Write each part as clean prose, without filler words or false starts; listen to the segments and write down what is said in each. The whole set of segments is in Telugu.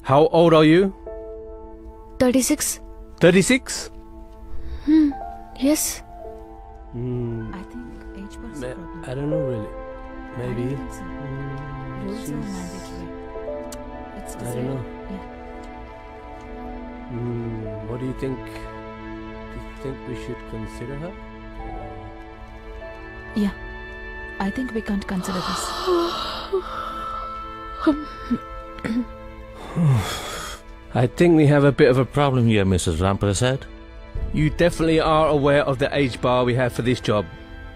How old are you? 36. 36? Yes. I think age was a problem. I don't know really. Maybe. I don't think so. Rules are mandatory. It's I don't know. Yeah. What do you think? Do you think we should consider her? Yeah. I think we can't consider this. I think we have a bit of a Problem here, Mrs. Ramprasad. You definitely are aware of the age bar we have for this job,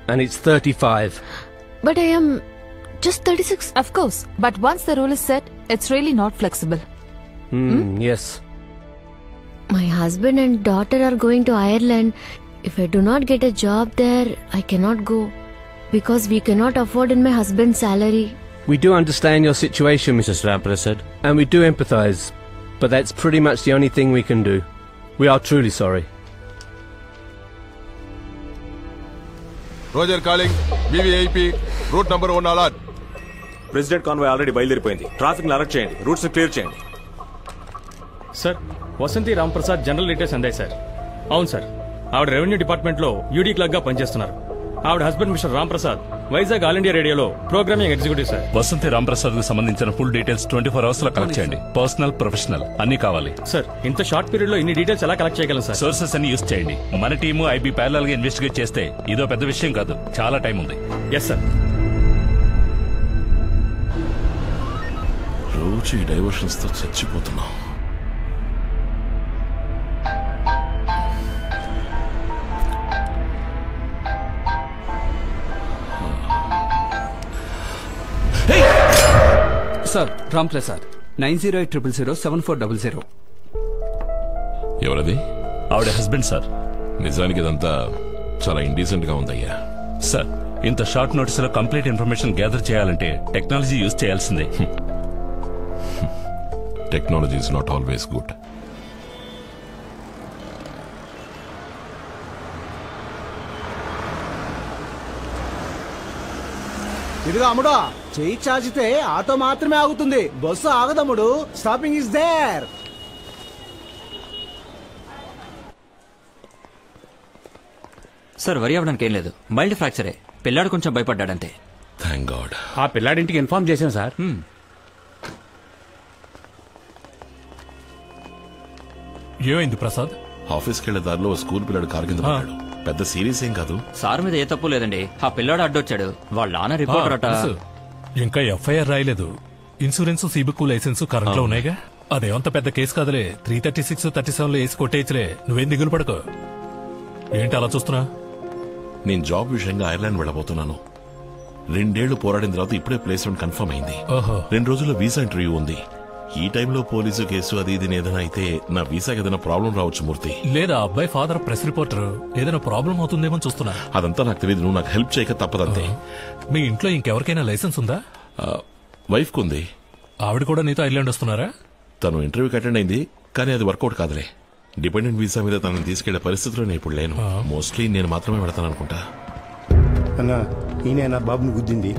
and it's 35. But I am just 36. Of course. But once the rule is set, it's really not flexible. Yes. My husband and daughter are going to Ireland. If I do not get a job there, I cannot go. Because we cannot afford in my husband's salary. We do understand your situation, Mrs. Ramprasad. And we do empathize. But that's pretty much the only thing we can do. We are truly sorry. Roger calling. VVIP. Route number 1 alert. President convoy already బయలుదేరిపోయింది. ట్రాఫిక్ అలర్ట్ చేయండి. రూట్స్ క్లియర్ చేయండి. Sir, Vasanthi Ramprasad general details అందాయి సార్. అవును సార్, ఆవిడ రెవెన్యూ డిపార్ట్మెంట్ లో యూడీ క్లర్క్ గా పనిచేస్తున్నారు. ఆవిడ husband mister Ramprasad Vizag all India రేడియోలో programming executive sir. Vasanthi Ramprasad కు సంబంధించిన ఫుల్ డీటెయిల్స్ 24 hours లో కలెక్ట్ చేయండి. పర్సనల్, ప్రొఫెషనల్ అన్ని కావాలి సార్. ఇంత షార్ట్ పీరియడ్ లో ఇన్ని డీటెయిల్స్ ఎలా కలెక్ట్ చేయగలం సార్? సోర్సెస్ అన్ని యూజ్ చేయండి. మన టీము ఐబీ ప్యారలల్ గా ఇన్వెస్టిగేట్ చేస్తే ఇదో పెద్ద విషయం కాదు. చాలా టైం ఉంది. Yes sir. రోజు ఈ డైవర్షన్స్ తో చచ్చిపోతున్నాం. సార్, రాంప్రసాద్ 9080007400. ఎవరది? ఆవిడ హస్బెండ్ సార్. నిజానికి ఇదంతా చాలా ఇండీసెంట్ గా ఉందయ్యా. సార్, ఇంత షార్ట్ నోటీస్ లో కంప్లీట్ ఇన్ఫర్మేషన్ గ్యాదర్ చేయాలంటే టెక్నాలజీ యూజ్ చేయాల్సిందే. Technology is not always good. ఇదిగో అమ్ముడు, చెయ్యి చాచితే ఆటో మాత్రమే ఆగుతుంది, బస్సు ఆగదమ్ముడు. Stopping is there. Sir, worry అవడానికి ఏం లేదు. మైల్డ్ ఫ్రాక్చరే. పిల్లాడు కొంచెం భయపడ్డాడంతే. Thank God. ఆ పిల్లాడింటికి ఇన్ఫార్మ్ చేశాం సార్. ఏమైంది ప్రసాద్? ఆఫీస్కి వెళ్లే దారిలో స్కూల్ పిల్లడు కారు కింద పడ్డాడు. పెద్ద సీరియస్ ఏం కాదు. సార్ మీద ఏ తప్పు లేదండి. ఆ పిల్లాడు అడ్డొచ్చాడు. వాళ్ళ నాన్న రిపోర్టర్ అట. ఇంకా ఎఫ్ఐఆర్ రాయలేదు. ఇన్సూరెన్స్, సిబిక్ లైసెన్స్ కరెంట్ లో ఉన్నాయిగా. అదేమంత పెద్ద కేసు కాదులే. 336, 37 వేసి కొట్టేయచ్చులే. నువ్వేం దిగులు పడకు. ఏంటి అలా చూస్తున్నా? నేను జాబ్ విషయంగా ఐర్లాండ్ వెళ్ళబోతున్నాను. 2 ఏళ్లు పోరాడిన తర్వాత ఇప్పుడే ప్లేస్మెంట్ కన్ఫర్మ్ అయింది. 2 రోజుల్లో వీసా ఇంటర్వ్యూ ఉంది. ఈ టైంలో పోలీసు కేసు అది ఇది ఏదైనా అయితే నా వీసాకి ఏదైనా ప్రాబ్లం రావచ్చు మూర్తి. లేదా అబ్బాయి ఫాదర్ ప్రెస్ రిపోర్టర్, ఏదైనా ప్రాబ్లం అవుతుందేమో చూస్తున్నా. అదంతా నాకు తెలియదు. నువ్వు నాకు హెల్ప్ చేయక తప్పదంతే. మీ ఇంట్లో ఇంకెవరికైనా లైసెన్స్ ఉందా? వైఫ్ కుంది. ఆవిడ కూడా నీతో ఐర్లాండ్ వస్తున్నారా? తను ఇంటర్వ్యూకి అటెండ్ అయింది, కానీ అది వర్కౌట్ కాదులే. డిపెండెంట్ వీసా మీద తనని తీసుకెళ్లే పరిస్థితిలో నేను ఇప్పుడు లేను. మోస్ట్లీ నేను మాత్రమే పెడతాను అనుకుంటా. అన్నా, ఈయన నా బాబుని గుద్దింది.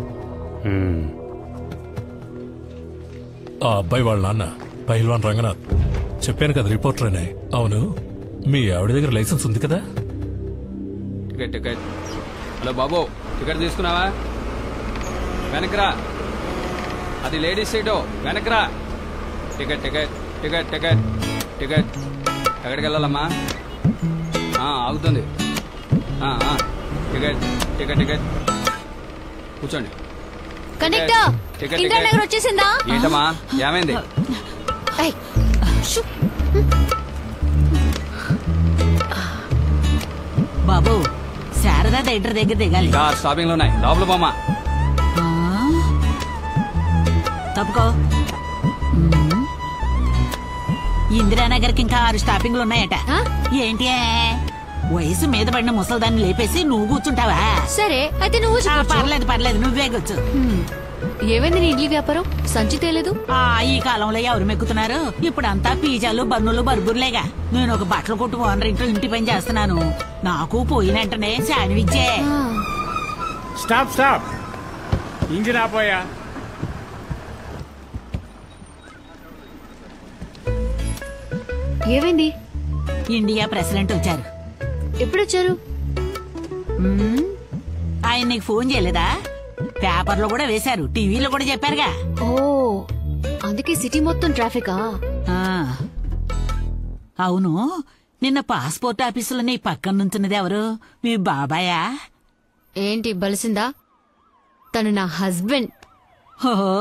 ఆ అబ్బాయి వాళ్ళ నాన్న పహిల్వాన్ రంగనాథ్. చెప్పాను కదా రిపోర్టర్ అని. అవును, మీ ఆవిడ దగ్గర లైసెన్స్ ఉంది కదా? టికెట్. హలో బాబు, టికెట్ తీసుకున్నావా? వెనకరా. అది లేడీస్ సీటు, వెనకరా. టికెట్. ఎక్కడికి వెళ్ళాలమ్మా? ఆగుతుంది. టికెట్. కూర్చోండి. కండక్టర్ వచ్చేసిందా? ఏంటమ్మా, ఏమైంది? బాబు, శారదా థియేటర్ దగ్గర దిగాలి. స్టాపింగ్ లో ఉన్నాయి, లోపల పోమా. తప్పుకో. ఇందిరానగర్కి ఇంకా 6 స్టాపింగ్లు ఉన్నాయట. ఏంటి, వయసు మీద పడిన ముసల్దాన్ని లేపేసి నువ్వు కూర్చుంటావా? సరే అయితే నువ్వు. పర్లేదు, నువ్వే కూర్చు. ఏమైంది నీ ఇడ్లీ వ్యాపారం? సంచి తేలేదు. ఈ కాలంలో ఎవరు మెక్కుతున్నారు? ఇప్పుడు అంతా పిజ్జాలు, బన్నులు, బర్గర్లేగా. నేను ఒక బట్టల కొట్టు ఓనర్ ఇంట్లో ఇంటి పని చేస్తున్నాను. నాకు పోయిన వెంటనే శాండ్విచ్చే. స్టాప్. ఇంజిన్ ఆపోయా. ఏమైంది? ఇండియా ప్రెసిడెంట్ వచ్చారు. ఎప్పుడొచ్చారు? ఆయన నీకు ఫోన్ చేయలేదా? పేపర్లో కూడా వేశారు, టీవీలో కూడా చెప్పారుగా. ఓ, అందుకే సిటీ మొత్తం ట్రాఫికా? అవును, నిన్న పాస్పోర్ట్ ఆఫీసులో నీ పక్కన నుంచున్నది ఎవరు? మీ బాబాయా? ఏంటి బలిసిందా? తను నా హస్బెండ్. ఓహో.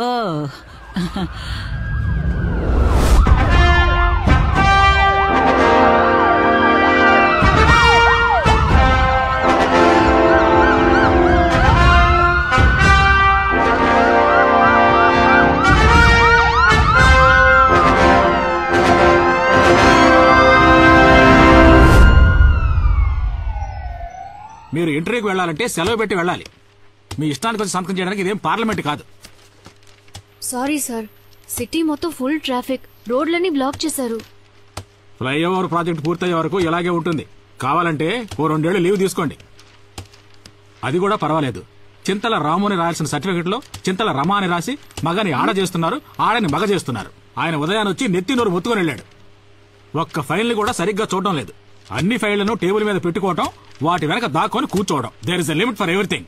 మీరు ఇంటర్వ్యూకి వెళ్ళాలంటే సెలవు పెట్టి వెళ్ళాలి. మీ ఇష్టానికి వచ్చి సంతకం చేయడానికి ఇదేం పార్లమెంట్ కాదు. సారీ సార్, సిటీ మొత్తం ఫుల్ ట్రాఫిక్, రోడ్లన్నీ బ్లాక్ చేశారు. ఫ్లైఓవర్ ప్రాజెక్ట్ పూర్తయ్యే వరకు ఇలాగే ఉంటుంది. కావాలంటే ఓ 2 ఏళ్లు లీవ్ తీసుకోండి. అది కూడా పర్వాలేదు. చింతల రాము అని రాయాల్సిన సర్టిఫికెట్ లో చింతల రమ అని రాసి మగని ఆడ చేస్తున్నారు, ఆడని మగ చేస్తున్నారు. ఆయన ఉదయాన్ని వచ్చి నెత్తి నోరు మొత్తుకొని వెళ్ళాడు. ఒక్క ఫైల్ ని కూడా సరిగ్గా చూడడం లేదు. అన్ని ఫైళ్లను టేబుల్ మీద పెట్టుకోవడం, వాటి వెనక దాక్కొని కూర్చోవడం. There is a limit for everything.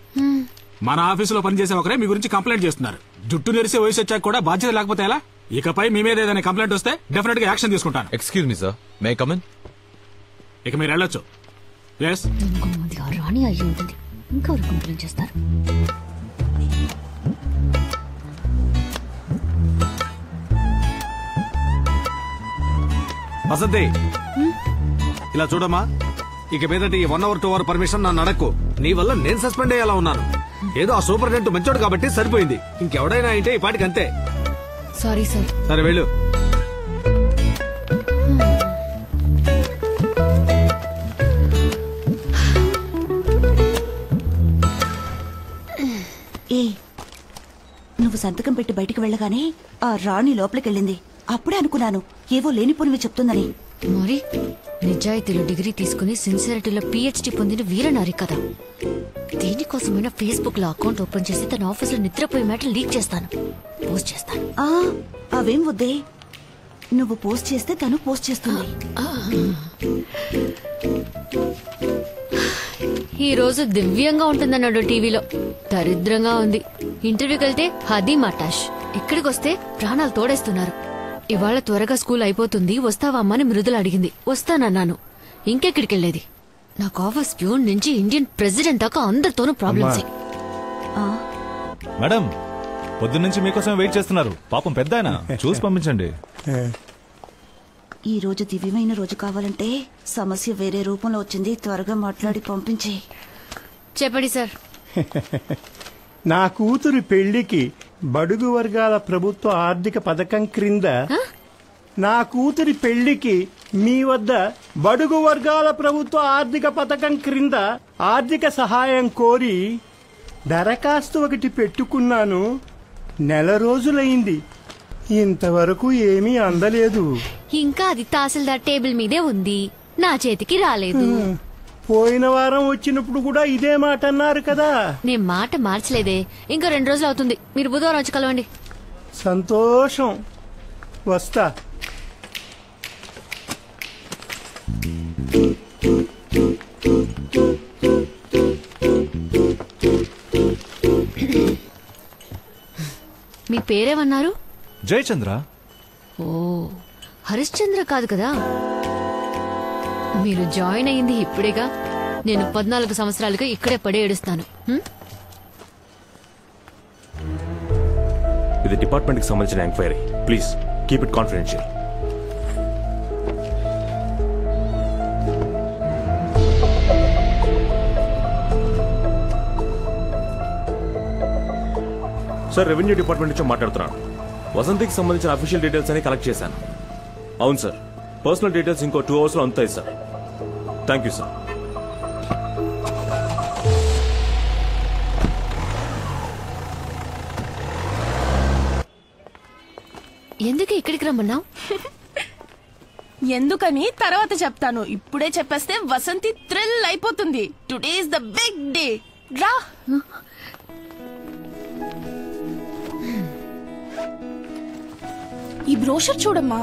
మన ఆఫీసులో పనిచేసే ఒకరే మీ గురించి కంప్లైంట్ చేస్తున్నారు. జుట్టు నెరిసే వయసు వచ్చాక కూడా బాధ్యత లేకపోతే ఎలా? ఇకపై మీ మీద ఏదైనా కంప్లైంట్ వస్తే డెఫినెట్ గా యాక్షన్ తీసుకుంటాను. Excuse me sir, may come in? ఇక మీరు వెళ్ళొచ్చు. ఎస్, రాణి అయ్యి ఉంటుంది, ఇంకా కంప్లైంట్ చేస్తారు. వసంతి, ఇలా చూడమ్మా, ఇక మీదట ఈ 1 hour 2 hour పర్మిషన్ నన్ను అడక్కు. నీ వల్ల నేను సస్పెండ్ అయ్యేలా ఉన్నాను. ఏదో ఆ సూపరింటెండెంట్ మంచోడు కాబట్టి సరిపోయింది. ఇంకెవడైనా అయితే ఈ పాటికి అంతే. Sorry sir. సరే వెళ్ళు. ఏ, నువ్వు సంతకం పెట్టి బయటికి వెళ్ళగానే ఆ రాణి లోపలికెళ్ళింది. అప్పుడే అనుకున్నాను ఏవో లేనిపోనివి చెప్తుందని. మరి నిజాయితీలో డిగ్రీ తీసుకుని సిన్సియారిటీలో PhD పొందిన వీరనారి కదా. దీనికోసమైనా ఫేస్బుక్ లో అకౌంట్ ఓపెన్ చేసి తన ఆఫీస్ లో నిద్రపోయే మ్యాటర్ లీక్ చేస్తాను, పోస్ట్ చేస్తాను. అవేం వద్దే, నువ్వు పోస్ట్ చేస్తే తను పోస్ట్ చేస్తుంది. ఈ రోజు దివ్యంగా ఉంటుందన్నాడు టీవీలో, దరిద్రంగా ఉంది. ఇంటర్వ్యూకి వెళ్తే హదీ మటాష్, ఇక్కడికి వస్తే ప్రాణాలు తోడేస్తున్నారు. ఇవాళ త్వరగా స్కూల్ అయిపోతుంది, వస్తావా అమ్మని మృదులు అడిగింది. వస్తానన్నాను. ఇంకెక్కడికి వెళ్ళేది? నాకు ఆఫీస్ ప్యూన్ నుంచి ఇండియన్ ప్రెసిడెంట్ దాకా అందరితోనూ ప్రాబ్లమ్స్. మేడం, పొద్దున్నుంచి మీకోసం వెయిట్ చేస్తున్నారు. పాపం పెద్ద ఆయన, చూసి పంపించండి. ఈ రోజు దివ్యమైన రోజు కావాలంటే సమస్య వేరే రూపంలో వచ్చింది. త్వరగా మాట్లాడి పంపించి. చెప్పండి సార్. నా కూతురి పెళ్లికి బడుగు వర్గాల ప్రభుత్వ ఆర్థిక పథకం క్రింద నా కూతురి పెళ్లికి మీ వద్ద బడుగు వర్గాల ప్రభుత్వ ఆర్థిక పథకం క్రింద ఆర్థిక సహాయం కోరి దరఖాస్తు ఒకటి పెట్టుకున్నాను. 1 నెల రోజులైంది, ఇంతవరకు ఏమీ అందలేదు. ఇంకా అది తహసీల్దార్ టేబుల్ మీదే ఉంది, నా చేతికి రాలేదు. పోయిన వారం వచ్చినప్పుడు కూడా ఇదే మాట అన్నారు కదా. నేను మాట మార్చలేదే. ఇంకా 2 రోజులు అవుతుంది. మీరు బుధవారం వచ్చి కలవండి. సంతోషం, వస్తా. మీ పేరేమన్నారు? జయచంద్ర. ఓ, హరిశ్చంద్ర కాదు కదా. మీరు జాయిన్ అయ్యింది ఇప్పుడేగా. నేను 14 సంవత్సరాలుగా ఇక్కడే పడి ఏడుస్తాను. ఇది డిపార్ట్మెంట్ కి సంబంధించిన enquiry. Please keep it confidential. Sir, revenue department నుంచి మాట్లాడుతున్నాను. వసంతికి సంబంధించిన అఫీషియల్ డీటెయిల్స్ అని కలెక్ట్ చేశాను. అవును సార్, పర్సనల్ డీటెయిల్స్ ఇంకో 2 hours లో అందుతాయి సార్. Thank you sir. ఎందుకు ఇక్కడికి రమ్మన్నావు? ఎందుకని తర్వాత చెప్తాను. ఇప్పుడే చెప్పేస్తే వసంతి థ్రిల్ అయిపోతుంది. Today is the big day. రా. ఈ బ్రోషర్ చూడమ్మా.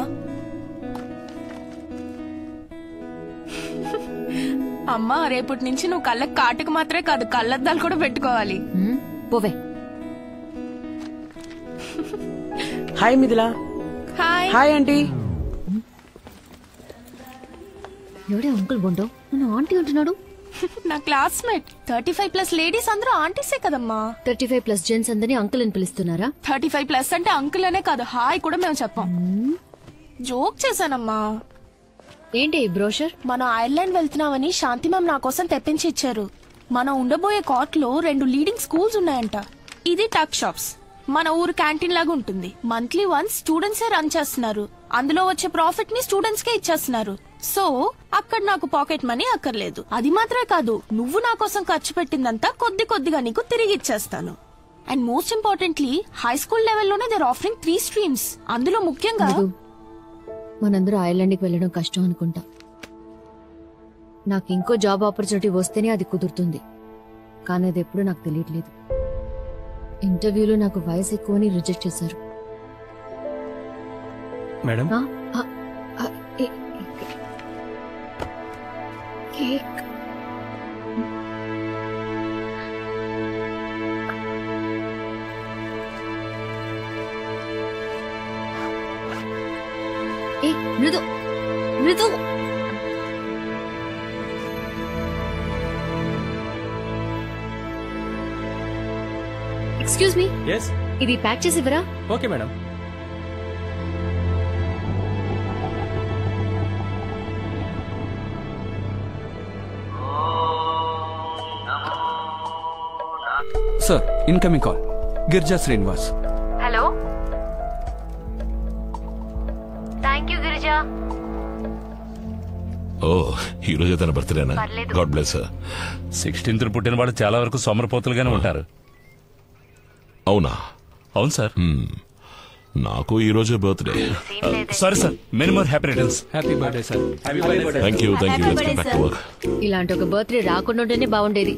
అమ్మా రేపటి నుంచి నువ్వు కళ్ళకి కాటుకు మాత్రమే కాదు కళ్ళద్దాలు కూడా పెట్టుకోవాలి. పోవే. Hi Mithila. Hi. Hi aunty. ఎవడే అంకుల్ బొండో నన్ను ఆంటీ అంటున్నాడు? నా క్లాస్మేట్. 35+ లేడీస్ అందరూ ఆంటీసే కదమ్మా. 35+ జెంట్స్ అందరినీ అంకుల్ అని పిలుస్తున్నారా? 35+ అంటే అంకుల్ అనే కాదు, హాయ్ కూడా మేము చెప్పాం. జోక్ చేశానమ్మా. ఏంటి ఈ బ్రోషర్? మనం ఐర్లాండ్ వెళ్తున్నామని శాంతి మ్యామ్ నా కోసం తెప్పించి ఇచ్చారు. మనం ఉండబోయే కాట్ లో 2 లీడింగ్ స్కూల్స్ ఉన్నాయంట. ఇది టక్ షాప్స్, మన ఊరు క్యాంటీన్ లాగా ఉంటుంది. మంత్లీ వన్స్ స్టూడెంట్సే రన్ చేస్తున్నారు. అందులో వచ్చే ప్రాఫిట్ ని స్టూడెంట్స్ కే ఇచ్చేస్తున్నారు. సో అక్కడ నాకు పాకెట్ మనీ అక్కర్లేదు. అది మాత్రమే కాదు, నువ్వు నా కోసం ఖర్చు పెట్టిందంతా కొద్ది కొద్దిగా నీకు తిరిగి ఇచ్చేస్తాను. And most importantly high school లెవెల్లోనే దేర్ ఆఫరింగ్ 3 స్ట్రీమ్స్. అందులో ముఖ్యంగా మనందరూ ఐర్లాండ్కి వెళ్ళడం కష్టం అనుకుంటా. నాకు ఇంకో జాబ్ ఆపర్చునిటీ వస్తేనే అది కుదురుతుంది, కానీ అది ఎప్పుడు నాకు తెలియట్లేదు. ఇంటర్వ్యూలో నాకు వయసు ఎక్కువని రిజెక్ట్ చేశారు. Madam cake. Mridu Mridu excuse me, ఇది ప్యాక్ చేసి ఇవ్వరా? Okay madam. Sir incoming call. Girija Srinivas. Hello. Thank you Girija. ఓ ఈ రోజు తన బర్త్డేనా? God bless. 16th పుట్టిన వాళ్ళు చాలా వరకు సోమరపోతులుగానే ఉంటారు. అవునా? అవును సార్. నాకు ఈ రోజు birthday. Sorry sir, many more happy returns. Happy birthday sir. Thank you. Let's get back to work. ఇలాంటి ఒక బర్త్డే రాకుండా ఉంటేనే బాగుండేది.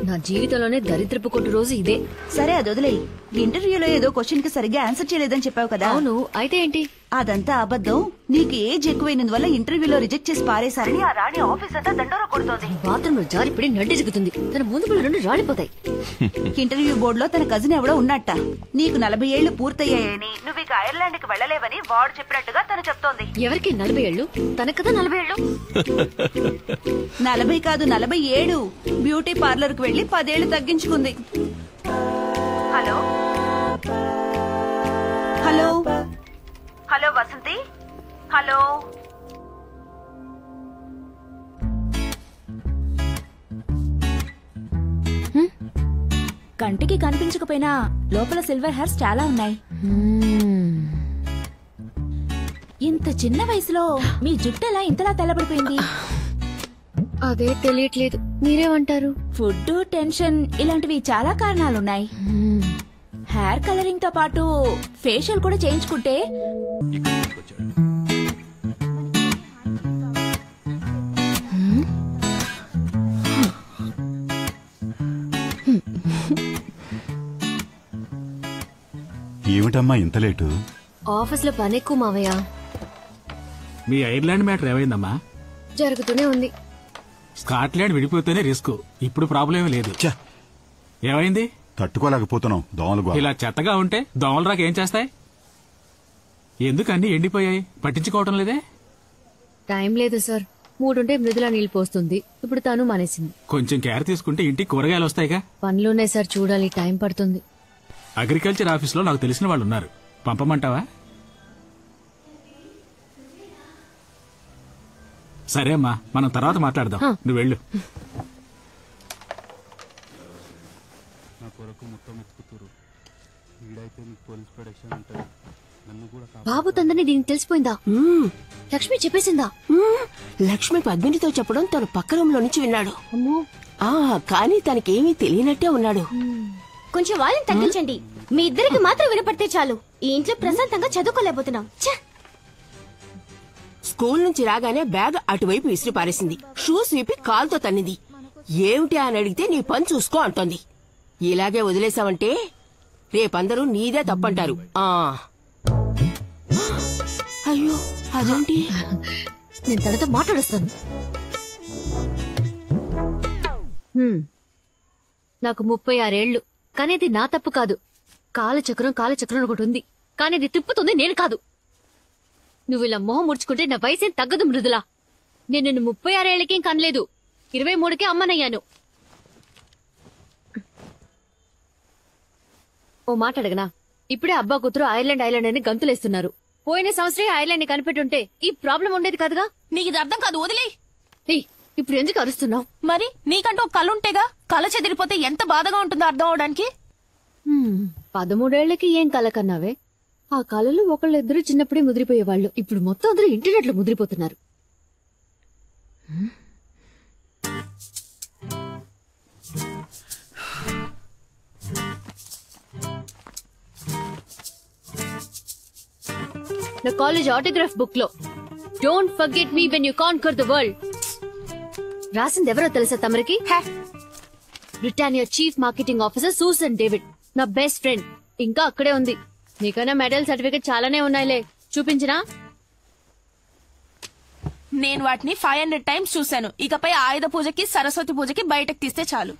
నా జీవితంలోనే దరిద్రపు కొట్టు రోజు ఇదే. సరే అది వదిలేయి. ఇంటర్వ్యూలో ఏదో క్వశ్చన్ కి సరిగ్గా ఆన్సర్ చేయలేదని చెప్పావు కదా? అవును, అయితే ఏంటి? అదంతా అబద్ధం. నీకు ఏజ్ ఎక్కువైనందువల్ల ఇంటర్వ్యూలో రిజెక్ట్ చేసి పారేశారని ఆ రాణి ఆఫీస్ అంతా దండోరా కొడుతోంది. బాత్రూమ్ లో జారిపడి నడ్డెజుకుతుంది. తన ముందు పళ్ళు 2 రాలిపోతాయి. ఇంటర్వ్యూ బోర్డులో తన కజిన్ ఎవడో ఉన్నట్ట. నీకు 40 ఏళ్లు పూర్తయ్యాయని, నువ్వు ఇక ఐర్లాండ్ కి వెళ్లలేవని వాడు చెప్పినట్టుగా తను చెప్తోంది. ఎవరికి 40 ఏళ్లు? తనకు కదా 40 ఏళ్లు. 40 కాదు 47. బ్యూటీ పార్లర్ కు వెళ్లి 10 ఏళ్లు తగ్గించుకుంది. Hello hello hello Vasanthi. Hello. కంటికి కనిపించకపోయినా లోపల సిల్వర్ హెయిర్స్ చాలా ఉన్నాయి. ఇంత చిన్న వయసులో మీ జుట్టు ఎలా ఇంతలా తెల్లబడిపోయింది? అదే తెలియట్లేదు. మీరేమంటారు? ఫుడ్, టెన్షన్ ఇలాంటివి చాలా కారణాలున్నాయి. హెయిర్ కలరింగ్ తో పాటు ఫేషియల్ కూడా చేయించుకుంటే ఏమిటమ్మా ఇంత లేటు? ఆఫీస్ లో పని ఎక్కువ మావయ్య. మీ ఐర్లాండ్ మ్యాటర్ ఏమైందమ్మా? జరుగుతూనే ఉంది. స్కాట్లాండ్ విడిపోతేనే రిస్క్. ఇప్పుడు ప్రాబ్లం లేదు. ఏమైంది? తట్టుకోలేకపోతున్నాం. దోమలు ఇలా చెత్తగా ఉంటే దోమలు రాక ఏం చేస్తాయి? ఎందుకు అన్ని ఎండిపోయాయి? పట్టించుకోవడం లేదే? టైం లేదు సార్. మూడుంటే మృదులా నీళ్ళు పోస్తుంది. ఇప్పుడు తను మానేసింది. కొంచెం కేర్ తీసుకుంటే ఇంటికి కూరగాయలు వస్తాయిగా. పనులున్నాయి సార్, చూడాలి. టైం పడుతుంది. అగ్రికల్చర్ ఆఫీస్ లో నాకు తెలిసిన వాళ్ళు ఉన్నారు. పంపమంటావా? సరే అమ్మా, మనం తర్వాత మాట్లాడదాం. నువ్వు వెళ్ళు. బాబు తందని దీనికి తెలిసిపోయిందా? లక్ష్మి చెప్పేసిందా? లక్ష్మి పద్మినితో చెప్పడం తను పక్క రూమ్ లో నుంచి విన్నాడు. కానీ తనకేమీ తెలియనట్టే ఉన్నాడు. కొంచెం వాళ్ళని తగ్గించండి. మీ ఇద్దరికి మాత్రం వినపడితే చాలు. ఈ ఇంట్లో ప్రశాంతంగా చదువుకోలేకపోతున్నాం. స్కూల్ నుంచి రాగానే బ్యాగ్ అటువైపు విసిరి పారేసింది. షూస్ విప్పి కాలుతో తన్నింది. ఏమిటి అని అడిగితే నీ పని చూసుకో అంటోంది. ఇలాగే వదిలేసావంటే రేపందరూ నీదే తప్పంటారు. అయ్యో అదేంటి? నేను తనతో మాట్లాడుస్తాను. నాకు 36 ఏళ్లు. కానీ అది నా తప్పు కాదు. కాలచక్రం ఒకటి ఉంది, కానీ అది తిప్పుతుంది నేను కాదు. నువ్వు ఇలా మొహం ముడుచుకుంటే నా వయసేం తగ్గదు మృదులా. నేను నిన్ను 36 ఏళ్లకేం కనలేదు, 23కే అమ్మనయ్యాను. ఓ మాట అడగనా? ఇప్పుడే అబ్బా కూతురు ఐర్లాండ్ అని గంతులేస్తున్నారు. పోయిన సంవత్సరం ఐర్లాండ్ ని కనిపెట్టుంటే ఈ ప్రాబ్లం ఉండేది కాదుగా. నీకు ఇది అర్థం కాదు, వదిలే. ఇప్పుడు ఎందుకు అరుస్తున్నావు? మరి నీకంటూ ఒక కళ ఉంటేగా, కళ చెదిరిపోతే ఎంత బాధగా ఉంటుందో అర్థం అవడానికి. 13 ఏళ్లకి ఏం కళ కన్నావే? ఆ కళలు ఒకళ్ళిద్దరు చిన్నప్పుడే ముదిరిపోయేవాళ్ళు. ఇప్పుడు మొత్తం అందరూ ఇంటర్నెట్ లో ముదిరిపోతున్నారు. నా కాలేజ్ ఆటోగ్రాఫ్ బుక్ లో don't forget me when you conquer the world రాసింది ఎవరో తెలుసా తమరికి? Britannia chief marketing officer Susan David, నా బెస్ట్ ఫ్రెండ్. ఇంకా అక్కడే ఉంది. నీకైనా మెడల్ సర్టిఫికెట్ చాలానే ఉన్నాయిలే, చూపించినా? నేను వాటిని 500 టైమ్స్ చూశాను. ఇకపై ఆయుధ పూజకి సరస్వతి పూజకి బయటకు తీస్తే చాలు.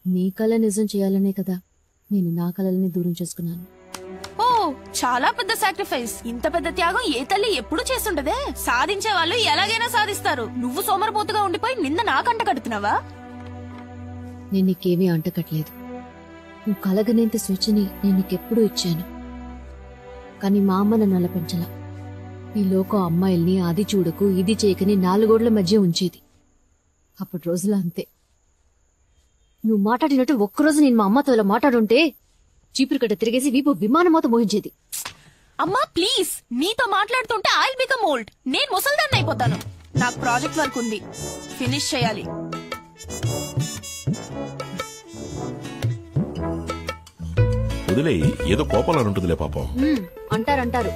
నీ కళ నిజం చేయాలనే కదా నేను నా కళలని దూరం చేసుకున్నాను. ఓ, చాలా పెద్ద సాక్రిఫైస్. ఇంత పెద్ద త్యాగం ఏ తల్లి ఎప్పుడు చేస్తుంటదే. సాధించే వాళ్ళు ఎలాగైనా సాధిస్తారు. నువ్వు సోమరపోతుగా ఉండిపోయి నింద నాకంట కడుతున్నావా? నేను నీకేమీ అంటకట్లేదు. నువ్వు కలగనేంత సూచని నేను నీకెప్పుడూ ఇచ్చాను. కానీ మా అమ్మ నన్ను అలా పెంచలా. ఈ లోకం అమ్మాయిల్ని అది చూడకు ఇది చేయకని 4 గోడల మధ్య ఉంచేది. అప్పుడు రోజులు అంతే. నువ్వు మాట్లాడినట్టు ఒక్కరోజు నేను మా అమ్మతో ఇలా మాట్లాడుంటే చీపురు కట్ట తిరిగేసి వీపు విమానమోత మోహించేది. అమ్మా ప్లీజ్, నీతో మాట్లాడుతుంటే ఐల్ బికమ్ ఓల్డ్. నేను ముసల్దాన్ని అయిపోతాను. నాకు ప్రాజెక్ట్ వర్క్ ఉంది, ఫినిష్ చేయాలి. వదిలే, ఏదో కోపంలో ఉంటుందిలే పాపం. అంటారు.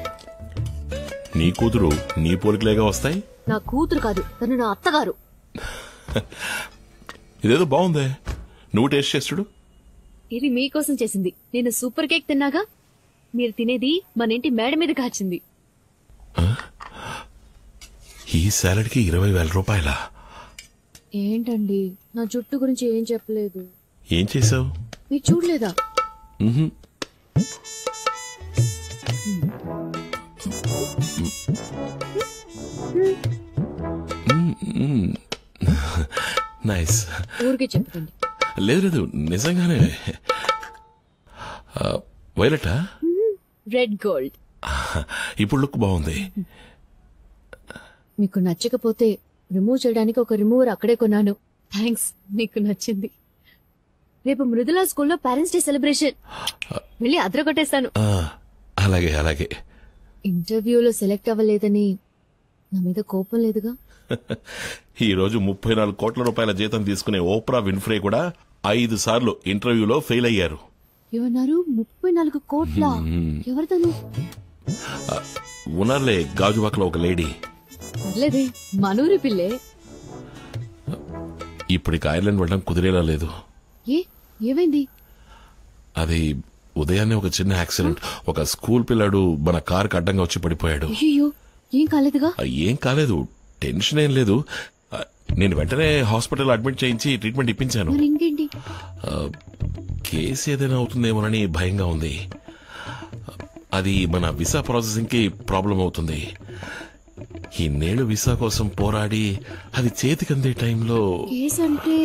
నీ కూతురు నీ పోలికలేగా వస్తాయి. నా కూతురు కాదు, తను నా అత్తగారు. ఇదేదో బాగుందే, నువ్వు టేస్ట్ చేస్తుడు. ఇది మీకోసం చేసింది. నేను సూపర్ కేక్ తిన్నాగా, మీరు తినేది మన ఇంటి మేడ మీద కాచింది. ఈ సాలడ్ కి 20,000 రూపాయల? ఏంటండి, నా జుట్టు గురించి ఏం చెప్పలేదు. ఏం చేసావు? మీరు చూడలేదా? నైస్. ఊరికే చెప్పండి. లేదు నిజంగానే. వైలెటా? Red gold. ఇప్పుడు లుక్ బాగుంది. మీకు నచ్చకపోతే రిమూవ్ చేయడానికి ఒక రిమూవర్ అక్కడే కొన్నాను. థ్యాంక్స్, మీకు నచ్చింది. రేపు మృదులా స్కూల్లో పేరెంట్స్ డే సెలబ్రేషన్, వెళ్ళి అద్ర కొట్టేస్తాను. అలాగే అలాగే. ఇంటర్వ్యూలో సెలెక్ట్ అవ్వలేదని నా మీద కోపం లేదుగా? ఈ రోజు 34 కోట్ల రూపాయల జీతం తీసుకునే ఓప్రా విన్ఫ్రే కూడా 5 సార్లు ఇంటర్వ్యూలో ఫెయిల్ అయ్యారు. ఏమన్నారు? 34 కోట్ల? ఎవరితను? ఉన్నారులే, గాజువాకలో ఒక లేడీ. పర్లేదే, మనూరి పిల్లే. ఇప్పటికి ఐర్లాండ్ వెళ్ళడం కుదిరేలా లేదు. ఏమైంది? అది ఉదయాన్నే ఒక చిన్న యాక్సిడెంట్. ఒక స్కూల్ పిల్లాడు మన కారుకి అడ్డంగా వచ్చి పడిపోయాడు. అయ్యో, ఏం కాలేదుగా? ఏం కాలేదు, టెన్షన్ ఏం లేదు. నేను వెంటనే హాస్పిటల్ అడ్మిట్ చేయించి ట్రీట్మెంట్ ఇప్పించాను. ఇంకేంటి? కేసు ఏదైనా అవుతుందేమోనని భయంగా ఉంది. అది మన వీసా ప్రాసెసింగ్ కి ప్రాబ్లం అవుతుంది. ఇన్నేళ్లు వీసా కోసం పోరాడి అది చేతికందే టైంలో. కేసు అంటే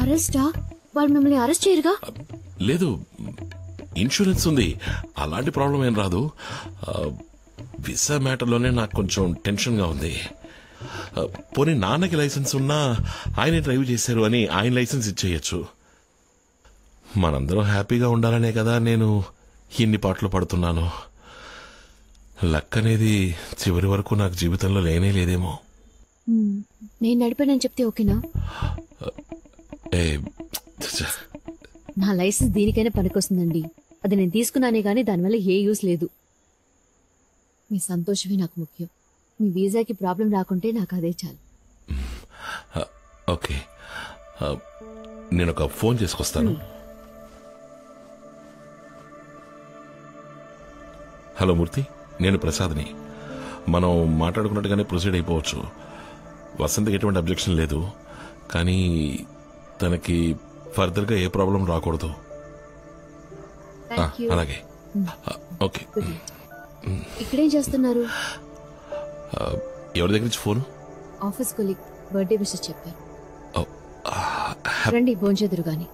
అరెస్టా? వాళ్ళు మిమ్మల్ని అరెస్ట్ చేయరుగా? లేదు, ఇన్సూరెన్స్ ఉంది, అలాంటి ప్రాబ్లం ఏం రాదు. వీసా మ్యాటర్లోనే నాకు కొంచెం టెన్షన్ గా ఉంది. పోనీ నాన్నకి లైసెన్స్ ఉన్నా ఆయనే డ్రైవ్ చేశారు అని ఆయన లైసెన్స్ ఇచ్చేయచ్చు. మనందరం హ్యాపీగా ఉండాలనే కదా నేను ఇన్ని పాటలు పడుతున్నాను. లక్ అనేది చివరి వరకు నాకు జీవితంలో లేనే లేదేమో. నేను నడిపానని చెప్తే ఓకేనా? నా లైసెన్స్ దీనికైనా పనికొస్తుందండి. అది నేను తీసుకున్నానే గానీ దానివల్ల ఏ యూస్ లేదు. మీ సంతోషమే నాకు ముఖ్యం. మీ వీసాకి ప్రాబ్లం రాకుంటే నాకు అదే చాలు. ఓకే, నేను ఒక ఫోన్ చేసుకొస్తాను. హలో మూర్తి, నేను ప్రసాద్ని. మనం మాట్లాడుకున్నట్టుగానే ప్రొసీడ్ అయిపోవచ్చు. వసంతకి ఎటువంటి అబ్జెక్షన్ లేదు. కానీ తనకి ఫర్దర్ గా ఏ ప్రాబ్లం రాకూడదు. అలాగే ఓకే. ఇక్కడేం చేస్తున్నారు? ఎవరి దగ్గర నుంచి phone? Office colleague birthday wishes చెప్పారు. రండి భోంచేదురు గాని.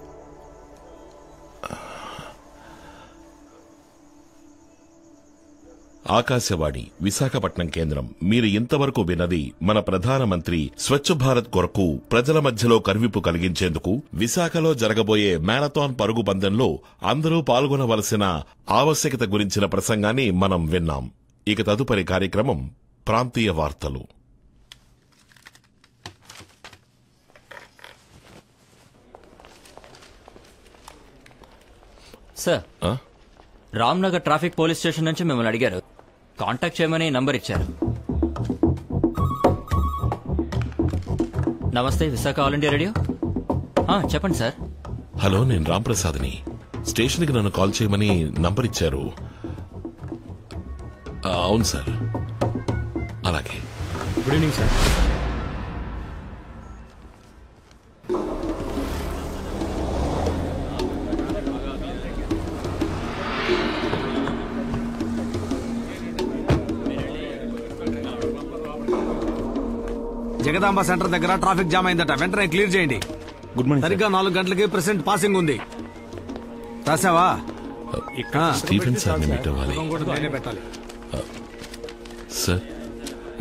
ఆకాశవాణి విశాఖపట్నం కేంద్రం. మీరు ఇంతవరకు విన్నది మన ప్రధానమంత్రి స్వచ్ఛ భారత్ కొరకు ప్రజల మధ్యలో కనువిప్పు కలిగించేందుకు విశాఖలో జరగబోయే మ్యారథాన్ పరుగు పందెంలో అందరూ పాల్గొనవలసిన ఆవశ్యకత గురించిన ప్రసంగాన్ని మనం విన్నాం. ఇక తదుపరి కార్యక్రమం ప్రాంతీయ వార్తలు. Sir, Ramnagar traffic police station నుంచి మిమ్మల్ని అడిగారు. కాంటాక్ట్ చేయమని నంబర్ ఇచ్చారు. నమస్తే, విశాఖ ఆల్ ఇండియా రేడియో. చెప్పండి సార్. హలో, నేను రాంప్రసాద్ని. స్టేషన్కి నన్ను కాల్ చేయమని నంబర్ ఇచ్చారు. అవును సార్. అలాగే. Good evening sir. Jagadamba centre దగ్గర ట్రాఫిక్ జామ్ అయిందట, వెంటనే క్లియర్ చేయండి. Good morning. సరిగ్గా 4 గంటలకి ప్రెసెంట్ పాసింగ్ ఉంది. రాసావా? స్టీఫెన్ సార్ని మీట్ అవ్వాలి. పెట్టాలి. సార్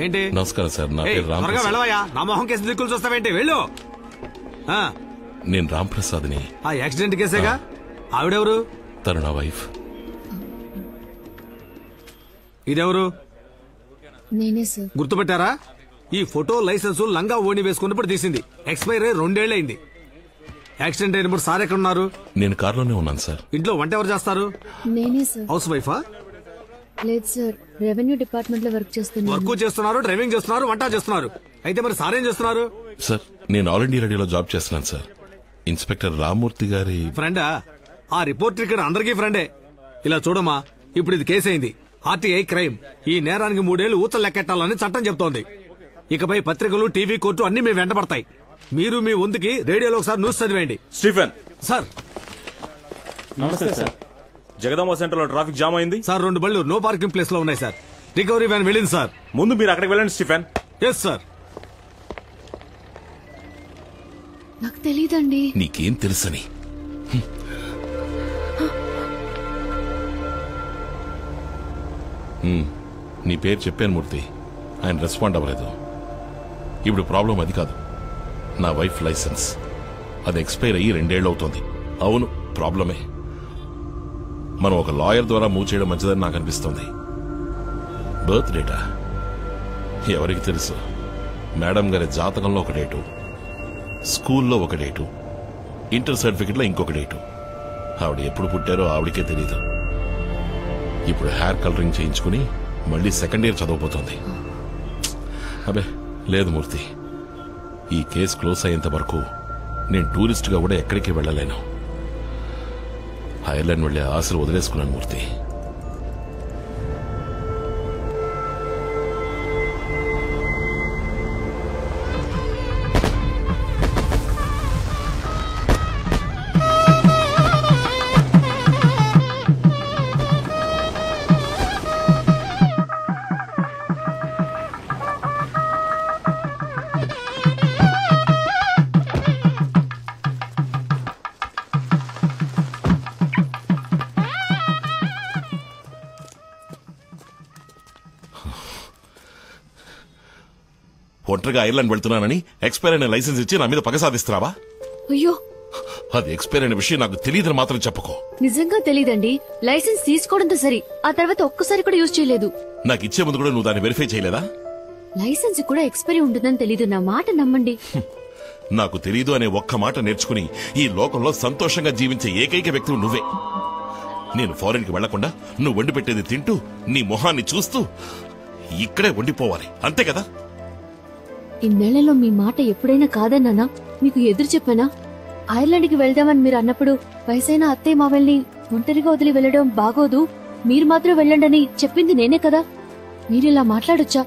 ఏంటి? నమస్కారం సార్, నా పేరు త్వరగా రాంప్రసాద్. వెళ్ళవయ్యా, నా మొహం కేసు దిక్కులు చూస్తావేంటి? వెళ్ళు. నేను రాంప్రసాద్ని. ఆ యాక్సిడెంట్ కేసేగా. ఆవిడెవరు? తను నా వైఫ్. ఇదెవరు? నేనే సార్. గుర్తుపెట్టారా? ఈ ఫోటో లైసెన్స్ లంగా ఓణి వేసుకున్నప్పుడు తీసింది. ఎక్స్పైర్ అయ్యి 2 ఏళ్లైంది. యాక్సిడెంట్ అయినప్పుడు సార్ ఎక్కడున్నారు? నేను కార్లోనే ఉన్నాను సార్. ఇంట్లో వంట ఎవరు చేస్తారు? నేనే సార్. హౌస్ వైఫా? లేదు సార్, రెవెన్యూ డిపార్ట్మెంట్ లో వర్క్ చేస్తున్నాను. వర్క్ చేస్తున్నారు, డ్రైవింగ్ చేస్తున్నారు, వంట చేస్తున్నారు. అయితే మరి సార్ ఏం చేస్తున్నారు? సార్, నేను ఆల్ ఇండియా రేడియోలో జాబ్ చేస్తున్నాను సార్. ఇన్స్పెక్టర్ రామ్మూర్తి గారి ఫ్రెండా? ఆ రిపోర్టర్ ఇక్కడ అందరికీ ఫ్రెండే. ఇలా చూడమ్మా, ఇప్పుడు ఇది కేసు అయింది. RTI crime. ఈ నేరానికి 3 ఏళ్లు ఊచలు లెక్కెట్టాలని చట్టం చెప్తోంది. ఇకపై పత్రికలు, టీవీ, కోర్టు అన్ని మీ వెంట పడతాయి. మీరు మీ వంతుకి రేడియోలో ఒకసారి న్యూస్ చదివేయండి. Stephen sir. Namaste sir. Jagadamba centre లో ట్రాఫిక్ జామ్ అయింది సార్. 2 బళ్ళు నో పార్కింగ్ ప్లేస్ లో ఉన్నాయి సార్. రికవరీ వ్యాన్ వెళ్ళింది సార్. ముందు మీరు అక్కడికి వెళ్ళండి స్టీఫెన్. Yes sir. నాకు తెలీదండి. నీకేం తెలుసని? నీ పేరు చెప్పాను మూర్తి. ఆయన రెస్పాండ్ అవ్వలేదు. ఇప్పుడు ప్రాబ్లం అది కాదు, నా వైఫ్ లైసెన్స్. అది ఎక్స్పైర్ అయ్యి 2 ఏళ్ళు అవుతోంది. అవును, ప్రాబ్లమే. మనం ఒక లాయర్ ద్వారా మూవ్ చేయడం మంచిదని నాకు అనిపిస్తుంది. బర్త్ డేటా ఎవరికి తెలుసు? మేడం గారి జాతకంలో ఒక డేటు, స్కూల్లో ఒక డేటు, ఇంటర్ సర్టిఫికెట్లో ఇంకొక డేటు. ఆవిడ ఎప్పుడు పుట్టారో ఆవిడకే తెలీదు. ఇప్పుడు హెయిర్ కలరింగ్ చేయించుకుని మళ్ళీ 2nd ఇయర్ చదవబోతోంది. అబే లేదు మూర్తి, ఈ కేసు క్లోజ్ అయ్యేంత వరకు నేను టూరిస్ట్గా కూడా ఎక్కడికి వెళ్ళలేను. ఐర్లాండ్ వెళ్లే ఆశలు వదిలేసుకున్నాను మూర్తి. ఒంటరిగా ఐర్లాండ్ వెళ్తున్నానని ఎక్స్పైర్ అయిన లైసెన్స్ ఇచ్చి నా మీద పగ సాధిస్తున్నావా? అయ్యో, అది ఎక్స్పైర్ అయిన విషయం నాకు తెలియదని మాత్రం చెప్పుకో. నిజంగా తెలీదండి. లైసెన్స్ తీసుకోవడంతో సరి, ఆ తర్వాత ఒక్కసారి కూడా యూజ్ చేయలేదు. నాకు ఇచ్చే ముందు కూడా నువ్వు దాన్ని వెరిఫై చేయలేదా? లైసెన్స్ కూడా ఎక్స్పైరీ ఉంటుందని తెలీదు. నా మాట నమ్మండి. నాకు తెలీదు అనే ఒక్క మాట నేర్చుకుని ఈ లోకంలో సంతోషంగా జీవించే ఏకైక వ్యక్తి నువ్వే. నేను ఫారెన్ కి వెళ్లకుండా నువ్వు వండి పెట్టేది తింటూ నీ మొహాన్ని చూస్తూ ఇక్కడే వండిపోవాలి, అంతే కదా? ఇన్నేళ్లలో మీ మాట ఎప్పుడైనా కాదన్నానా? మీకు ఎదురు చెప్పానా? ఐర్లాండ్ కి వెళ్దామని మీరు అన్నప్పుడు వయసైన అత్తయ్య మావల్ని ఒంటరిగా వదిలి వెళ్లడం బాగోదు, మీరు మాత్రం వెళ్ళండని చెప్పింది నేనే కదా. మీరిలా మాట్లాడొచ్చా?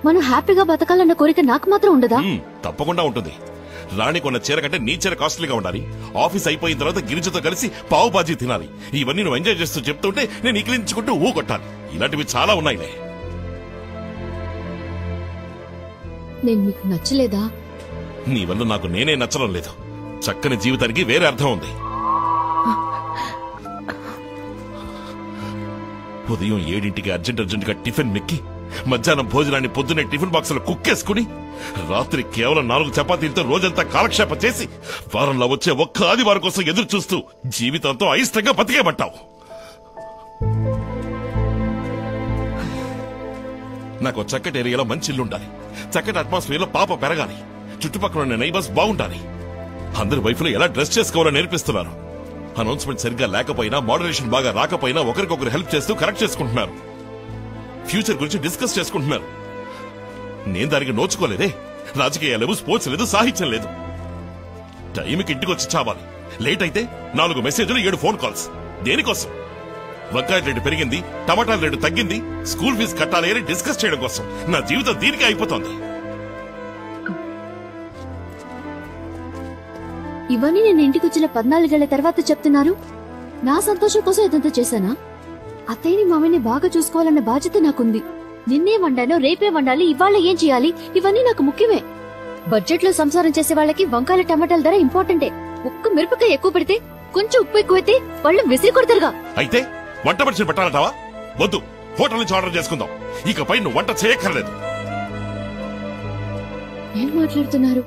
మనం హ్యాపీగా బతకాలన్న కోరిక నాకు మాత్రం ఉండదా? తప్పకుండా ఉంటుంది. రాణి కొన్న చీర కంటే నీ చీర కాస్ట్లీగా ఉండాలి, ఆఫీస్ అయిపోయిన తర్వాత గిరిజతో కలిసి పావు బాజీ తినాలి, ఇవన్నీ నువ్వు ఎంజాయ్ చేస్తూ చెప్తుంటే నేను ఇకిలించుకుంటూ ఊ కొట్టాలి. ఇలాంటివి చాలా ఉన్నాయిలే. నేను మీకు నచ్చలేదా? నీ వల్ల నాకు నేనే నచ్చడం లేదు. చక్కని జీవితానికి వేరే అర్థం ఉంది. ఉదయం 7ంటికి అర్జెంటుగా టిఫిన్ మెక్కి, మధ్యాహ్నం భోజనాన్ని పొద్దున్నే టిఫిన్ బాక్స్ లో కుక్కేసుకుని, రాత్రి కేవలం 4 చపాతీలతో రోజంతా కాలక్షేపం చేసి, వారంలో వచ్చే ఒక్క ఆదివారం కోసం ఎదురు చూస్తూ జీవితంతో అయిష్టంగా బతికేబట్టావు. నాకు చక్కటి ఏరియాలో మంచి ఇల్లు ఉండాలి, చక్కటి అట్మాస్ఫియర్ లో పాప పెరగాలి, చుట్టుపక్కల ఉన్న నైబర్స్ బాగుండాలి. అందరి వైఫ్లో ఎలా డ్రెస్ చేసుకోవాలో నేర్పిస్తున్నారు. అనౌన్స్మెంట్ సరిగ్గా లేకపోయినా, మోడరేషన్ బాగా రాకపోయినా ఒకరికొకరు హెల్ప్ చేస్తూ కరెక్ట్ చేసుకుంటున్నారు. ఫ్యూచర్ గురించి డిస్కస్ చేసుకుంటున్నారు. నేను దానికి నోచుకోలేదే. రాజకీయాలు లేవు, స్పోర్ట్స్ లేదు, సాహిత్యం లేదు. టైంకి ఇంటికి వచ్చి చావాలి. లేట్ అయితే 4 మెసేజ్లు, 7 ఫోన్ కాల్స్. దేనికోసం? వంకాయ రేటు పెరిగింది, టమాటాల రేటు తగ్గింది, స్కూల్ ఫీజు కట్టాలి అని డిస్కస్ చేయడం కోసం. నా జీవితం దీనికి అయిపోతుంది. ఇవన్నీ నేను ఇంటికి వచ్చిన 14 ఏళ్ల తర్వాత చెప్తున్నారు. నా సంతోషం కోసం ఇదంతా చేశానా? అత్తయ్యని మామయ్యని బాగా చూసుకోవాలన్న బాధ్యత నాకుంది. నిన్నే వండానో, రేపే వండాలి, ఇవాళ ఏం చేయాలి, ఇవన్నీ నాకు ముఖ్యమే. బడ్జెట్ లో సంసారం చేసే వాళ్ళకి వంకాయల టమాటాల ధర ఇంపార్టెంటే. ఒక్క మిరపకాయ ఎక్కువ పెడితే, కొంచెం ఉప్పు ఎక్కువైతే వాళ్ళు విసిరి కొడతారుగా. అయితే వంట మనిషిని పెట్టాలంటావా? వద్దు, హోటల్ నుంచి ఆర్డర్ చేసుకుందాం. ఇకపై నువ్వు వంట చేయక్కర్లేదు. ఏం మాట్లాడుతున్నారు?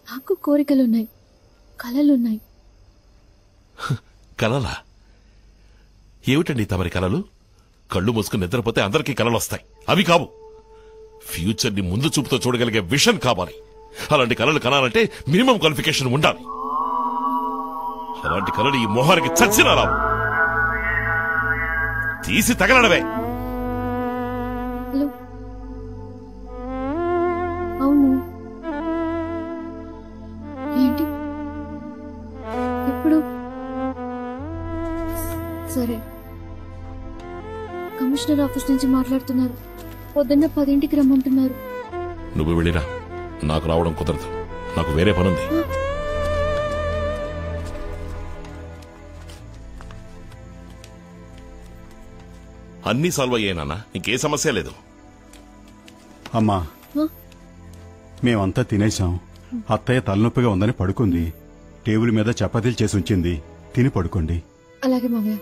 నాకు కోరికలున్నాయి, కలలున్నాయి. కలలా? ఏమిటండి తమరి కలలు? కళ్ళు మూసుకుని నిద్రపోతే అందరికీ కలలు వస్తాయి. అవి కావు. ఫ్యూచర్ ని ముందు చూపుతో చూడగలిగే విషన్ కావాలి. అలాంటి కలలు కనాలంటే మినిమం క్వాలిఫికేషన్ ఉండాలి. అలాంటి కలలు ఈ మొహానికి చచ్చినా రావు. తీసి తగలడవే. హలో, అవును, ఏంటి ఎప్పుడు? సరే, కమిషనర్ ఆఫీస్ నుంచి మాట్లాడుతున్నారు. పొద్దున్న 10ంటికి రమ్మంటున్నారు. నువ్వు వెళ్ళిరా, నాకు రావడం కుదరదు. నాకు వేరే పనుంది. అన్నీ సాల్వ్ అయ్యాయనా? ఇంకే సమస్య లేదు. అమ్మా, మేమంతా తినేశాం. అత్తయ్య తలనొప్పిగా ఉందని పడుకుంది. టేబుల్ మీద చపాతీలు చేసి ఉంచింది. తిని పడుకోండి. అలాగే మామయ్య.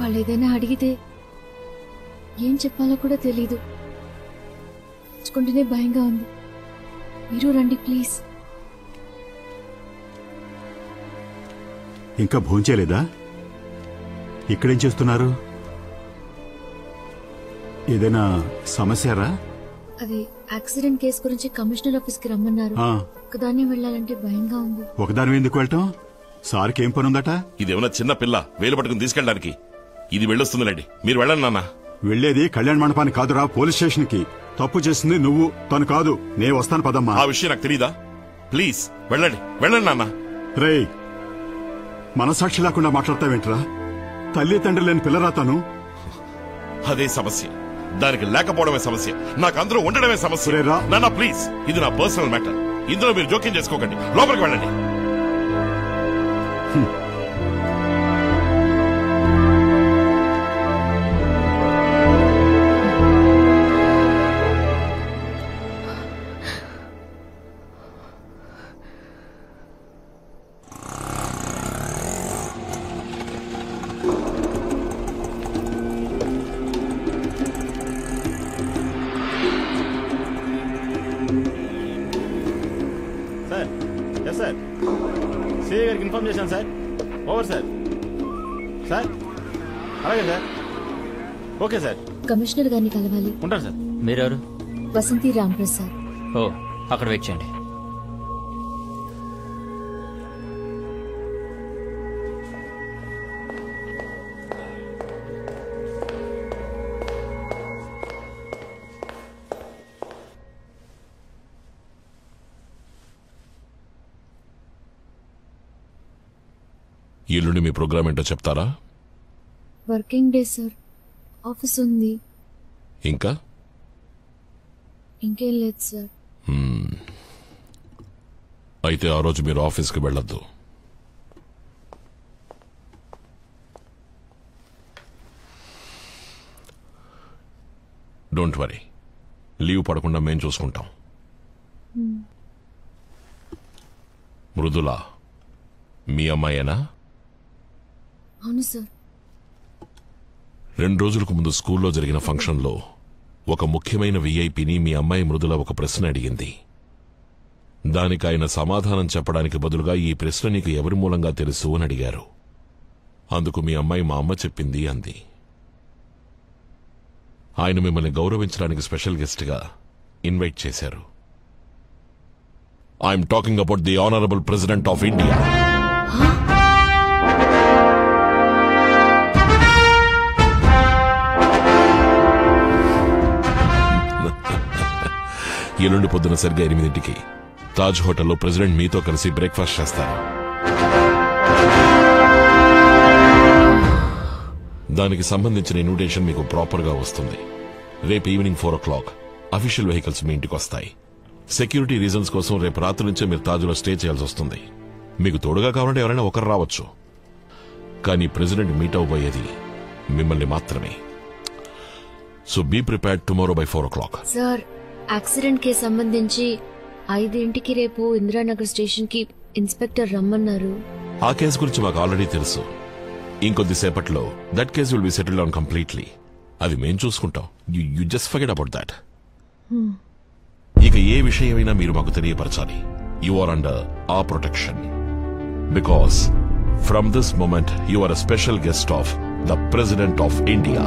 వాళ్ళు ఏదైనా అడిగితే ఏం చెప్పాలో కూడా తెలీదు. తెచ్చుకుంటేనే భయంగా ఉంది. మీరు రండి ప్లీజ్. ఇంకా భోంచేయలేదా? ఇక్కడేం చేస్తున్నారు? ఏదైనా సమస్యరా? అది యాక్సిడెంట్ కేసు గురించి కమిషనర్ ఆఫీస్ కి రమ్మన్నారు. ఒకదాన్ని వెళ్ళాలంటే భయంగా ఉంది. ఒకదాని ఎందుకు వెళ్ళటం? సార్కి ఏం పనుందట? ఇదేమన్నా చిన్న పిల్ల వేలు పట్టుకుని తీసుకెళ్ళడానికి? ఇది వెళ్ళొస్తుందిలేండి, మీరు వెళ్ళండి నాన్న. వెళ్లేది కళ్యాణ మండపానికి కాదురా, పోలీస్ స్టేషన్ కి. తప్పు చేసింది నువ్వు, తను కాదు. నేను వస్తాను పదమ్మా. ఆ విషయం నాకు తెలీదా? ప్లీజ్ వెళ్ళండి, వెళ్ళండి నాన్న. రేయ్, మనసాక్షి లేకుండా మాట్లాడతావేంట్రా? తల్లి తండ్రి లేని పిల్లరా తను. అదే సమస్య. దానికి లేకపోవడమే సమస్య. నాకు అందరూ ఉండడమే సమస్య. నాన్న ప్లీజ్, ఇది నా పర్సనల్ మ్యాటర్. ఇందులో మీరు జోక్యం చేసుకోకండి. లోపలికి వెళ్ళండి. సార్, సిఐ గారికి ఇన్ఫార్మ్ చేశాను సార్. Over sir. సార్, అలాగే సార్. Okay sir. కమిషనర్ గారిని కలవాలి. ఉంటాను సార్. మీరెవరు? వసంతి రాంప్రసాద్. ఓ, అక్కడ వెయిట్ చేయండి. ఎల్లుండి మీ ప్రోగ్రామ్ ఏంటో చెప్తారా? వర్కింగ్ డే సార్, ఆఫీస్ ఉంది. ఇంకా ఇంకేం లేదు సార్. అయితే ఆ రోజు మీరు ఆఫీస్కి వెళ్ళొద్దు. డోంట్ వరీ, లీవ్ పడకుండా మేం చూసుకుంటాం. మృదుల మీ అమ్మాయేనా? అవును సార్. 2 రోజులకు ముందు స్కూల్లో జరిగిన ఫంక్షన్లో ఒక ముఖ్యమైన విఐపిని మీ అమ్మాయి మృదుల ఒక ప్రశ్న అడిగింది. దానికి ఆయన సమాధానం చెప్పడానికి బదులుగా ఈ ప్రశ్న నీకు ఎవరి మూలంగా తెలుసు అని అడిగారు. అందుకు మీ అమ్మాయి మా అమ్మ చెప్పింది అంది. ఆయన మిమ్మల్ని గౌరవించడానికి స్పెషల్ గెస్ట్ గా ఇన్వైట్ చేశారు. I'm talking about the honourable president of India. ఎల్లుండి పొద్దున సరిగ్గా 8ంటికి తాజ్ హోటల్లో ప్రెసిడెంట్ మీతో కలిసి బ్రేక్ఫాస్ట్ చేస్తారు. దానికి సంబంధించిన ఇన్విటేషన్ మీకు ప్రాపర్ గా వస్తుంది. రేపు ఈవినింగ్ 4 o'clock అఫీషియల్ వెహికల్స్ మీ ఇంటికి వస్తాయి. సెక్యూరిటీ రీజన్స్ కోసం రేపు రాత్రి నుంచే మీరు తాజ్లో స్టే చేయాల్సి వస్తుంది. మీకు తోడుగా కావాలంటే ఎవరైనా ఒకరు రావచ్చు, కానీ ప్రెసిడెంట్ మీట్ అవబోయేది మిమ్మల్ని మాత్రమే. So be prepared tomorrow by 4 o'clock. Sir, accident కి సంబంధించి 5ంటికి రేపు ఇందిరానగర్ స్టేషన్ కి ఇన్స్పెక్టర్ రమ్మన్నారు. ఆ కేసు గురించి మాకు ఆల్రెడీ తెలుసు. ఇంకొద్దిసేపట్లో that case will be settled down completely. అది మేం చూసుకుంటాం. You just forget about that. ఇక ఏ విషయమైనా మీరు మాకు తెలియపరచాలి. You are under our protection, because from this moment you are a special guest of the President of India.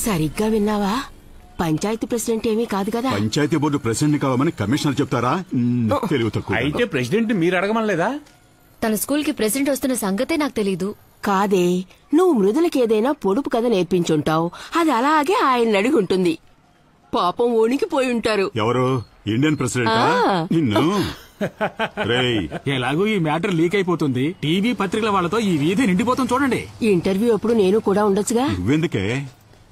సరిగ్గా విన్నావా? పంచాయతీ ప్రెసిడెంట్ ఏమీ కాదు కదా. పంచాయతీ బోర్డు ప్రెసిడెంట్ కావాలని కమిషనర్ చెప్తారా? తెలివి తక్కువ. అయితే ప్రెసిడెంట్ మీరు అడగమనలేదా? తన స్కూల్ కి ప్రెసిడెంట్ వస్తున్న సంగతే నాకు తెలీదు. కాదే, నువ్వు మృదులకి ఏదైనా పొడుపు కథ నేర్పించుంటావు. అది అలాగే ఆయన అడిగి ఉంటుంది. పాపం వణికిపోయి ఉంటారు. ఎవరు? Indian president? నిన్ను ఎలాగూ ఈ మ్యాటర్ లీక్ అయిపోతుంది. టీవీ పత్రికల వాళ్ళతో ఈ వీధి నిండిపోతుంది చూడండి. ఇంటర్వ్యూ అప్పుడు నేను కూడా ఉండొచ్చుగా. నువ్వెందుకే?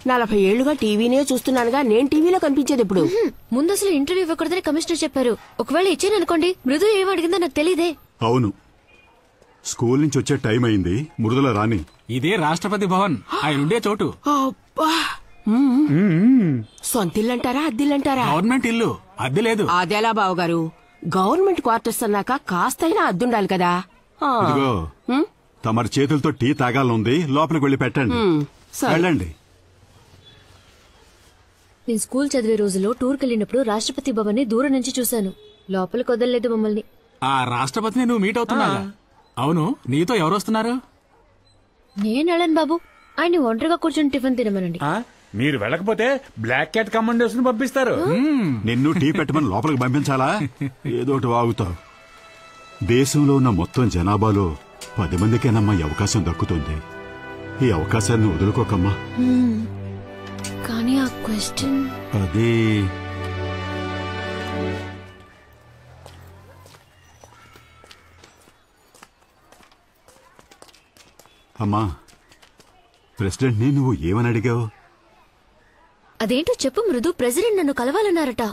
40 ఏళ్లుగా టీవీనే చూస్తున్నానుగా. నేను టీవీలో కనిపించేది ఇప్పుడు. ముందు అసలు ఇంటర్వ్యూ ఇవ్వకూడదని కమిషనర్ చెప్పారు. ఒకవేళ ఇచ్చాననుకోండి, మృదు ఏం అడిగిందో నాకు తెలీదే. అవును, స్కూల్ నుంచి వచ్చే టైం అయింది. మృదుల రాని. ఇదే రాష్ట్రపతి భవన్, ఆయన ఉండే చోటు. సొంతిల్లంటారా అద్దిల్లంటారా? గవర్నమెంట్ ఇల్లు, అద్దె లేదు. అదేలా బావగారు, గవర్నమెంట్ క్వార్టర్స్ అన్నాక కాస్తైనా అద్దుండాలి కదా. ఇదిగో తమరి చేతులతో టీ తాగాలనుంది. లోపలికి వెళ్ళి పెట్టండి. వెళ్ళండి. నేను స్కూల్ చదివే రోజుల్లో టూర్కి వెళ్ళినప్పుడు రాష్ట్రపతి భవన్ ని దూరం నుంచి చూశాను. లోపలికి వదలలేదు మమ్మల్ని. ఆ రాష్ట్రపతిని నువ్వు మీట్ అవుతున్నా? అవును, నీతో ఎవరు వస్తున్నారు? నేను వెళ్ళను బాబు, ఆయన ఒంటరిగా కూర్చొని టిఫిన్ తినమనండి. మీరు వెళ్ళకపోతే బ్లాక్ క్యాట్ కమాండర్స్ ను పంపిస్తారు. నిన్ను టీ పెట్టమని లోపలికి పంపించాలా? ఏదోటి వాగుతావు. దేశంలో ఉన్న మొత్తం జనాభాలో 10 మందికేనమ్మా ఈ అవకాశం దక్కుతుంది. ఈ అవకాశాన్ని వదులుకోకమ్మా. కానీ ఆ క్వశ్చన్ అది అమ్మా, ప్రెసిడెంట్ని నువ్వు ఏమని అడిగావు? అదేంటో చెప్పు మృదు. ప్రెసిడెంట్ నన్ను కలవాలన్నారట.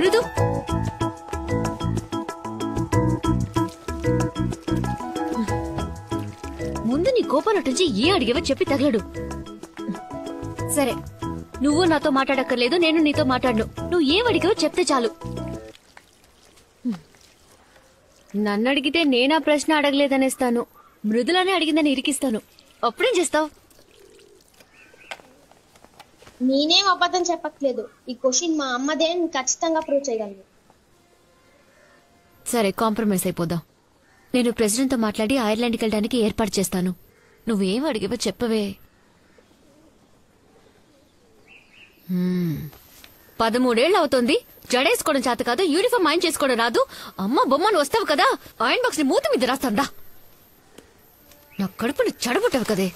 మృదు, ముందు నీ కోపం నటించి ఏ అడిగేవో చెప్పి తగలడు. సరే, నువ్వు నాతో మాట్లాడక్కర్లేదు, నేను నీతో మాట్లాడను. నువ్వు ఏం అడిగావో చెప్తే చాలు. నన్ను అడిగితే నేనా ప్రశ్న అడగలేదనేస్తాను. మృదులానే అడిగిందని ఇరికిస్తాను. అప్పుడేం చేస్తావు? నేనేం అబద్ధం చెప్పట్లేదు. ఈ క్వశ్చన్ మా అమ్మదే అని ఖచ్చితంగా ప్రూవ్ చేయగలను. సరే, కాంప్రమైజ్ అయిపోదాం. నేను ప్రెసిడెంట్ తో మాట్లాడి ఐర్లాండ్కి వెళ్ళడానికి ఏర్పాటు చేస్తాను. నువ్వేం అడిగావో చెప్పవే. 13 ఏళ్ళు అవుతుంది, జడేసుకోవడం చేత కాదు, యూనిఫామ్ ఆయన చేసుకోవడం రాదు. అమ్మ బొమ్మను వస్తావు కదా, ఆయన బాక్స్ ని మూత మీద రాస్తాందా. నా కడుపుని చెడబుట్టావు కదే.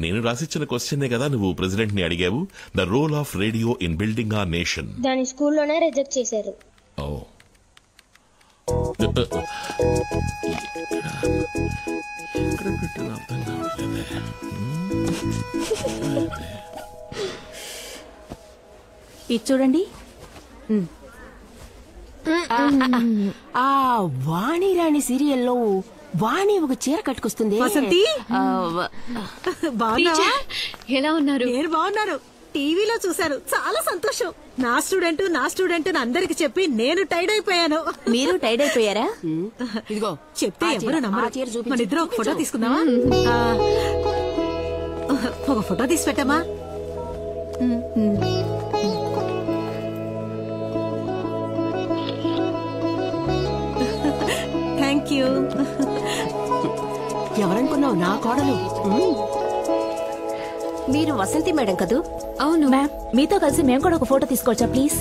నేను రాసిచ్చిన క్వశ్చనే కదా నువ్వు ప్రెసిడెంట్ ని అడిగావు. The role of radio in building a nation. దాని స్కూల్లోనే రిజెక్ట్ చేశారు. ఇది చూడండి. ఆ వాణిరాణి సీరియల్లో వాణి ఒక చీర కట్టుకొస్తుంది. వసంతి టీచర్, ఎలా ఉన్నారు? నేను బాగున్నాను. టీవీలో చూశాను, చాలా సంతోషం. నా స్టూడెంట్ అని అందరికి చెప్పి నేను టైడ్ అయిపోయాను. మీరు టైడ్ అయిపోయారా? ఇదిగో చెప్తే ఎవరు నమ్మరు. మన ఇద్దరు ఒక ఫోటో తీసుకుందామా? ఒక ఫోటో తీసి పెట్టామా? Thank you. ఎవరనుకున్నావు? నా కోడలు. మీరు వసంతి మేడం కదూ? అవును మ్యామ్. మీతో కలిసి మేము కూడా ఒక ఫోటో తీసుకోవచ్చా ప్లీజ్?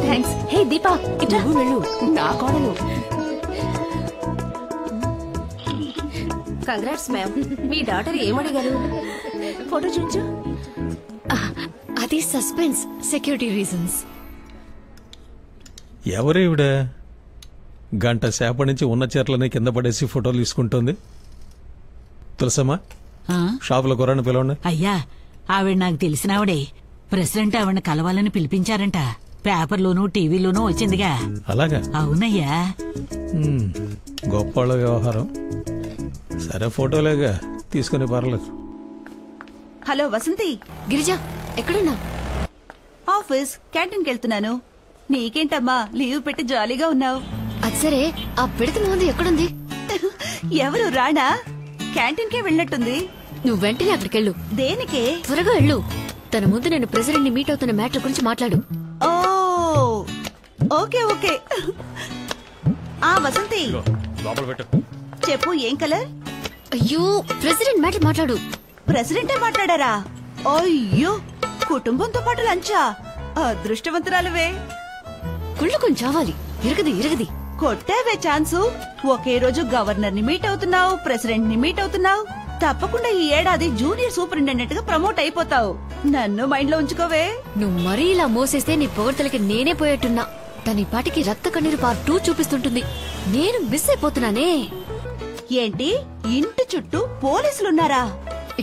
థ్యాంక్స్. హే దీపా, ఇట్లా వెళ్ళు. నా కోడలు. Congrats ma'am. మీ డాటర్ ఏమడిగారు? ఫోటో చూపించు. అది సస్పెన్స్, సెక్యూరిటీ రీజన్స్. ఎవరేవిడ గంట సేపటి నుంచి ఉన్న చీరలని కింద పడేసి ఫోటోలు తీసుకుంటుంది? తెలుసమ్మా, షాపులో కుర్రాన్ని పిలవండి. అయ్యా, ఆవిడ నాకు తెలిసినావిడే. ప్రెసిడెంట్ ఆవిడని కలవాలని పిలిపించారంట. పేపర్లోనూ టీవీలోనూ వచ్చిందిగా. అలాగా? అవునయ్యా. గొప్ప వ్యవహారం. సరే, ఫోటోలేగా తీసుకుని పర్లేదు. హలో వసంతి. గిరిజా, ఎక్కడున్నా? ఆఫీస్ క్యాంటీన్కి వెళ్తున్నాను. నీకేంటమ్మా లీవ్ పెట్టి జాలీగా ఉన్నావు? అది సరే, ఆ పిడత ముందు ఎక్కడుంది? ఎవరు రాణా? క్యాంటీన్కే వెళ్ళినట్టుంది. నువ్వు వెంటనే అక్కడికెళ్ళు. దేనికే? త్వరగా వెళ్ళు. తన ముందు నేను ప్రెసిడెంట్ ని మీట్ అవుతున్న మ్యాటర్ గురించి మాట్లాడు. ఓ ఓకే ఓకే. ఆ వసంతి, చెప్పు, ఏం కలర్? అయ్యో, ప్రెసిడెంట్ మ్యాటర్ మాట్లాడు. ప్రెసిడెంటే మాట్లాడారా? అయ్యో, కుటుంబంతో పాటు లంచా? అదృష్టవంతురాలువే. కుళ్ళు కొంచెం చావాలి. ఇరగది కొట్టావే ఛాన్సు. ఒకే రోజు గవర్నర్ ని మీట్ అవుతున్నావు, ప్రెసిడెంట్ ని మీట్ అవుతున్నావు. తప్పకుండా ఈ ఏడాది జూనియర్ సూపరింటెండెంట్ గా ప్రమోట్ అయిపోతావు. నన్ను మైండ్ లో ఉంచుకోవే. నువ్వు మరీ ఇలా మోసేస్తే నీ పొగడ్తలకి నేనే పోయేట్టున్నా. దాని పాటికి రక్త కన్నీరు పార్ట్ 2 చూపిస్తుంటుంది. నేను మిస్ అయిపోతున్నానే. ఏంటి, ఇంటి చుట్టూ పోలీసులున్నారా?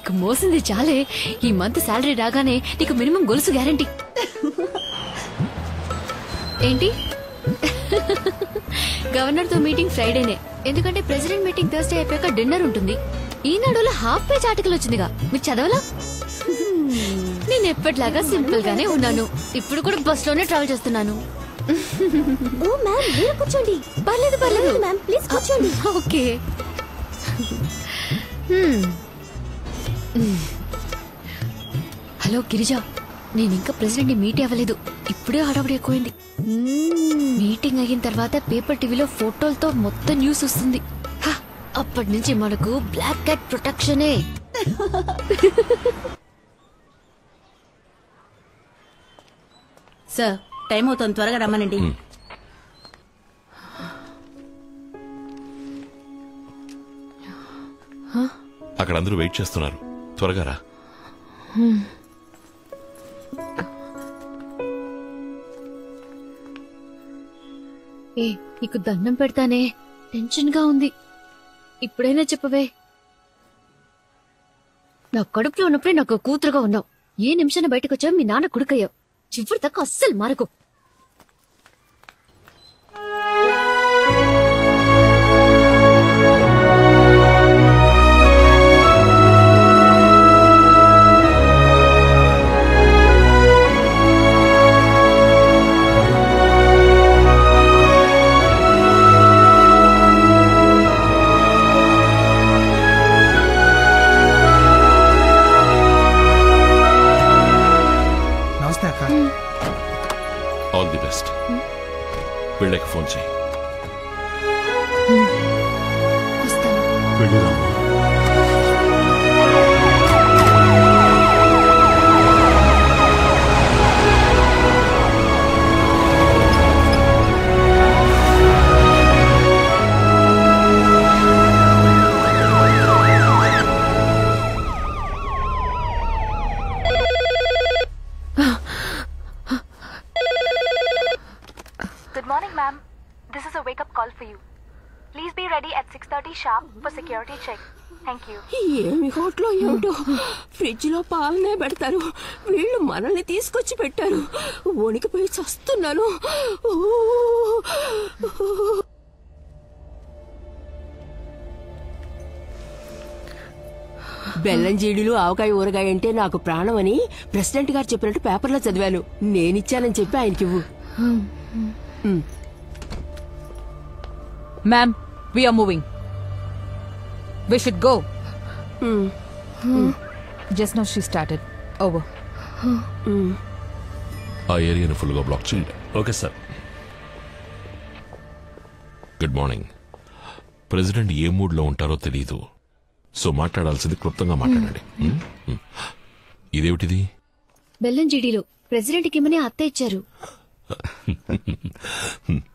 ఇక మోసింది చాలే. ఈ మంత్ శాలరీ రాగానే నీకు మినిమం గొలుసు గ్యారంటీ. ఏంటి? గవర్నర్ తో మీటింగ్ ఫ్రైడేనే, ఎందుకంటే ప్రెసిడెంట్ మీటింగ్ థర్స్డే అయిపోయాక డిన్నర్ ఉంటుంది. ఈనాడులో హాఫ్ పేజ్ ఆర్టికల్ వచ్చిందిగా, మీరు చదవలా? నేను ఎప్పటిలాగా సింపుల్ గానే ఉన్నాను. ఇప్పుడు కూడా బస్ లోనే ట్రావెల్ చేస్తున్నాను. ఓ మ్యామ్, మీరు కూర్చోండి. పర్లేదు మ్యామ్, ప్లీజ్ కూర్చోండి. ఓకే. హలో గిరిజా, నేను ఇంకా ప్రెసిడెంట్ ని మీట్ అవ్వలేదు. ఇప్పుడే హడావుడి ఎక్కువైంది. మీటింగ్ అయిన తర్వాత పేపర్ టీవీలో ఫోటోలతో మొత్తం న్యూస్ వస్తుంది. అప్పటి నుంచి మనకు బ్లాక్ క్యాట్ ప్రొటెక్షనే. సార్, టైం అవుతుంది, త్వరగా రమ్మనండి. అక్కడ అందరూ వెయిట్ చేస్తున్నారు, త్వరగా రా. నీకు దండం పెడతానే, టెన్షన్ గా ఉంది. ఇప్పుడైనా చెప్పవే. నా కడుపులో ఉన్నప్పుడే నాకు కూతురుగా ఉన్నావు. ఏ నిమిషాన్ని బయటకు వచ్చావు మీ నాన్న కొడుకయ్యావు. చివరి దాకా అస్సలు మారకు. వీళ్ళకి ఫోన్ చేయి. వెళ్ళిరామ్మా. Good morning, ma'am. This is a wake-up call for you. Please be ready at 6:30 sharp for security check. Thank you. ఏమి హోటలో ఏమిటో ఫ్రిడ్జ్ లో పాలనే పెడతారు, వీళ్ళు మనల్ని తీసుకొచ్చి పెట్టారు. వణికిపోయి చస్తున్నాను. బెల్లం జీడీలు ఆవకాయ ఊరగాయ అంటే నాకు ప్రాణం అని ప్రెసిడెంట్ గారు చెప్పినట్టు పేపర్లో చదివాను. నేనిచ్చానని చెప్పి ఆయనకివ్వు. Ma'am, we are moving. We should go. Just now she started. Over. ఆ ఏరియాను ఫుల్గా బ్లాక్ చేయండి. Okay sir. Good morning. President ఏ మూడ్లో ఉంటారో తెలీదు, సో మాట్లాడాల్సింది క్లుప్తంగా మాట్లాడండి. ఇదేమిటిది? బెల్లం జీడీలో ప్రెసిడెంట్కి ఇమ్మని అత్త ఇచ్చారు.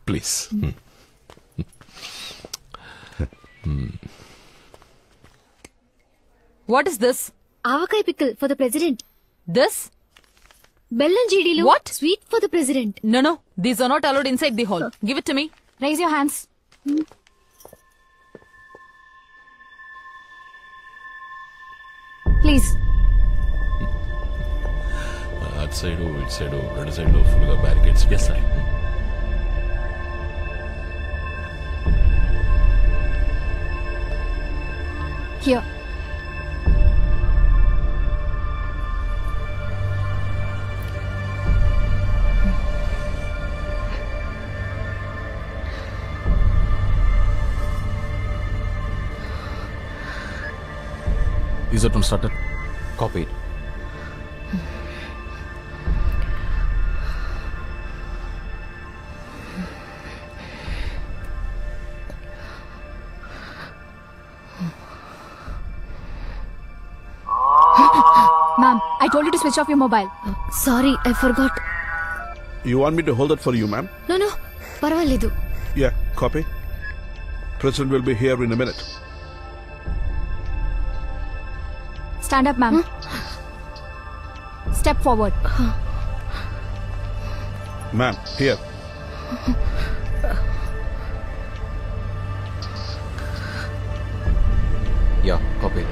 Please. What is this? Avakaya pickle for the president. This? బెల్లం జీడీలో What? Sweet for the president. No, these are not allowed inside the hall. Give it to me. Raise your hands. Please. అటు సైడు ఇటు సైడు రెండు సైడ్లో ఫుల్గా barricades. Yes sir. Here. Is it started? Copied. Ma'am, I told you to switch off your mobile. Sorry, I forgot. You want me to hold that for you, ma'am? No, పర్వాలేదు. Yeah, copy. President will be here in a minute. Stand up, ma'am. Step forward. Ma'am, here. Yeah, copy.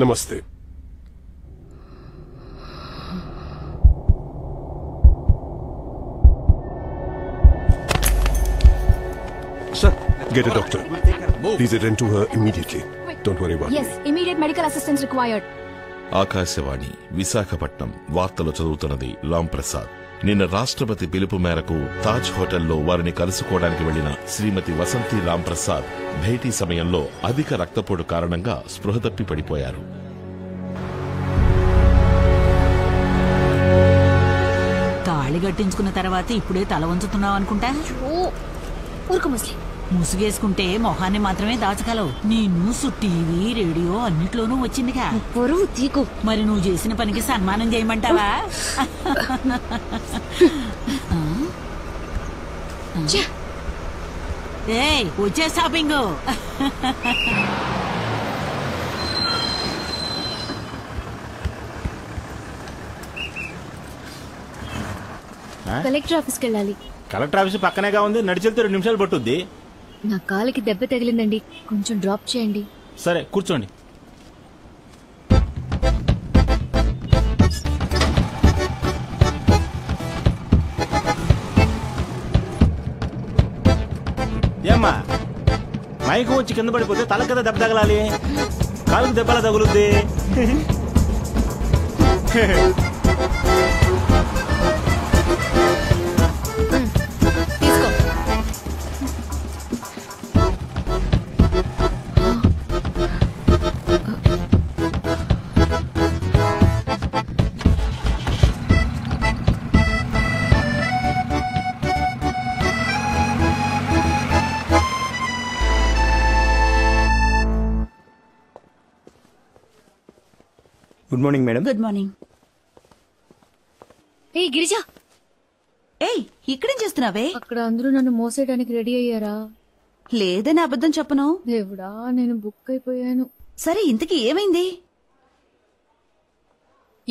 Namaste. Sir, get a doctor. Please attend to her immediately. Don't worry about Yes, immediate medical assistance required. Akashvani Visakhapatnam వార్తలు చదువుతున్నది రామ్ ప్రసాద్. నిన్న రాష్ట్రపతి పిలుపు మేరకు తాజ్ హోటల్లో వారిని కలుసుకోవడానికి వెళ్లిన శ్రీమతి వసంతి రామ్ ప్రసాద్ భేటీ సమయంలో అధిక రక్తపోటు కారణంగా స్పృహ తప్పి పడిపోయారు. తాళి కట్టించుకున్న తర్వాత ఇప్పుడే తల వంచుతున్నావు అనుకుంటా. ముసుగేసుకుంటే మొహాన్ని మాత్రమే దాచగలవు. నీ న్యూస్ టీవీ రేడియో అన్నిట్లోనూ వచ్చిందిగా. మరి నువ్వు చేసిన పనికి సన్మానం చేయమంటావా? ఏయ్, వచ్చే షాపింగ్. కలెక్టర్ ఆఫీస్కి వెళ్ళాలి. కలెక్టర్ ఆఫీస్ పక్కనేగా ఉంది, నడిచెళ్తే 2 నిమిషాలు పట్టుద్ది. నా కాలికి దెబ్బ తగిలిందండి, కొంచెం డ్రాప్ చేయండి. సరే కూర్చోండి. ఏమ్మా మైకు వచ్చి కింద పడిపోతే తల కదా దెబ్బ తగలాలి, కాలుకు దెబ్బలా తగులుద్ది. Good morning madam. Good morning. ఏ గిరిజా, ఏయ్ ఇక్కడేం చేస్తున్నావే? అక్కడ అందరూ నన్ను మోసేయడానికి రెడీ అయ్యారా? లేదని అబద్ధం చెప్పను. దేవుడా, నేను బుక్ అయిపోయాను. సరే ఇంతకీ ఏమైంది?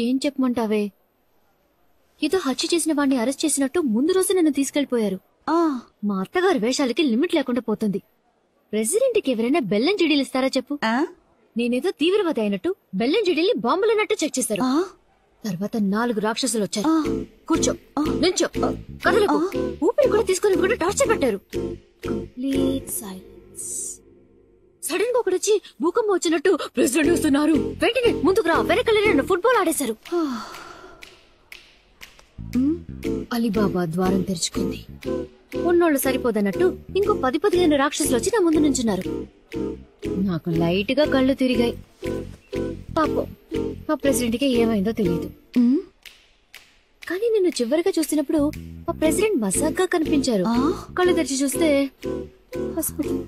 ఏం చెప్పమంటావే? ఏదో హత్య చేసిన వాడిని అరెస్ట్ చేసినట్టు ముందు రోజు నన్ను తీసుకెళ్లిపోయారు. మా అత్తగారి వేషాలకి లిమిట్ లేకుండా పోతుంది. ప్రెసిడెంట్కి ఎవరైనా బెల్లం చెడీలు ఇస్తారా చెప్పు? నేనేదో తీవ్రవాది అయినట్టు బెల్లం చెడీల్ని బాంబులున్నట్టు చెక్ చేశారు. తర్వాత 4 రాక్షసులు వచ్చారు. కూర్చో, నిల్చో, కదలకు, ఊపిరి కూడా తీసుకుని కూడా టార్చర్ పెట్టారు. Complete silence. సడన్ గా ఒకడొచ్చి భూకంపం వచ్చినట్టు ప్రెసిడెంట్ వస్తున్నారు, వెంటనే ముందుకు రా, వెనకలేని ఫుట్బాల్ ఆడేశారు. అలీబాబా ద్వారం తెరుచుకుంది. ఉన్నోళ్ళు సరిపోదన్నట్టు ఇంకో 10-15 రాక్షసులు వచ్చి నా ముందు నుంచున్నారు. నాకు లైట్ గా కళ్ళు తిరిగాయి. పాపం మా ప్రెసిడెంట్ కి ఏమైందో తెలియదు. కానీ నిన్ను చివరిగా చూసినప్పుడు మా ప్రెసిడెంట్ మసాగ్గా కనిపించారు. కళ్ళు తెరిచి చూస్తే హాస్పిటల్.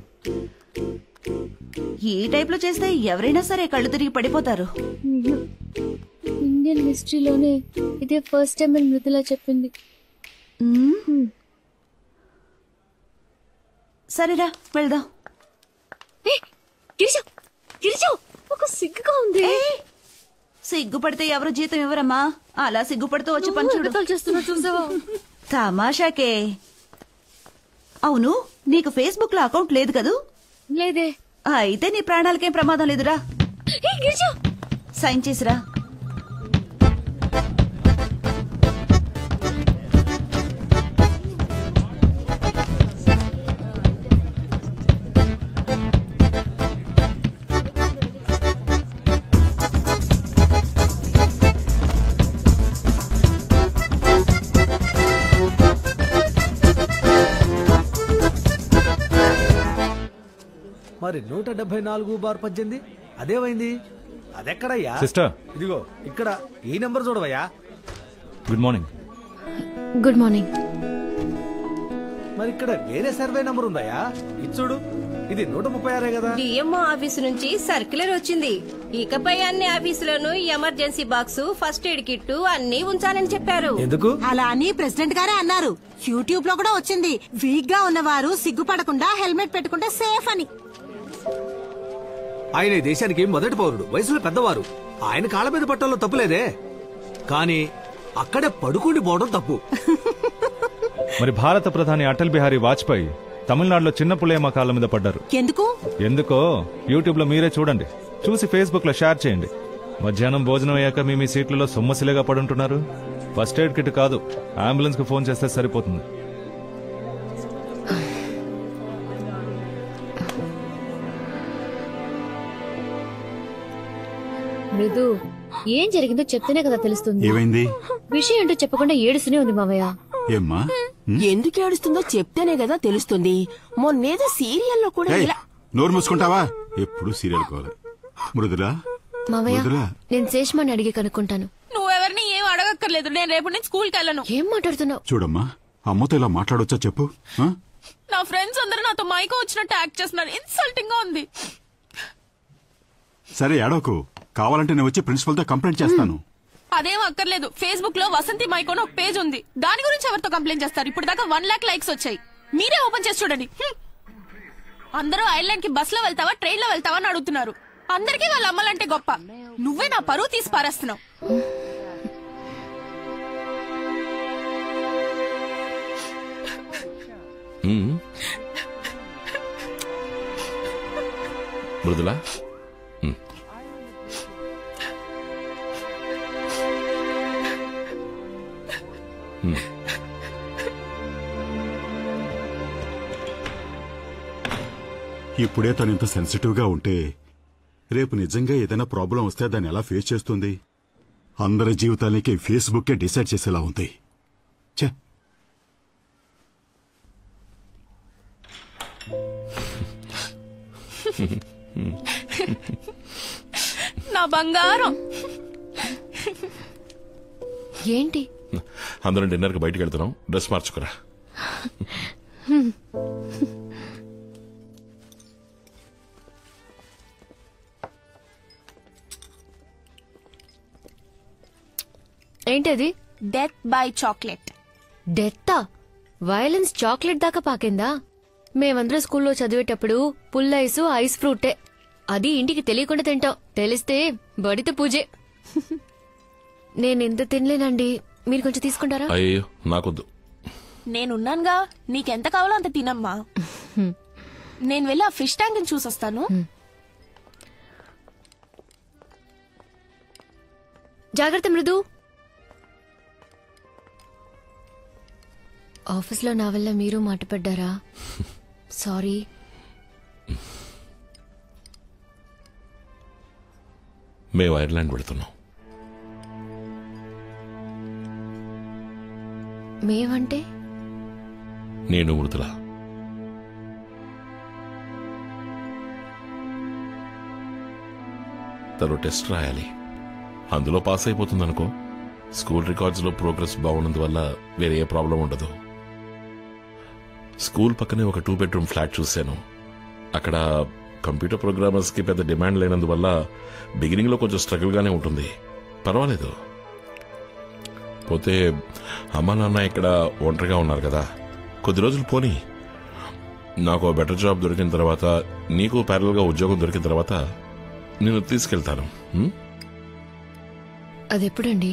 ఈ టైప్ లో చేస్తే ఎవరైనా సరే కళ్ళు తిరిగి పడిపోతారు. ఇండియన్ హిస్టరీలోనే ఇదే ఫస్ట్ టైం అని మృదులా చెప్పింది. సరేరా వెళ్దాం. ఒక సిగ్గుగా ఉంది. సిగ్గుపడితే ఎవరు జీతం ఇవ్వరమ్మా. అలా సిగ్గుపడుతూ వచ్చి పని చూసావా? తమాషాకే. అవును, నీకు ఫేస్బుక్ లో అకౌంట్ లేదు కదూ? లేదే. అయితే నీ ప్రాణాలకేం ప్రమాదం లేదురా. సైన్ చేసిరా. మరి 174/18 అదేమైంది? అదెక్కడయ్యా? సిస్టర్, ఇదిగో ఇక్కడ ఈ నెంబర్ చూడవయ్యా. Good morning. Good morning. మరి ఇక్కడ వేరే సర్వే నంబర్ ఉందయ్యా. ఇది చూడు, ఇది 136 కదా. డిఎంఓ ఆఫీసు నుంచి సర్క్యులర్ వచ్చింది. ఇకపై అన్ని ఆఫీసులను emergency box, first aid kit అన్ని ఉంచాలని చెప్పారు. ఎందుకు అలా అని ప్రెసిడెంట్ గారే అన్నారు. యూట్యూబ్ లో కూడా వచ్చింది. వీక్ గా ఉన్నవారు సిగ్గుపడకుండా హెల్మెట్ పెట్టుకుంటే సేఫ్ అని. ఆయన ఈ దేశానికి మొదటి పౌరుడు, వయసులో పెద్దవారు. ఆయన కాళ్ళ మీద పట్టడంలో తప్పులేదే, కానీ అక్కడే పడుకుండి పోవడం తప్పు. మరి భారత ప్రధాని అటల్ బిహారీ వాజ్పేయి తమిళనాడులో చిన్న పులేమ కాళ్ళ మీద పడ్డారు. ఎందుకో యూట్యూబ్ లో మీరే చూడండి. చూసి ఫేస్బుక్ లో షేర్ చేయండి. మధ్యాహ్నం భోజనం అయ్యాక మీ సీట్లలో సొమ్మసిలేగా పడుంటున్నారు. ఫస్ట్ ఎయిడ్ కిట్ కాదు, అంబులెన్స్ కు ఫోన్ చేస్తే సరిపోతుంది. మృదు, ఏం జరిగిందో చెప్తేనే కదా తెలుస్తుంది. ఏమైంది? విషయం ఏంటో చెప్పకుండా ఏడుస్తూనే ఉంది మావయ్య. ఏమ్మా? ఎందుకు ఏడుస్తుందో చెప్తేనే కదా తెలుస్తుంది. మొన్నేదో సీరియల్లో కూడా ఇలా. నోరు మూసుకుంటావా? ఎప్పుడు సీరియల్ కావాలి. మృదులా, మావయ్య, నేను శేష్మాని అడిగి కనుక్కుంటాను. నువ్వెవరిని ఏం అడగక్కర్లేదు. నేను రేపు నుంచి స్కూల్కి వెళ్ళను. ఏం మాట్లాడుతున్నావు? చూడమ్మా, అమ్మతో ఇలా మాట్లాడొచ్చా చెప్పు. నా ఫ్రెండ్స్ అందరూ నాతో మైకో వచ్చినట్టు యాక్ట్ చేస్తున్నారు. ఇన్సల్టింగ్ గా ఉంది. సరే ఏడోకు, కావాలంటే నేను వచ్చి ప్రిన్సిపల్ తో కంప్లైంట్ చేస్తాను. అదేం అక్కర్లేదు. ఫేస్బుక్ లో వసంతి మైకోన్ ఒక పేజ్ ఉంది. దాని గురించి ఎవరితో కంప్లైంట్ చేస్తారు? ఇప్పుడు దాకా 1 lakh లైక్స్ వచ్చాయి. మీరే ఓపెన్ చేసి చూడండి. అందరూ ఐర్లాండ్ కి బస్ లో వెళ్తావా, ట్రైన్ లో వెళ్తావా అని అడుగుతున్నారు. అందరికీ వాళ్ళ అమ్మలంటే గొప్ప. నువ్వే నా పరువు తీసి పారేస్తున్నావు. మృదులా, ఇప్పుడే తను ఇంత సెన్సిటివ్గా ఉంటే రేపు నిజంగా ఏదైనా ప్రాబ్లం వస్తే దాన్ని ఎలా ఫేస్ చేస్తుంది? అందరి జీవితానికి ఫేస్బుక్కే డిసైడ్ చేసేలా ఉంది. ఛే, నా బంగారం. ఏంటి? అందరం డిన్నర్కి బయటికి వెళ్తున్నాం, డ్రెస్ మార్చుకురా. ఏంటది? Death by chocolate. డెత్తా? వైలెన్స్ చాక్లెట్ దాకా పాకిందా? మేమందరం స్కూల్లో చదివేటప్పుడు పుల్ల ఐస్ ఫ్రూటే. అది ఇంటికి తెలియకుండా తింటాం, తెలిస్తే బడితే పూజే. నేనెంత తినలేనండి, మీరు కొంచెం తీసుకుంటారా? అయ్యో నాకొద్దు. నేనున్నానుగా, నీకెంత కావాలో అంత తినమ్మా. నేను వెళ్ళి ఆ ఫిష్ ట్యాంక్ చూసొస్తాను. జాగ్రత్త మృదు. ఆఫీస్లో నా వల్ల మీరు మాటపడ్డారా? సారీ. మేము ఐర్లాండ్ వెళుతున్నాం. మేమంటే? నేను మృదుల. తను టెస్ట్ రాయాలి, అందులో పాస్ అయిపోతుందనుకో. స్కూల్ రికార్డ్స్ లో ప్రోగ్రెస్ బాగున్నందువల్ల వేరే ఏ ప్రాబ్లం ఉండదు. స్కూల్ పక్కనే ఒక 2 bedroom ఫ్లాట్ చూశాను. అక్కడ కంప్యూటర్ ప్రోగ్రామర్స్ కి పెద్ద డిమాండ్ లేనందువల్ల బిగినింగ్ లో కొంచెం స్ట్రగుల్ గానే ఉంటుంది. పర్వాలేదు. పోతే అమ్మా నాన్న ఇక్కడ ఒంటరిగా ఉన్నారు కదా, కొద్ది రోజులు పోనీ. నాకు బెటర్ జాబ్ దొరికిన తర్వాత, నీకు ప్యారల్ గా ఉద్యోగం దొరికిన తర్వాత నేను తీసుకెళ్తాను. అదెప్పుడండి?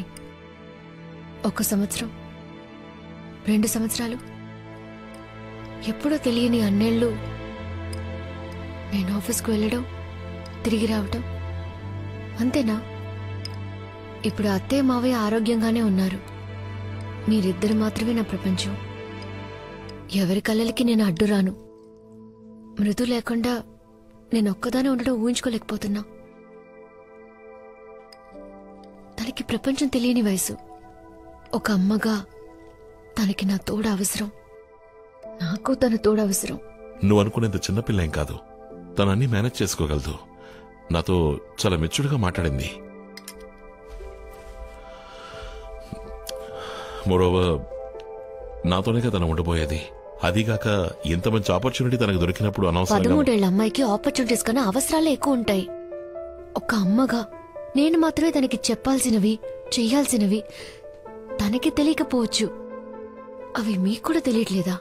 1 సంవత్సరం, 2 సంవత్సరాలు, ఎప్పుడో తెలియని అన్నేళ్ళు నేను ఆఫీస్కు వెళ్ళడం, తిరిగి రావటం, అంతేనా? ఇప్పుడు అత్తయ్య మావయ్య ఆరోగ్యంగానే ఉన్నారు. మీరిద్దరు మాత్రమే నా ప్రపంచం. ఎవరి కళ్ళకి నేను అడ్డురాను. మృదు లేకుండా నేను ఒక్కదానే ఉండడం ఊహించుకోలేకపోతున్నా. తనకి ప్రపంచం తెలియని వయసు. ఒక అమ్మగా తనకి నా తోడు అవసరం, నాకు తన తోడు అవసరం. నువ్వు అనుకునేంత చిన్నపిల్ల ఏం కాదు. తను అన్ని మేనేజ్ చేసుకోగలదు. నాతో చాలా మెచ్యూర్డ్గా మాట్లాడింది. మోరోవర్ నాతోనే తను ఉండబోయేది. అదిగాక ఇంత మంచి ఆపర్చునిటీ తనకు దొరికినప్పుడు అనవసరంగా 13 ఏళ్ల అమ్మాయికి ఆపర్చునిటీస్ కన్నా అవసరాలే ఎక్కువ ఉంటాయి. ఒక అమ్మగా నేను మాత్రమే తనకి చెప్పాల్సినవి, చెయ్యాల్సినవి తనకి తెలియకపోవచ్చు. అవి మీకు కూడా తెలియట్లేదా?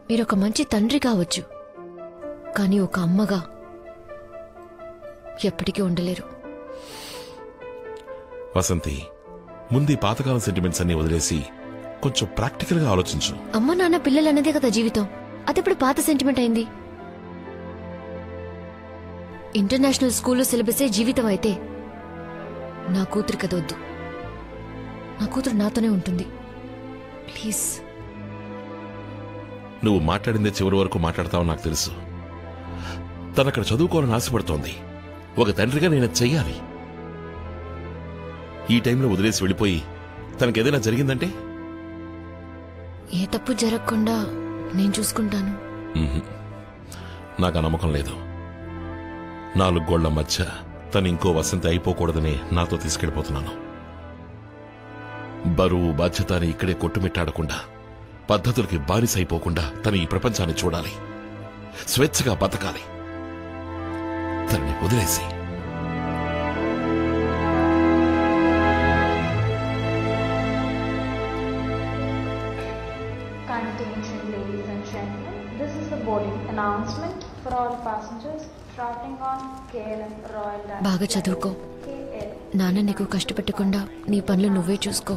మీరొక మంచి తండ్రి కావచ్చు, కానీ ఒక అమ్మగా ఎప్పటికీ ఉండలేరు. వసంతి, ముందు ఈ పాతకాలం సెంటిమెంట్స్ అన్ని వదిలేసి కొంచెం ప్రాక్టికల్ గా ఆలోచించు. అమ్మ నాన్న పిల్లలు అన్నదే కదా జీవితం. అదెప్పుడు పాత సెంటిమెంట్ అయింది? ఇంటర్నేషనల్ స్కూల్లో సిలబసే జీవితం అయితే నా కూతురు కదొద్దు. నా కూతురు నాతోనే ఉంటుంది. ప్లీజ్. నువ్వు మాట్లాడిందే చివరి వరకు మాట్లాడతావు నాకు తెలుసు. తనక్కడ చదువుకోవాలని ఆశపడుతోంది. ఒక తండ్రిగా నేను చెయ్యాలి. ఈ టైంలో వదిలేసి వెళ్ళిపోయి తనకేదైనా జరిగిందంటే? ఏ తప్పు జరగకుండా నేను చూసుకుంటాను. నాకు నమ్మకం లేదు. 4 గోళ్ల మధ్య తను ఇంకో వసంతి అయిపోకూడదని నాతో తీసుకెళ్లిపోతున్నాను. బరువు బాధ్యత అని ఇక్కడే కొట్టుమిట్టాడకుండా, పద్ధతులకి బానిస అయిపోకుండా తను ఈ ప్రపంచాన్ని చూడాలి, స్వేచ్ఛగా బతకాలి. తనని వదిలేసి Attention ladies and gentlemen, this is the boarding announcement for all passengers traveling on KLM Royal Dutch. బాగా చదువుకో. నాన్న నీకు కష్టపెట్టకుండా నీ పనులు నువ్వే చూసుకో.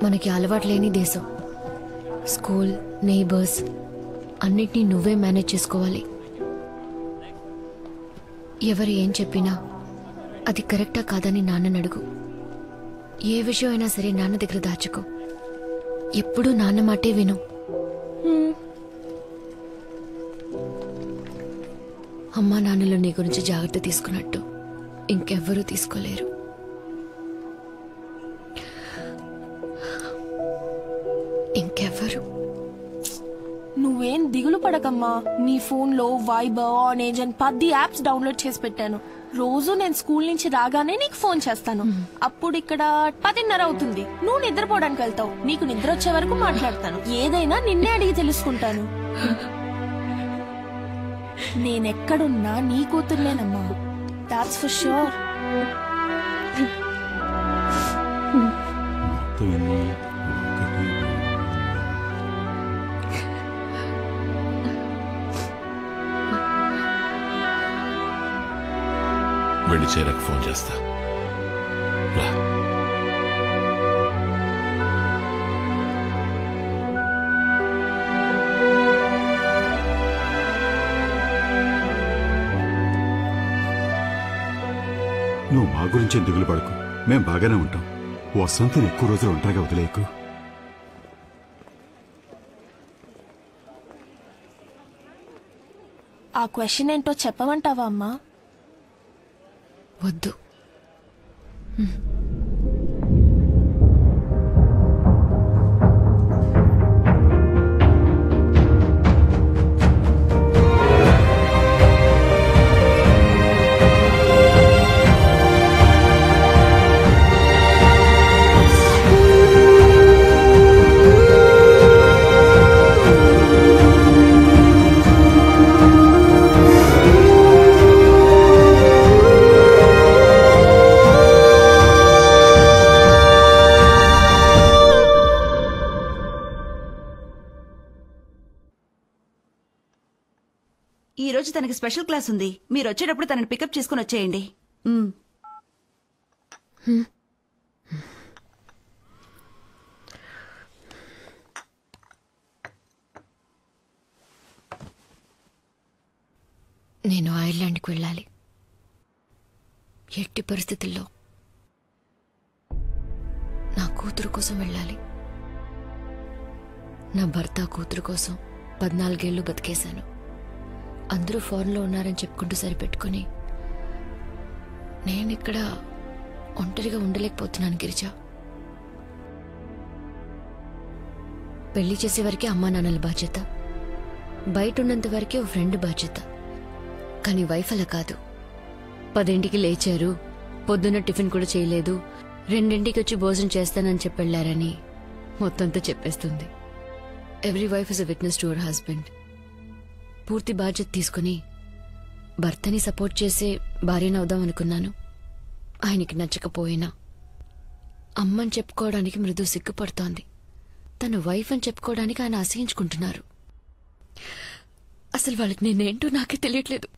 మనకి అలవాటు లేని దేశం. స్కూల్, నైబర్స్ అన్నిటినీ నువ్వే మేనేజ్ చేసుకోవాలి. ఎవరు ఏం చెప్పినా అది కరెక్టా కాదని నాన్నని అడుగు. ఏ విషయం అయినా సరే నాన్న దగ్గర దాచుకో. ఎప్పుడూ నాన్న మాటే విను. అమ్మా నాన్నలు నీ గురించి జాగ్రత్త తీసుకున్నట్టు ఇంకెవ్వరూ తీసుకోలేరు. ఇంకెవ్వరు. నువ్వేం దిగులు పడకమ్మా. నీ ఫోన్ లో వైబర్, ఆనేజ్ అని 10 యాప్స్ డౌన్లోడ్ చేసి పెట్టాను. రోజు నేను స్కూల్ నుంచి రాగానే నీకు ఫోన్ చేస్తాను. అప్పుడు ఇక్కడ 10:30 అవుతుంది. నువ్వు నిద్రపోవడానికి వెళ్తావు. నీకు నిద్ర వచ్చే వరకు మాట్లాడతాను. ఏదైనా నిన్నే అడిగి తెలుసుకుంటాను. నేనెక్కడున్నా నీ కూతుర్లేనమ్మా. That's for sure. వెళ్ళి చేరకు ఫోన్ చేస్తా. నువ్వు మా గురించి దిగులు పడకు, మేం బాగానే ఉంటాం. వసంతని ఎక్కువ రోజులు ఒంటరిగా వదిలేయకు. ఆ క్వశ్చన్ ఏంటో చెప్పమంటావా అమ్మా? వద్దు. ఈ రోజు తనకి స్పెషల్ క్లాస్ ఉంది. మీరు వచ్చేటప్పుడు తనని పికప్ చేసుకుని వచ్చేయండి. నేను ఐర్లాండ్కి వెళ్ళాలి. ఎట్టి పరిస్థితుల్లో నా కూతురు కోసం వెళ్ళాలి. నా భర్త కూతురు కోసం 14 ఏళ్ళు బతికేశాను. అందరూ ఫారెన్లో ఉన్నారని చెప్పుకుంటూ సరిపెట్టుకుని నేనిక్కడ ఒంటరిగా ఉండలేకపోతున్నాను గిరిజా. పెళ్లి చేసే వరకే అమ్మా నాన్నల బాధ్యత, బయట ఉన్నంత వరకే ఓ ఫ్రెండ్ బాధ్యత. కానీ వైఫ్ అలా కాదు. 10ంటికి లేచారు, పొద్దున్న టిఫిన్ కూడా చేయలేదు, 2ంటికి వచ్చి భోజనం చేస్తానని చెప్పెళ్లారని మొత్తంతో చెప్పేస్తుంది. Every wife is a witness to her husband. పూర్తి బాధ్యత తీసుకుని భర్తని సపోర్ట్ చేసే భార్యనవుదాం అనుకున్నాను. ఆయనకి నచ్చకపోయినా అమ్మని చెప్పుకోవడానికి మృదు సిగ్గుపడుతోంది. తన వైఫ్ అని చెప్పుకోవడానికి ఆయన అసహించుకుంటున్నారు. అసలు వాళ్ళకి నేనేంటో నాకే తెలియట్లేదు.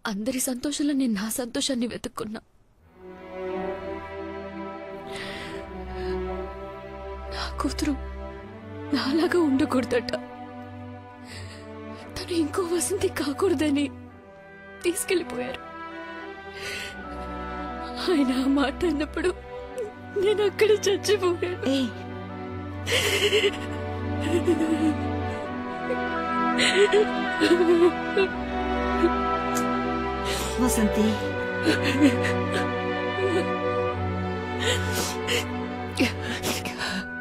అందరి సంతోషంలో నేను నా సంతోషాన్ని వెతుక్కున్నా. నా కూతురు నాలాగా ఉండకూడదట. తను ఇంకో వసంతి కాకూడదని తీసుకెళ్లిపోయారు. ఆయన ఆ మాట అన్నప్పుడు నేను అక్కడ చచ్చిపోయాను. వసంతి,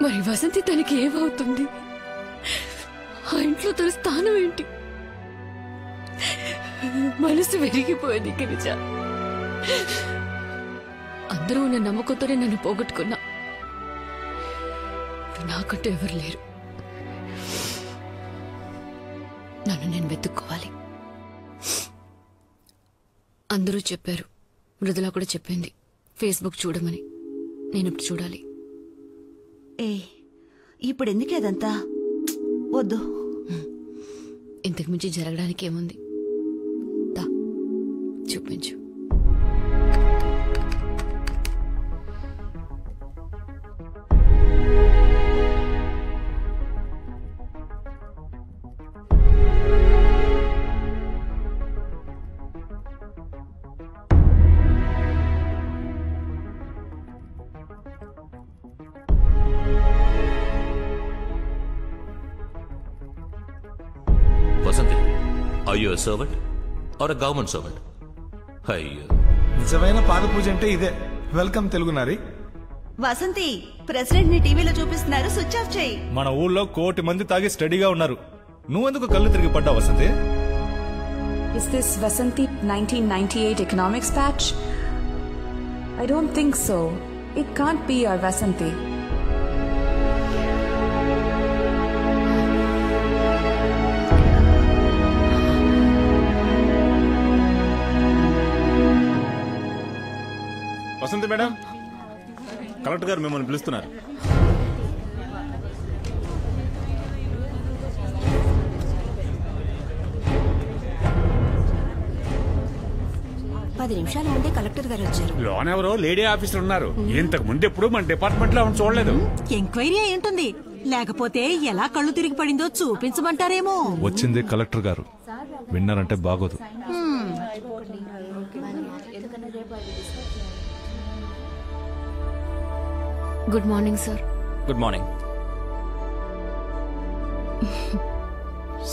మరి వసంతి తనకి ఏమవుతుంది? ఆ ఇంట్లో తన స్థానం ఏంటి? మనసు విరిగిపోయింది గిరిజ. అందరూ ఉన్న నమ్మకంతోనే నన్ను పోగొట్టుకున్నా. నాకంటూ ఎవరు లేరు. నన్ను నేను వెతుక్కోవాలి. అందరూ చెప్పారు, మృదుల కూడా చెప్పింది ఫేస్బుక్ చూడమని. నేను ఇప్పుడు చూడాలి. ఇప్పుడు ఎందుకు అదంతా? వద్దు. ఇంతకు మించి జరగడానికి ఏముంది? దా చూపించు. Are you a servant or a government servant? అయ్యో, నిజమైన పాద పూజ అంటే ఇదే. వెల్కమ్ తెలుగు నారి. వసంతి, ప్రెసిడెంట్ ని టీవీలో చూపిస్తున్నారు, స్విచ్ ఆఫ్ చేయి. మన ఊళ్ళో 1 కోటి మంది తాగి స్టడీగా ఉన్నారు. నువ్వెందుకు కళ్ళు తిరిగి పడ్డావు Vasanthi? Is this Vasanti 1998 economics patch? I don't think so. It can't be our Vasanti. Vasanthi madam, collector గారు మిమ్మల్ని పిలుస్తున్నారు. పది నిమిషాల ముందే కలెక్టర్ గారు వచ్చారు. లోన్ ఎవరో లేడీ ఆఫీసర్ ఉన్నారు. ఇంతకు ముందు ఎప్పుడు మన డిపార్ట్మెంట్ లో చూడలేదు. ఎంక్వైరీ అయి ఉంటుంది, లేకపోతే ఎలా కళ్ళు తిరిగి పడిందో చూపించమంటారేమో. వచ్చింది కలెక్టర్ గారు, విన్నారంటే బాగోదు. Good morning sir. Good morning.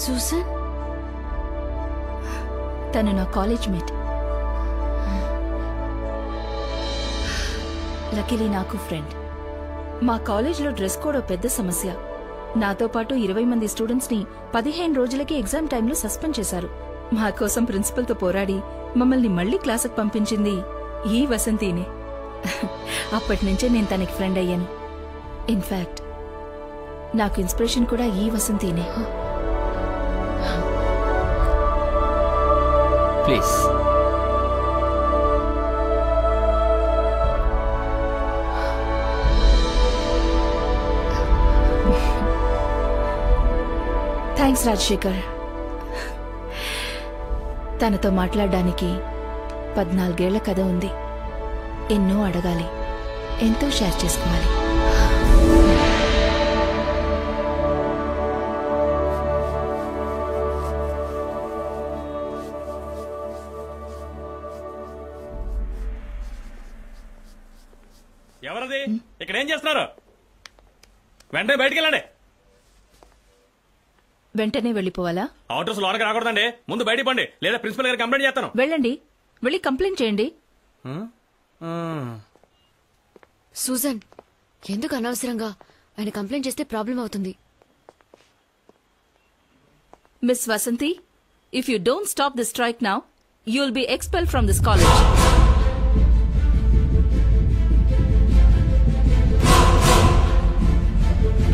Susan తను నా కాలేజ్ మేట్. లక్కీలీ నాకు ఫ్రెండ్. మా కాలేజ్లో డ్రెస్ కోడ్ ఓ పెద్ద సమస్య. నాతో పాటు 20 మంది స్టూడెంట్స్ ని 15 రోజులకి ఎగ్జామ్ టైంలో సస్పెండ్ చేశారు. మా కోసం ప్రిన్సిపల్తో పోరాడి మమ్మల్ని మళ్లీ క్లాసుకు పంపించింది ఈ వసంతినే. అప్పటి నుంచే నేను తనకి ఫ్రెండ్ అయ్యాను. ఇన్ఫాక్ట్ నాకు ఇన్స్పిరేషన్ కూడా ఈ వసంతినే. ప్లీజ్. థ్యాంక్స్ రాజశేఖర్. తనతో మాట్లాడడానికి 14 ఏళ్ల కథ ఉంది. ఎన్నో అడగాలి, ఎంతో షేర్ చేసుకోవాలి. ఎవరది? ఇక్కడ ఏం చేస్తున్నారు? వెంటనే బయటికి వెళ్ళండి. వెంటనే వెళ్ళిపోవాలా? ఆటోస్ లోనకి రాకూడదండి. ముందు బయటికి పండి, లేదా ప్రిన్సిపల్ గారికి కంప్లైంట్ చేస్తాను. వెళ్ళండి, వెళ్ళి కంప్లైంట్ చేయండి. సూజన్, ఎందుకు అనవసరంగా ఆయన కంప్లైంట్ చేస్తే ప్రాబ్లం అవుతుంది. Miss Vasanthi, if you don't stop the strike now, you will be expelled from this college.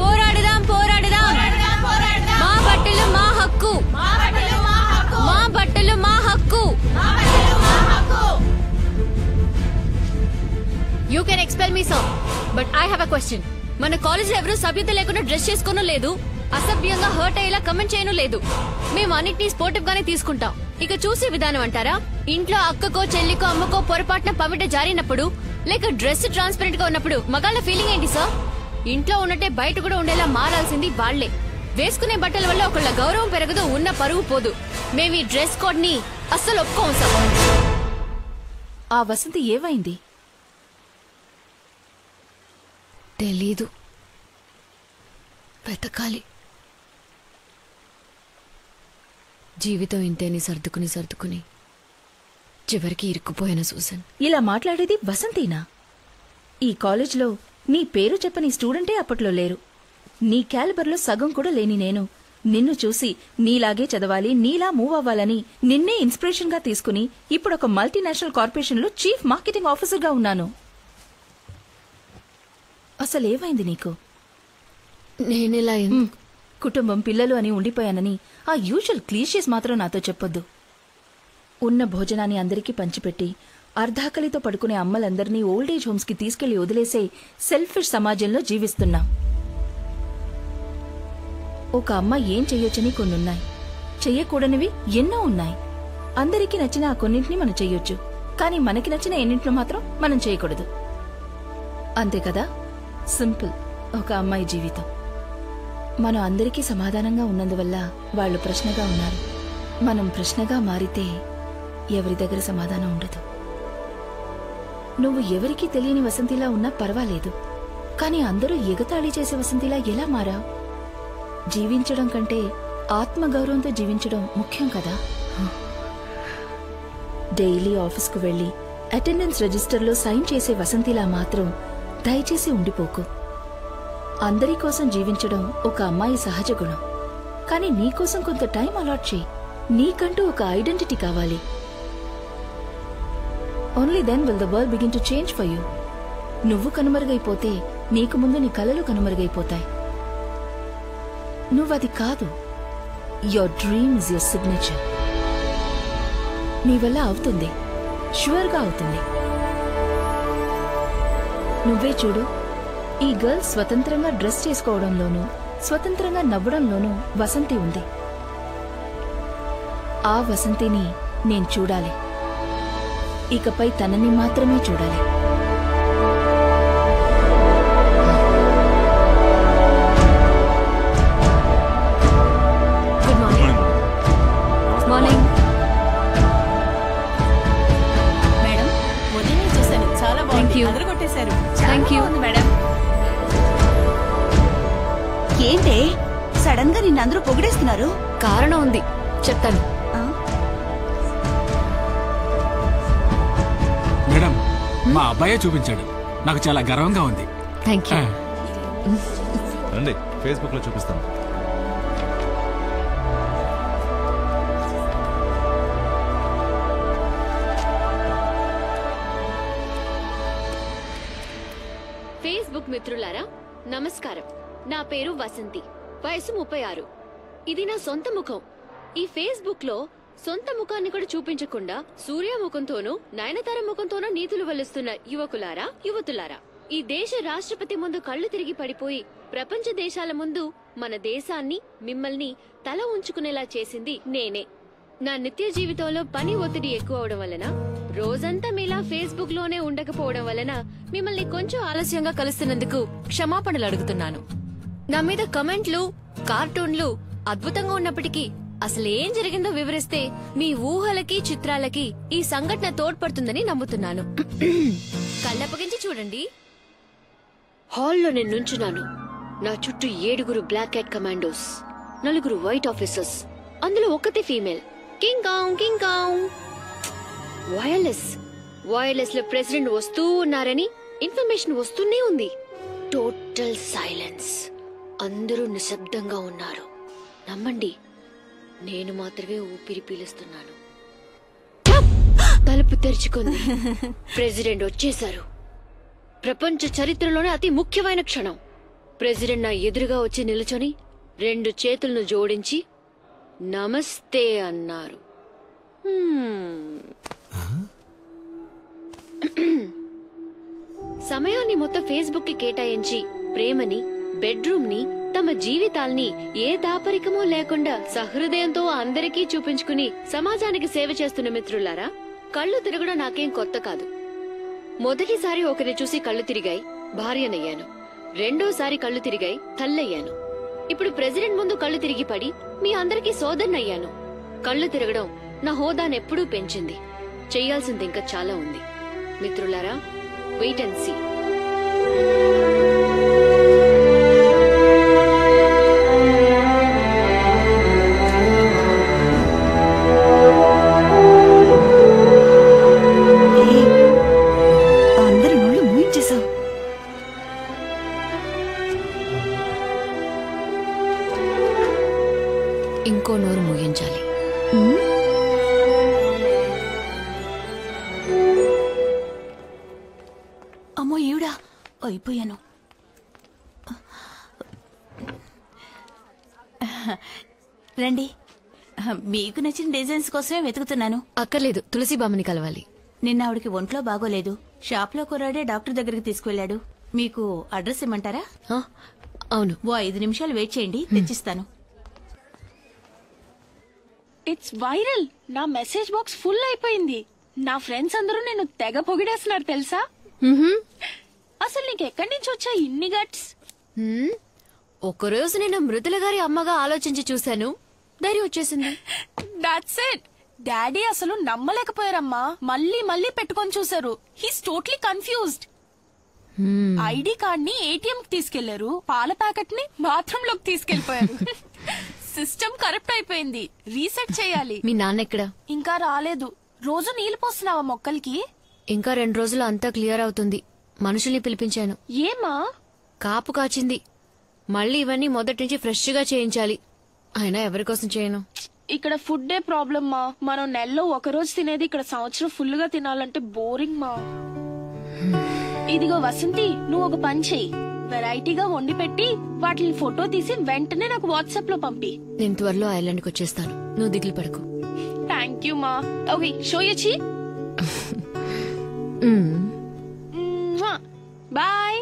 పోరాడదాం, పోరాడదాం. మా బట్టలు మా హక్కు, మా బట్టలు మా హక్కు. You can expel me sir, but I have a question. మన కాలేజ్ లో ఎవరు సభ్యత లేకుండా డ్రెస్ చేసుకోను లేదు, అసభ్యంగా హర్ట్ అయ్యేలా కమెంట్ చేయను లేదు. మేము అన్నిటినీ స్పోర్టివ్ గానే తీసుకుంటాం. ఇక చూసే విధానం అంటారా? ఇంట్లో అక్కకో చెల్లికో అమ్మకో పొరపాటున పవిట జారినప్పుడు, లేక డ్రెస్ ట్రాన్స్పరెంట్ గా ఉన్నప్పుడు మగాళ్ళ ఫీలింగ్ ఏంటి సార్? ఇంట్లో ఉన్నట్టే బయట కూడా ఉండేలా మారాల్సింది వాళ్లే. వేసుకునే బట్టల వల్ల ఒకళ్ళ గౌరవం పెరగదు, ఉన్న పరువు పోదు. మేము ఈ డ్రెస్ కోడ్ ని అస్సలు ఒప్పుకోం సార్. ఆ వసంతి ఏమైంది? తెలీదు, వెతకాలి. జీవితం ఇంతేని సర్దుకుని సర్దుకుని చివరికి ఇరుక్కుపోయాను సూసన్. ఇలా మాట్లాడేది వసంతినా? ఈ కాలేజ్లో నీ పేరు చెప్పని స్టూడెంటే అప్పట్లో లేరు. నీ క్యాలిబర్లో సగం కూడా లేని నేను నిన్ను చూసి నీలాగే చదవాలి, నీలా మూవ్ అవ్వాలని నిన్నే ఇన్స్పిరేషన్ గా తీసుకుని ఇప్పుడు ఒక మల్టీనేషనల్ కార్పొరేషన్ లో చీఫ్ మార్కెటింగ్ ఆఫీసర్ గా ఉన్నాను. అసలేమైంది నీకు? నేనెలా కుటుంబం పిల్లలు అని ఉండిపోయానని ఆ యూజువల్ క్లీషేస్ మాత్రం నాతో చెప్పొద్దు. ఉన్న భోజనాన్ని అందరికీ పంచిపెట్టి అర్ధాకలితో పడుకునే అమ్మలందరినీ ఓల్డేజ్ హోమ్స్ కి తీసుకెళ్లి వదిలేసే సెల్ఫిష్ సమాజంలో జీవిస్తున్నాం. ఒక అమ్మ ఏం చెయ్యొచ్చని కొన్నున్నాయి, చెయ్యకూడనివి ఎన్నో ఉన్నాయి. అందరికీ నచ్చిన ఆ కొన్నింటిని మనం చెయ్యొచ్చు, కానీ మనకి నచ్చిన ఎన్నింటిని మాత్రం మనం చేయకూడదు. అంతే కదా? సింపుల్ ఒక అమ్మాయి జీవితం. మనం అందరికీ సమాధానంగా ఉన్నందువల్ల వాళ్ళు ప్రశ్నగా ఉన్నారు. మనం ప్రశ్నగా మారితే ఎవరి దగ్గర సమాధానం ఉండదు. నువ్వు ఎవరికీ తెలియని వసంతిలా ఉన్నా పర్వాలేదు, కానీ అందరూ ఎగతాళి చేసే వసంతిలా ఎలా మారావు? జీవించడం కంటే ఆత్మగౌరవంతో జీవించడం ముఖ్యం కదా. డైలీ ఆఫీస్కు వెళ్ళి అటెండెన్స్ రిజిస్టర్లో సైన్ చేసే వసంతిలా మాత్రం దయచేసి ఉండిపోకు. అందరి కోసం జీవించడం ఒక అమ్మాయి సహజ గుణం. కానీ నీకోసం కొంత టైం అలాట్ చేయి. నీకంటూ ఒక ఐడెంటిటీ కావాలి. Only then will the world begin to change for you. నువ్వు కనుమరుగైపోతే నీకు ముందు నీ కలలు కనుమరుగైపోతాయి. నువ్వది కాదు. Your dream is your signature. నీ వల్ల అవుతుంది, ష్యూర్గా అవుతుంది. నువ్వే చూడు, ఈ గర్ల్స్ స్వతంత్రంగా డ్రెస్ చేసుకోవడంలోనూ స్వతంత్రంగా నవ్వడంలోనూ వసంతి ఉంది. ఆ వసంతిని నేను చూడాలి. ఇకపై తనని మాత్రమే చూడాలి. Good morning. మార్నింగ్ మేడం, ఉదయం చూశాను, చాలా బాగుంది, అదరగొట్టేశారు. Thank you madam. ఏంటే సడన్ గా నిన్నందరూ పొగిడేస్తున్నారు? కారణం ఉంది, చెప్తాను. మేడం, మా అబ్బాయే చూపించాడు. నాకు చాలా గర్వంగా ఉంది. Thank you. రండి, ఫేస్బుక్ లో చూపిస్తాను. ఫేస్బుక్ మిత్రులారా నమస్కారం. నా పేరు వసంతి, వయసు 36. ఇది నా సొంత ముఖం. ఈ ఫేస్బుక్ లో సొంత ముఖాన్ని కూడా చూపించకుండా సూర్య ముఖంతోనూ నయనతార ముఖంతోనూ నీతులు వల్లిస్తున్న యువకులారా, యువతులారా, ఈ దేశ రాష్ట్రపతి ముందు కళ్ళు తిరిగి పడిపోయి ప్రపంచ దేశాల ముందు మన దేశాన్ని, మిమ్మల్ని తల ఉంచుకునేలా చేసింది నేనే. నా నిత్య జీవితంలో పని ఒత్తిడి ఎక్కువ అవడం వలన, రోజంతా మీలా ఫేస్బుక్ లోనే ఉండకపోవడం వలన మిమ్మల్ని కొంచెం ఆలస్యంగా కలుస్తున్నందుకు క్షమాపణలు అడుగుతున్నాను. నా మీద కమెంట్లు, కార్టూన్లు అద్భుతంగా ఉన్నప్పటికీ అసలేం జరిగిందో వివరిస్తే మీ ఊహలకి, చిత్రాలకి ఈ సంఘటన తోడ్పడుతుందని నమ్ముతున్నాను. కళ్ళప్పగించి చూడండి. హాల్లో నేను నుంచున్నాను. నా చుట్టూ 7 black cat commandos, 4 white officers, అందులో ఒకటి female. King Kong King Kong. Wireless లో ప్రెసిడెంట్ వస్తూ ఉన్నారని ఇన్ఫర్మేషన్ వస్తూనే ఉంది. Total silence. అందరూ నిశ్శబ్దంగా ఉన్నారు. నమ్మండి, నేను మాత్రమే ఊపిరి పీలుస్తున్నాను. తలుపు తెరుచుకుంది. ప్రెసిడెంట్ వచ్చేశారు. ప్రపంచ చరిత్రలోనే అతి ముఖ్యమైన క్షణం. ప్రెసిడెంట్ నా ఎదురుగా వచ్చి నిల్చొని 2 చేతులను జోడించి నమస్తే అన్నారు. సమయాన్ని మొత్తం ఫేస్బుక్ కి కేటాయించి ప్రేమని, బెడ్రూమ్ ని, తమ జీవితాల్ని ఏ దాపరికమూ లేకుండా సహృదయంతో అందరికీ చూపించుకుని సమాజానికి సేవ చేస్తున్న మిత్రులారా, కళ్ళు తిరగడం నాకేం కొత్త కాదు. మొదటిసారి ఒకరిని చూసి కళ్ళు తిరిగాయి, భార్యనయ్యాను. రెండోసారి కళ్ళు తిరిగాయి, తల్లయ్యాను. ఇప్పుడు ప్రెసిడెంట్ ముందు కళ్ళు తిరిగి పడి మీ అందరికీ సోదరునయ్యాను. కళ్ళు తిరగడం నా హోదానెప్పుడూ పెంచింది. చెయ్యాల్సింది ఇంకా చాలా ఉంది. మిత్రులారా, వెయిట్ అండ్ సీ. అందరి నోళ్ళు మూయించేశావు. ఇంకో నోరు ముగించాలి. అమ్మో ఈవిడా, అయిపోయాను. రండి, మీకు నచ్చిన డిజైన్స్ కోసమే వెతుకుతున్నాను. అక్కర్లేదు, తులసి బామ్మని కలవాలి. నిన్న ఆవిడకి ఒంట్లో బాగోలేదు. షాప్ లో కుర్రాడే డాక్టర్ దగ్గరికి తీసుకువెళ్లాడు. మీకు అడ్రస్ ఇమ్మంటారా? అవును. ఓ 5 నిమిషాలు వెయిట్ చేయండి, తెచ్చిస్తాను. It's viral. నా మెసేజ్ బాక్స్ ఫుల్ అయిపోయింది. నా ఫ్రెండ్స్ అందరూ నేను తెగ పొగిడేస్తున్నారు తెలుసా? అసలు నీకు ఎక్కడి నుంచి వచ్చా ఇన్ని గట్స్? ఒకరోజు నేను మృదుల గారి అమ్మగా ఆలోచించి చూశాను, ధైర్యం వచ్చేసింది. That's it. డాడీ అసలు నమ్మలేకపోయారమ్మా. మళ్ళీ మళ్ళీ పెట్టుకొని చూసారు. He's totally confused. ID card ని ఏటీఎం కి తీసుకెళ్లారు, పాల ప్యాకెట్ ని బాత్రూమ్ లోకి తీసుకెళ్లిపోయారు. సిస్టమ్ కరెక్ట్ అయిపోయింది, రీసెట్ చేయాలి. మీ నాన్న ఎక్కడ? ఇంకా రాలేదు. రోజు నీళ్లు పోస్తున్నావా మొక్కలకి? ఇంకా 2 రోజులు అంతా క్లియర్ అవుతుంది. మనుషుల్ని పిలిపించాను. ఏమా? కాపు కాచింది. మళ్ళీ ఇవన్నీ మొదటి నుంచి ఫ్రెష్ గా చేయించాలి. అయినా ఎవరి కోసం చేయను? ఇక్కడ ఫుడ్డే ప్రాబ్లం మా. మనం నెలలో ఒకరోజు తినేది ఇక్కడ సంవత్సరం ఫుల్ గా తినాలంటే బోరింగ్ మా. ఇదిగో వసంతి, నువ్వు ఒక పని చెయ్యి. వెరైటీగా వండి పెట్టి వాటిని ఫోటో తీసి వెంటనే నాకు వాట్సాప్ లో పంపి. నేను త్వరలో ఐలాండ్కి వచ్చేస్తాను, నువ్వు దిగులు పడకు. థ్యాంక్ యూ మా. ఓకే, షో యచ్చి. బాయ్.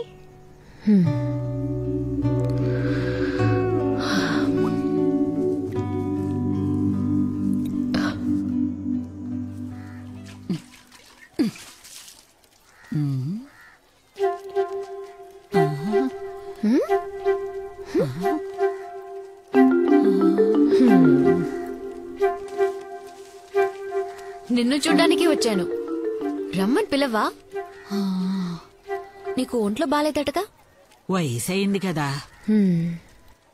నిన్ను చూడ్డానికి వచ్చాను. రమ్మని పిలవా? నీకు ఒంట్లో బాలేదటగా? వయసయింది కదా.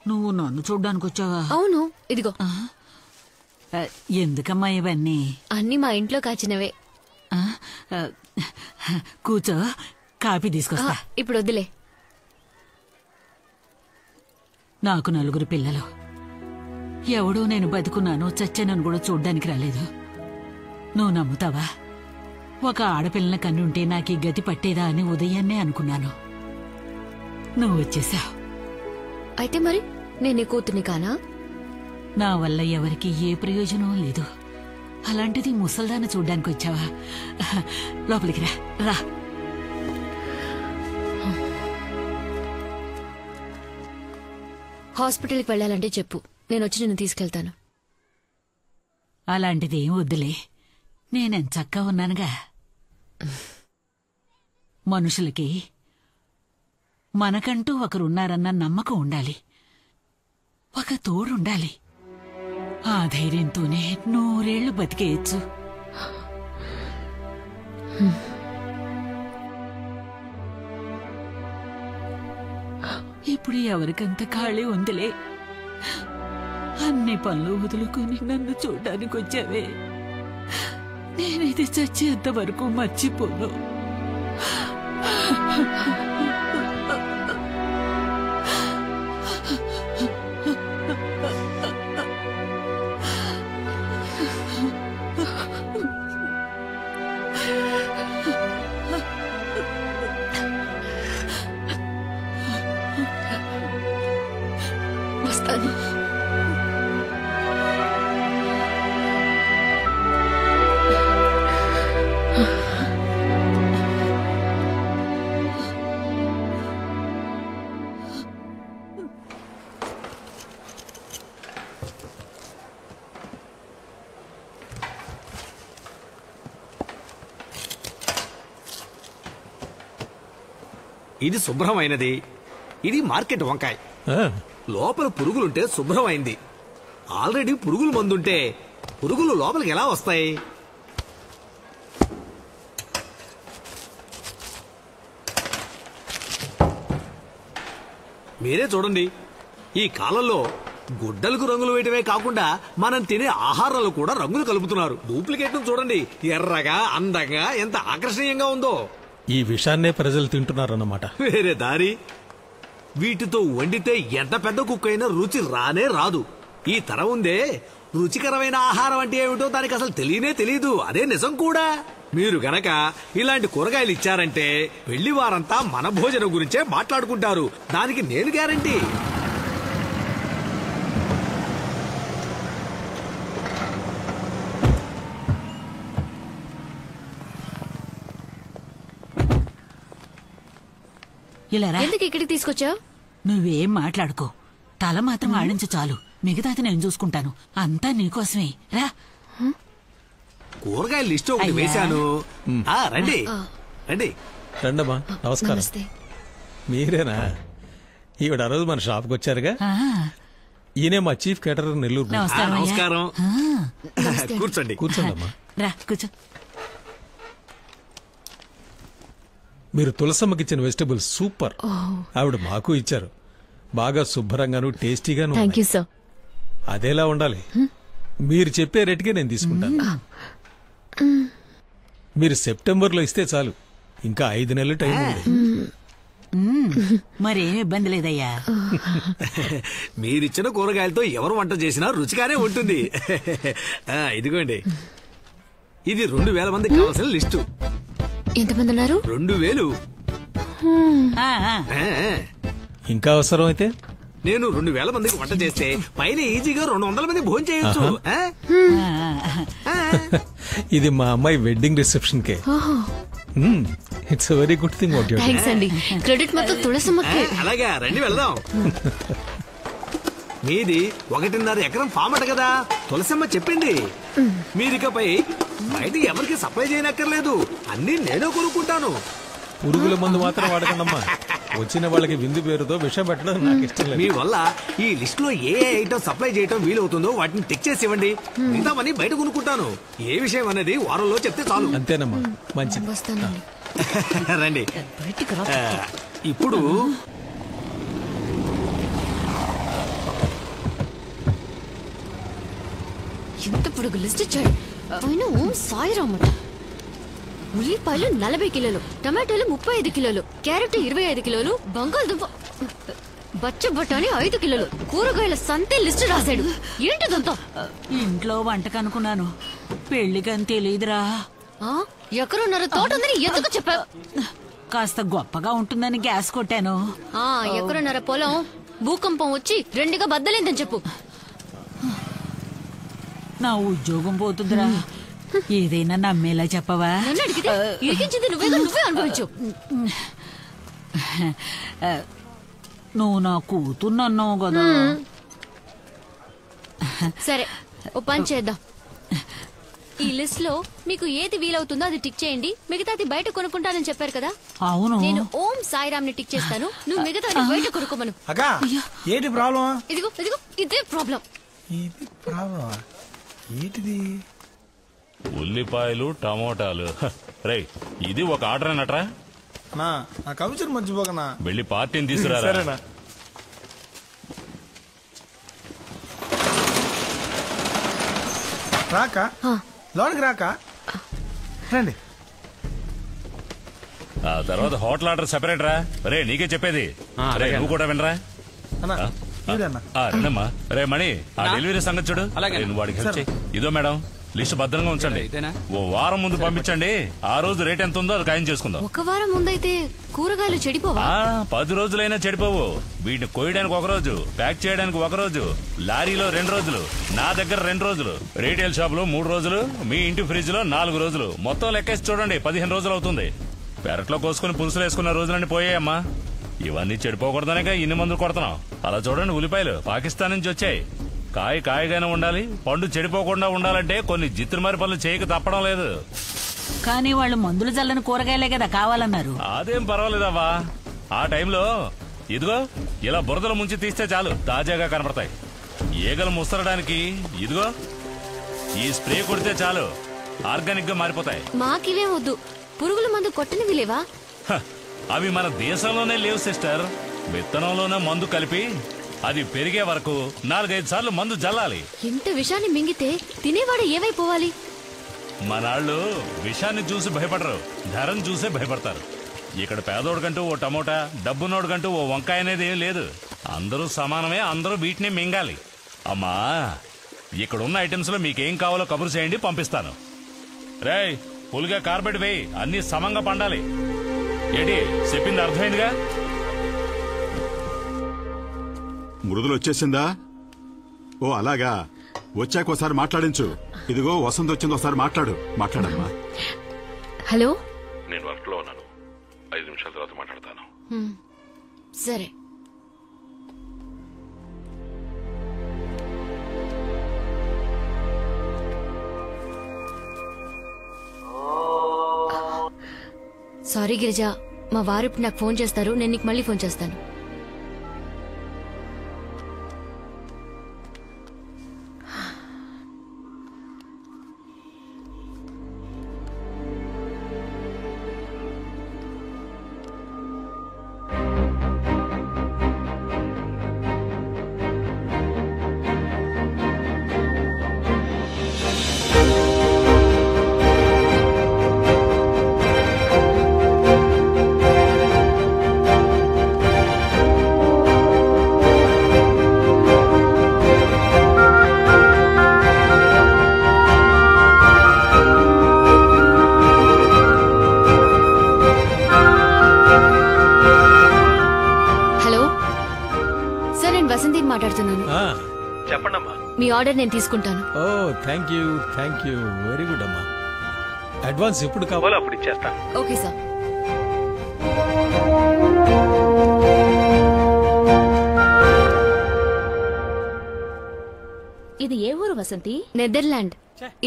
నువ్వు నన్ను చూడ్డానికి వచ్చావా? అవును. ఇదిగో. ఎందుకమ్మా ఇవన్నీ? అన్ని మా ఇంట్లో కాచినవే. కూర్చో, కాఫీ తీసుకొస్తా. ఇప్పుడు వద్దులే. నాకు 4 పిల్లలు. ఎవడో నేను బతుకున్నాను చచ్చానని కూడా చూడ్డానికి రాలేదు. నువ్వు నమ్ముతావా? ఒక ఆడపిల్లల కన్నుంటే నాకు ఈ గతి పట్టేదా అని ఉదయాన్నే అనుకున్నాను. నువ్వు వచ్చేసావు. అయితే మరి నేనే కూతుర్ని కానా? నా వల్ల ఎవరికి ఏ ప్రయోజనం లేదు. అలాంటిది ముసల్దాన్ని చూడ్డానికి వచ్చావా? లోపలికి రా. రా. హాస్పిటల్కి వెళ్ళాలంటే చెప్పు, నేను వచ్చి నిన్ను తీసుకెళ్తాను. అలాంటిది ఏం వద్దులే, నేనెంచక్కా ఉన్నానుగా. మనుషులకి మనకంటూ ఒకరున్నారన్న నమ్మకం ఉండాలి, ఒక తోడుండాలి. ఆ ధైర్యంతోనే 100 ఏళ్లు బతికేయచ్చు. ఇప్పుడు ఎవరికంత ఖాళీ ఉందిలే. అన్ని పనులు వదులుకొని నన్ను చూడ్డానికి వచ్చావే. నేనైతే చచ్చేంత వరకు మర్చిపోను. వస్తాను. ఇది శుభ్రమైనది, ఇది మార్కెట్ వంకాయ. లోపల పురుగులుంటే శుభ్రమైంది. ఆల్రెడీ పురుగుల మందుంటే పురుగులు లోపలికి ఎలా వస్తాయి? మీరే చూడండి, ఈ కాలంలో గుడ్డలకు రంగులు వేయటమే కాకుండా మనం తినే ఆహారాలు కూడా రంగులు కలుపుతున్నారు. డూప్లికేట్ చూడండి, ఎర్రగా అందంగా ఎంత ఆకర్షణీయంగా ఉందో. ఈ విషాన్నే ప్రజలు తింటున్నారన్నమాట. వేరే దారి. వీటితో వండితే ఎంత పెద్ద కుక్క అయినా రుచి రానే రాదు. ఈ తరం ఉందే, రుచికరమైన ఆహారం అంటే ఏమిటో దానికి అసలు తెలియదు. అదే నిజం కూడా. మీరు గనక ఇలాంటి కూరగాయలు ఇచ్చారంటే పెళ్లి వారంతా మన భోజనం గురించే మాట్లాడుకుంటారు. దానికి నేను గ్యారంటీ. ఎందుకు ఇక్కడికి తీసుకొచ్చావు? నువ్వేం మాట్లాడుకో, తల మాత్రం ఆడించు చాలు. మిగతాది నేను చూసుకుంటాను. అంతా నీకోసమే. రా. కూరగాయల లిస్ట్ ఒకటి వేశాను. రండి రండి. రండమ్మా. నమస్కారం. మీరేనా? ఈవిడ ఆ రోజు మన షాప్కి వచ్చారుగా. ఈయనే మా చీఫ్ కేటరర్ నెల్లూరు. నమస్కారం. కూర్చోండి. కూర్చోండమ్మా. రా కూర్చో. మీరు తులసమ్మకి ఇచ్చిన వెజిటబుల్స్ సూపర్. ఆవిడ మాకు ఇచ్చారు. బాగా శుభ్రంగాను టేస్టీగాను. Thank you sir. అదేలా ఉండాలి. మీరు చెప్పే రేటుకే నేను తీసుకుంటాను. మీరు సెప్టెంబర్లో ఇస్తే చాలు. ఇంకా 5 నెలలు టైం ఉంది. మరేం ఇబ్బంది లేదయ్యా. మీరిచ్చిన కూరగాయలతో ఎవరు వంట చేసినా రుచిగానే ఉంటుంది. ఇదిగోండి, ఇది 2000 మందికి కావాల్సిన లిస్టు. ఎంతమంది ఉన్నారు? 2000. ఇంకా అవసరం అయితే నేను 2000 మందికి వంట చేస్తే పైన ఈజీగా 200 మంది భోజనం చేయొచ్చు. ఇది మా అమ్మాయి wedding reception K. It's very good thing. Thanks అండి. క్రెడిట్ మొత్తం తులసమ్మకే. అలాగా, రండి వెళ్దాం. మీది 1.5 ఎకరం ఫామ్ అట కదా, తులసమ్మ చెప్పింది. మీరికపై బయట ఎవరికి సప్లై చేయనక్కర్లేదు, అన్ని నేనే కొనుక్కుంటాను. పురుగుల మందు మాత్రం వాడకండమ్మా. వచ్చిన వాళ్ళకి విందు పేరుతో విషం పెట్టడం నాకు ఇష్టం లేదు. మీ వల్ల ఈ లిస్ట్ లో ఏ ఐటమ్ సప్లై చేయడం వీలవుతుందో వాటిని టిక్ చేసి ఇవ్వండి. మిగతావన్నీ బయట కొనుక్కుంటాను. ఏ విషయం అనేది వారంలో చెప్తే చాలు. అంతేనమ్మా, మంచిది. రండి. ఇప్పుడు ఎంత పొడుగు లిస్ట్ ఇచ్చాడు. ఆయన ఓం సాయిరామట. ఉల్లిపాయలు 40 కిలోలు, టమాటాలు 35 కిలోలు, క్యారెట్ 25 కిలోలు, బంగాళదుంప బచ్చ బఠానీ 5 కిలోలు, కూరగాయల సంతే లిస్ట్ రాశాడు. ఏంటిదంతా? ఇంట్లో వంటకు అనుకున్నాను, పెళ్లికని తెలియదురా. ఎకరున్నర తోట ఉందని ఎందుకు చెప్పావు? కాస్త గొప్పగా ఉంటుందని గ్యాస్ కొట్టాను. ఎకరున్నర పొలం భూకంపం వచ్చి 2గా బద్దలేందని చెప్పు. నా ఉద్యోగం పోతుందిరా. ఏదైనా నమ్మేలా చెప్పవా? నువ్వే అనుభవించు. నువ్వు నా కూతున్నన్నావు కదా. సరే, ఓ పని చేద్దాం. ఈ లిస్ట్ లో మీకు ఏది వీలవుతుందో అది టిక్ చేయండి. మిగతాది బయట కొనుక్కుంటానని చెప్పారు కదా. అవును, నేను ఓం సాయిరామ్ ని టిక్ చేస్తాను. నువ్వు మిగతాది బయట కొనుక్కోమను. ఏంటి ప్రాబ్లం? ఇదిగో ఇదే ప్రాబ్లం. ఏంటిది? ఉల్లిపాయలు, టమోటాలు. రై, ఇది ఒక ఆర్డర్ అన్నట్రా. నా కమిషన్ మర్చిపోకనా. వెళ్ళి పార్టీని తీసుకురా. సరేనా? రాకా లోనికి రాకా రండి. ఆ తర్వాత హోటల్ ఆర్డర్ సెపరేట్ రా. రే, నీకే చెప్పేది. రే, నువ్వు కూడా వినరా. రండమ్మా. రే మణి, ఆ డెలివరీ సంగతి చూడు. నువ్వు వాడికి హెల్ప్ చేయి. ఇదో మేడం, లిస్ట్ భద్రంగా ఉంచండి. ఓ వారం ముందు పంపించండి. ఆ రోజు రేట్ ఎంత ఉందో అది ఖాయం చేసుకుందాం. ఒక వారం ముందైతే కూరగాయలు చెడిపోవా? 10 రోజులైనా చెడిపోవు. వీటిని కోయడానికి 1 రోజు, ప్యాక్ చేయడానికి 1 రోజు, లారీలో 2 రోజులు, నా దగ్గర 2 రోజులు, రీటైల్ షాప్ లో 3 రోజులు, మీ ఇంటి ఫ్రిడ్జ్ లో 4 రోజులు. మొత్తం లెక్కేసి చూడండి, 15 రోజులు అవుతుంది. పెరట్లో కోసుకుని పులుసులు వేసుకున్న రోజులన్నీ పోయాయమ్మా. ఇవన్నీ చెడిపోకూడదనే ఇన్ని మందులు కొడుతున్నాం. అలా చూడండి, ఉల్లిపాయలు పాకిస్తాన్ నుంచి వచ్చాయి. కాయగానే ఉండాలి, పండు చెడిపోకుండా ఉండాలంటే కొన్ని జిత్తుమారి పనులు చేయక తప్పడం లేదు. కానీ వాళ్ళు మందులు చల్లని కూరగాయలే కదా కావాలన్నారు. అదేం పర్వాలేదవ్వా. ఆ టైంలో ఇదిగో ఇలా బురదలు ముంచి తీస్తే చాలు, తాజాగా కనపడతాయి. ఈగలు ముస్తరడానికి ఇదిగో ఈ స్ప్రే కొడితే చాలు, ఆర్గానిక్ గా మారిపోతాయి. మాకివే వద్దు. పురుగుల మందు కొట్టనివి లేవా? అవి మన దేశంలోనే లేవు సిస్టర్. విత్తనంలోనే మందు కలిపి అది పెరిగే వరకు 4-5 సార్లు మందు జల్లాలి. ఇంత విషాన్ని మింగితే తినేవాడు ఏమైపోవాలి? మనాళ్ళు విషాన్ని చూసి భయపడరు, ధరను చూసే భయపడతారు. ఇక్కడ పేదోడికంటూ ఓ టమోటా, డబ్బునోడికంటూ ఓ వంకాయ అనేది ఏం లేదు. అందరూ సమానమే, అందరూ వీటిని మింగాలి. అమ్మా, ఇక్కడున్న ఐటమ్స్ లో మీకేం కావాలో కబురు చేయండి, పంపిస్తాను. రేయ్, పులిగా కార్బెట్ వేయి, అన్ని సమంగా పండాలి. ఏంటి చెప్పింది అర్థమైందిగా? మృదులు వచ్చేసిందా? ఓ అలాగా, వచ్చాక ఒకసారి మాట్లాడించు. ఇదిగో వసంత్ వచ్చింది, ఒకసారి మాట్లాడమ్మా. హలో, నేను వర్క్ లో ఉన్నాను, 5 నిమిషాల తర్వాత మాట్లాడతాను. సరే. సారీ గిరిజ, మా వారు ఇప్పుడు నాకు ఫోన్ చేస్తారు. నేను నీకు మళ్ళీ ఫోన్ చేస్తాను. చెప్పండి అమ్మా. మీ ఆర్డర్ నేను తీసుకుంటాను. ఓ థ్యాంక్ యూ వెరీ గుడ్ అమ్మా. అడ్వాన్స్ ఎప్పుడు కావాలో అప్పుడు ఇచ్చేస్తాను. Okay sir. ఇది ఏ ఊరు వసంతి? నెదర్లాండ్.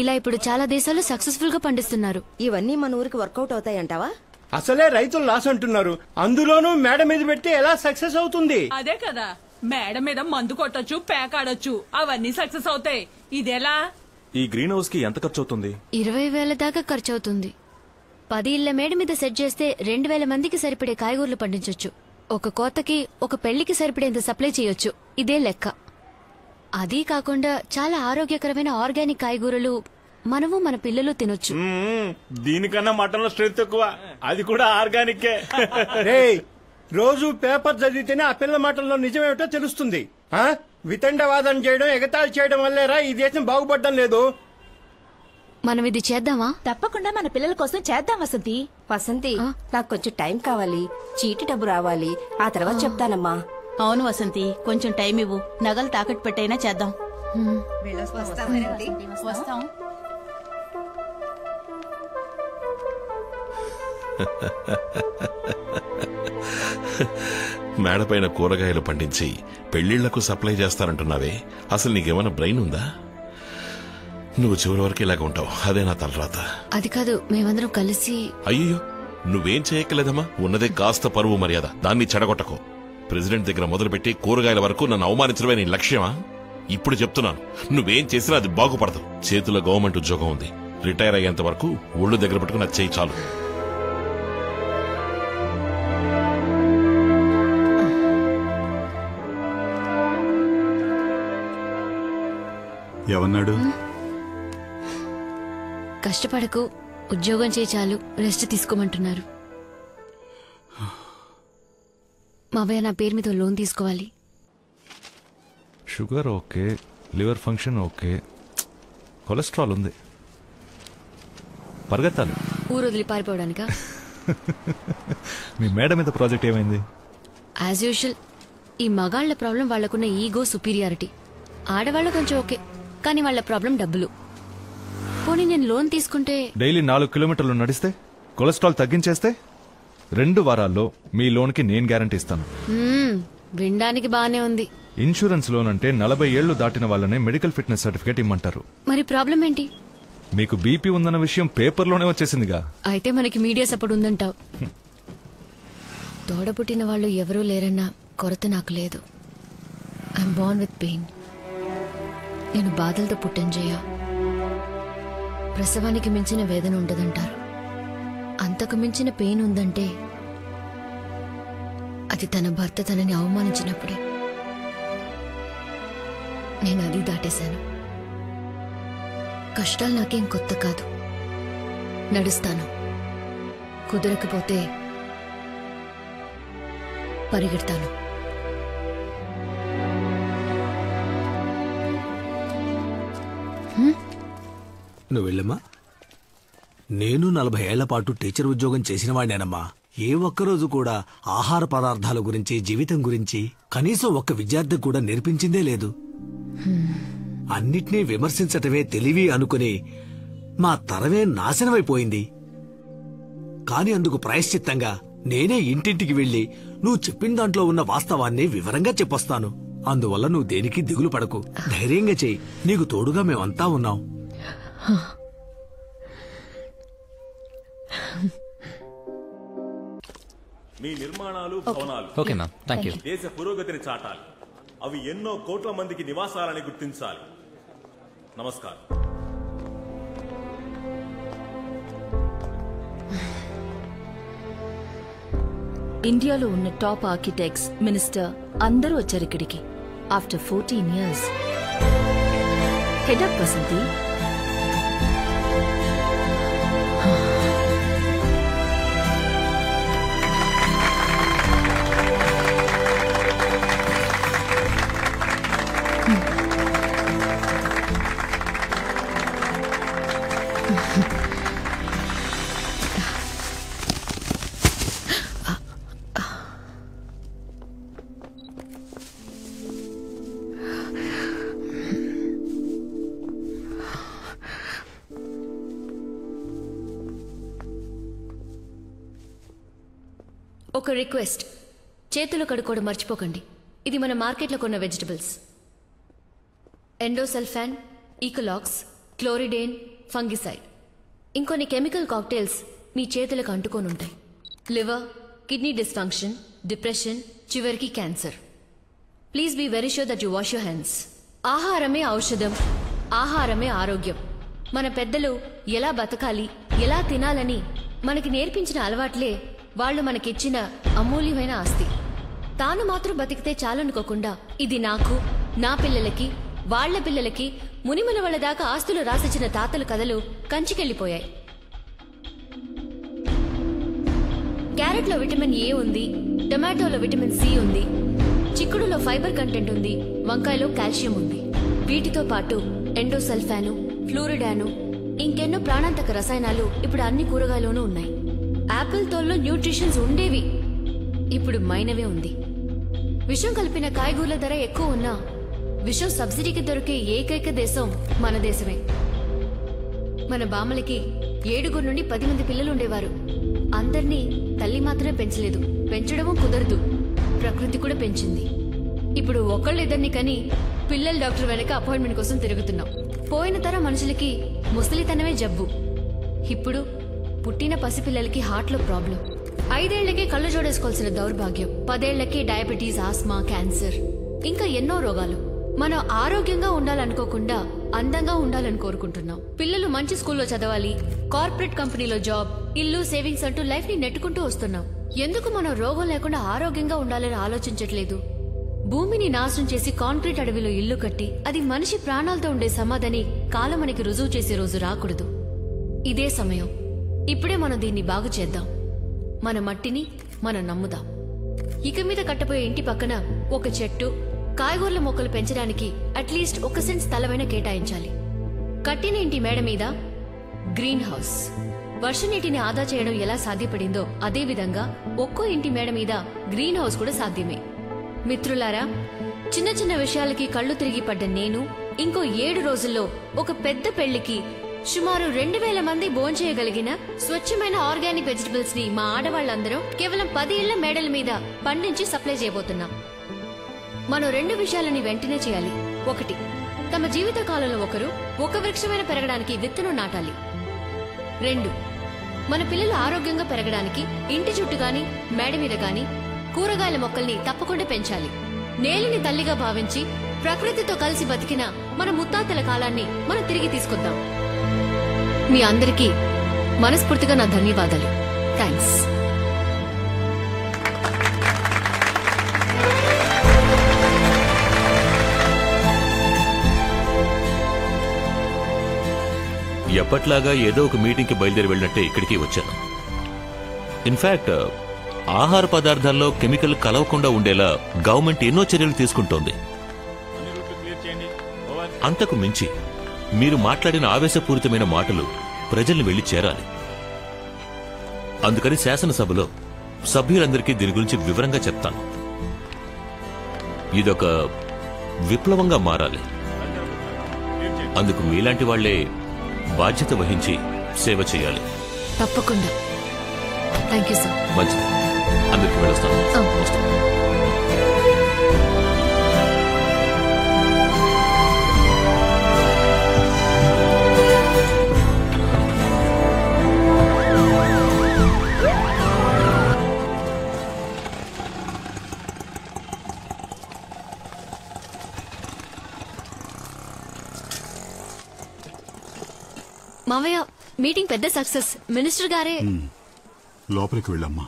ఇలా ఇప్పుడు చాలా దేశాలు సక్సెస్ఫుల్ గా పండిస్తున్నారు. ఇవన్నీ మన ఊరికి వర్కౌట్ అవుతాయంటావా? అసలే రైతులు లాస్ అంటున్నారు, అందులోనూ మేడ మీద పెట్టి ఎలా సక్సెస్ అవుతుంది? అదే కదా, మేడ మీద మందు కొట్టొచ్చు, పేకాడొచ్చు, అవన్నీ సక్సెస్ అవుతాయి. ఇదెలా? ఈ గ్రీన్ హౌస్ కి ఎంత ఖర్చు అవుతుంది? 20,000 దాకా ఖర్చు అవుతుంది. 10 ఇళ్ల మేడ మీద సెట్ చేస్తే 2,000 మందికి సరిపడే కాయగూరలు పండించొచ్చు. ఒక కోతకి, ఒక పెళ్లికి సరిపడేంత సప్లై చేయొచ్చు. ఇదే లెక్క. అదీ కాకుండా చాలా ఆరోగ్యకరమైన ఆర్గానిక్ కాయగూరలు మనము మన పిల్లలు తినొచ్చు. దీనికన్నా మటన్ లో స్ట్రెంత్ ఎక్కువ, అది కూడా ఆర్గానిక్. రోజు పేపర్ చదివితేనే ఆ పిల్ల మాటల్లో నిజమేమిటో తెలుస్తుంది. వితండవాదం చేయడం, ఎగతాళి చేయడం వల్లేరా ఈ దేశం బాగుపడడం లేదు. మనం ఇది చేద్దామా? తప్పకుండా మన పిల్లల కోసం చేద్దాం వసంతి. వసంతి, నాకు కొంచెం టైం కావాలి, చీటి డబ్బు రావాలి, ఆ తర్వాత చెప్తానమ్మా. అవును వసంతి, కొంచెం టైం ఇవ్వు, నగలు తాకట్టు పెట్టైనా చేద్దాం. వస్తాం. మేడపైన కూరగాయలు పండించి పెళ్లిళ్లకు సప్లై చేస్తానంటున్నావే, అసలు నీకేమైనా బ్రెయిన్ ఉందా? నువ్వు చివరి వరకు ఇలాగ ఉంటావు, అదే నా తలరాత. అది కాదు, మేమందరం కలిసి. అయ్యో, నువ్వేం చేయక్కలేదమ్మా, ఉన్నదే కాస్త పరువు మర్యాద, దాన్ని చెడగొట్టకు. ప్రెసిడెంట్ దగ్గర మొదలుపెట్టి కూరగాయల వరకు నన్ను అవమానించడమే నీ లక్ష్యమా? ఇప్పుడు చెప్తున్నాను, నువ్వేం చేసినా అది బాగుపడదు. చేతిలో గవర్నమెంట్ ఉద్యోగం ఉంది, రిటైర్ అయ్యేంత వరకు ఒళ్ళు దగ్గర పెట్టుకుని అది చేయి చాలు. ఏమన్నాడు? కష్టపడకు, ఉద్యోగం చేయి చాలు, రెస్ట్ తీసుకోమంటున్నారు. మావయ్య నా పేరు మీద లోన్ తీసుకోవాలి. Sugar okay, liver function okay, cholesterol ఉంది. పరిగెత్తాలి. ఊరు వదిలి పారిపోవడానికా? మీ మేడ మీద ప్రాజెక్ట్ ఏమైంది? As usual. ఈ మగాళ్ల ప్రాబ్లం వాళ్లకున్న ఈగో, సుపీరియారిటీ. ఆడవాళ్ల కొంచెం ఓకే, కానీ వాళ్ల ప్రాబ్లం డబ్బులు. పోనీ నేను లోన్ తీసుకుంటే డైలీ 4 కిలోమీటర్లు నడిస్తే, కొలెస్ట్రాల్ తగ్గించేస్తే 2 వారాల్లో మీ లోన్ కి నేను గ్యారంటీ ఇస్తాను. వినడానికి బానే ఉంది. ఇన్సూరెన్స్ లోన్ అంటే 40 ఏళ్లు దాటిన వాళ్ళనే మెడికల్ ఫిట్నెస్ సర్టిఫికేట్ ఇమ్మంటారు. మరి ప్రాబ్లం ఏంటి? మీకు బీపీ ఉందన్న విషయం పేపర్లోనే వచ్చేసిందిగా. అయితే మనకి మీడియా సపోర్ట్ ఉందంటావు. తోడపుట్టిన వాళ్ళు ఎవరూ లేరన్న కొరత నాకు లేదు. I'm Born with pain. నేను బాధలతో పుట్టం చేయ. ప్రసవానికి మించిన వేదన ఉండదంటారు. అంతకు మించిన పెయిన్ ఉందంటే అది తన భర్త తనని అవమానించినప్పుడే. నేను అది దాటేశాను. కష్టాలు నాకేం కొత్త కాదు. నడుస్తాను, కుదరకపోతే పరిగెడతాను. నువ్వు వెళ్ళమ్మా. నేను 40 ఏళ్ల పాటు టీచర్ ఉద్యోగం చేసిన వాడినేనమ్మా. ఏ ఒక్కరోజు కూడా ఆహార పదార్థాల గురించి, జీవితం గురించి కనీసం ఒక్క విద్యార్థి కూడా నేర్పించిందే లేదు. అన్నిటినీ విమర్శించటమే తెలివి అనుకుని మా తరమే నాశనమైపోయింది. కాని అందుకు ప్రాయశ్చిత్తంగా నేనే ఇంటింటికి వెళ్లి నువ్వు చెప్పిన దాంట్లో ఉన్న వాస్తవాన్ని వివరంగా చెప్పొస్తాను. అందువల్ల నువ్వు దేనికి దిగులు పడకు, ధైర్యంగా చెయ్యి. నీకు తోడుగా మేమంతా ఉన్నాం. మీ నిర్మాణాలు, భవనాలు ఓకేనా? Thank you. దేశ పురోగతిని చాటాలి. అవి ఎన్నో కోట్ల మందికి నివాసాలని గుర్తించాలి. నమస్కారం. ఇండియాలో ఉన్న టాప్ ఆర్కిటెక్ట్స్, మినిస్టర్ అందరూ వచ్చారు ఇక్కడికి. After 14 years. Head up Vasanthi. ఒక రిక్వెస్ట్, చేతులు కడుక్కోవడం మర్చిపోకండి. ఇది మన మార్కెట్లో కొన్న vegetables. Endosulfan, Ekalux, chlordane, fungicide, ఇంకొన్ని కెమికల్ కాక్టైల్స్ మీ చేతులకు అంటుకోనుంటాయి. లివర్, కిడ్నీ డిస్ఫంక్షన్, డిప్రెషన్, చివరికి cancer. Please be very sure that you wash your hands. ఆహారమే ఔషధం, ఆహారమే ఆరోగ్యం. మన పెద్దలు ఎలా బతకాలి, ఎలా తినాలని మనకి నేర్పించిన అలవాట్లే వాళ్ళు మనకిచ్చిన అమూల్యమైన ఆస్తి. తాను మాత్రం బతికితే చాలనుకోకుండా ఇది నాకు, నా పిల్లలకి, వాళ్ల పిల్లలకి, మునిముల వాళ్ళ దాకా ఆస్తులు రాసిచ్చిన తాతల కథలు కంచికెళ్లిపోయాయి. క్యారెట్లో విటమిన్ ఏ ఉంది, టొమాటోలో విటమిన్ సి ఉంది, చిక్కుడులో ఫైబర్ కంటెంట్ ఉంది, వంకాయలో కాల్షియం ఉంది. వీటితో పాటు ఎండోసల్ఫాను, ఫ్లూరిడాను, ఇంకెన్నో ప్రాణాంతక రసాయనాలు ఇప్పుడు అన్ని కూరగాయల్లోనూ ఉన్నాయి. యాపిల్ తోల్లో న్యూట్రిషన్స్ ఉండేవి, ఇప్పుడు మైనవే ఉంది. విషం కలిపిన కాయగూరల ధర ఎక్కువ ఉన్నా విషం సబ్సిడీకి దొరికే ఏకైక దేశం మన దేశమే. మన బామ్మలకి 7 నుండి 10 మంది పిల్లలుండేవారు. అందర్నీ తల్లి మాత్రమే పెంచలేదు, పెంచడమూ కుదరదు, ప్రకృతి కూడా పెంచింది. ఇప్పుడు ఒకళ్ళిద్దరిని కని పిల్లల డాక్టర్ వెనక అపాయింట్మెంట్ కోసం తిరుగుతున్నాం. పోయిన తరం మనుషులకి ముసలితనమే జబ్బు, ఇప్పుడు పుట్టిన పసిపిల్లలకి హార్ట్లో ప్రాబ్లం. 5 ఏళ్లకే కళ్ళు జోడేసుకోవాల్సిన దౌర్భాగ్యం, 10 ఏళ్లకే డయాబెటీస్, ఆస్మా, క్యాన్సర్, ఇంకా ఎన్నో రోగాలు. మనం ఆరోగ్యంగా ఉండాలనుకోకుండా అందంగా ఉండాలని కోరుకుంటున్నాం. పిల్లలు మంచి స్కూల్లో చదవాలి, కార్పొరేట్ కంపెనీలో జాబ్, ఇల్లు, సేవింగ్స్ అంటూ లైఫ్ ని నెట్టుకుంటూ వస్తున్నాం. ఎందుకు మనం రోగం లేకుండా ఆరోగ్యంగా ఉండాలని ఆలోచించట్లేదు? భూమిని నాశనం చేసి కాంక్రీట్ అడవిలో ఇల్లు కట్టి అది మనిషి ప్రాణాలతో ఉండే సమాధని కాలం మనకి రుజువు చేసే రోజు రాకూడదు. ఇదే సమయం. ఇప్పుడే మనం దీన్ని బాగు చేద్దాం. మన మట్టిని మనం నమ్ముదాం. ఇక మీద కట్టబోయే ఇంటి పక్కన ఒక చెట్టు, కాయగూరల మొక్కలు పెంచడానికి అట్లీస్ట్ 1 సెంట్ స్థలమైనా కేటాయించాలి. కట్టిన ఇంటి మేడ మీద గ్రీన్ హౌస్. వర్షనీటిని ఆదా చేయడం ఎలా సాధ్యపడిందో అదే విధంగా ఒక్కో ఇంటి మేడ మీద గ్రీన్ హౌస్ కూడా సాధ్యమే. మిత్రులారా, చిన్న చిన్న విషయాలకి కళ్ళు తిరిగి పడ్డ నేను ఇంకో 7 రోజుల్లో ఒక పెద్ద పెళ్లికి సుమారు 2000 మంది భోంచేయగలిగిన స్వచ్ఛమైన ఆర్గానిక్ వెజిటబుల్స్ ని మా ఆడవాళ్లందరూ కేవలం 10 ఇళ్ల మేడల మీద పండించి సప్లై చేయబోతున్నాం. మనం 2 విషయాలని వెంటనే చేయాలి. 1, తమ జీవిత కాలంలో ఒకరు ఒక వృక్షమైన పెరగడానికి విత్తనం నాటాలి. 2, మన పిల్లలు ఆరోగ్యంగా పెరగడానికి ఇంటి చుట్టూ గాని మేడ మీద గాని కూరగాయల మొక్కల్ని తప్పకుండా పెంచాలి. నేలని తల్లిగా భావించి ప్రకృతితో కలిసి బతికిన మన ముత్తాతల కాలాన్ని మనం తిరిగి తీసుకొద్దాం. మీ అందరికీ మనస్ఫూర్తిగా నా ధన్యవాదాలు. థ్యాంక్స్. ఎప్పట్లాగా ఏదో ఒక మీటింగ్ కి బయలుదేరి వెళ్ళినట్టే ఇక్కడికి వచ్చాను. ఇన్ఫాక్ట్ ఆహార పదార్థాల్లో కెమికల్ కలవకుండా ఉండేలా గవర్నమెంట్ ఎన్నో చర్యలు తీసుకుంటోంది. అంతకు మించి మీరు మాట్లాడిన ఆవేశపూరితమైన మాటలు ప్రజల్ని వెళ్లి చేరాలి. అందుకని శాసనసభలో సభ్యులందరికీ దీని గురించి వివరంగా చెప్తాను. ఇదొక విప్లవంగా మారాలి. అందుకు మీలాంటి వాళ్లే బాధ్యత వహించి సేవ చేయాలి. తప్పకుండా. Thank you sir. మంచిది. అందరికీ వెళ్ళొస్తాను. మావయ్య, మీటింగ్ పెద్ద సక్సెస్. మినిస్టర్ గారే లోపలికి వెళ్ళమ్మా.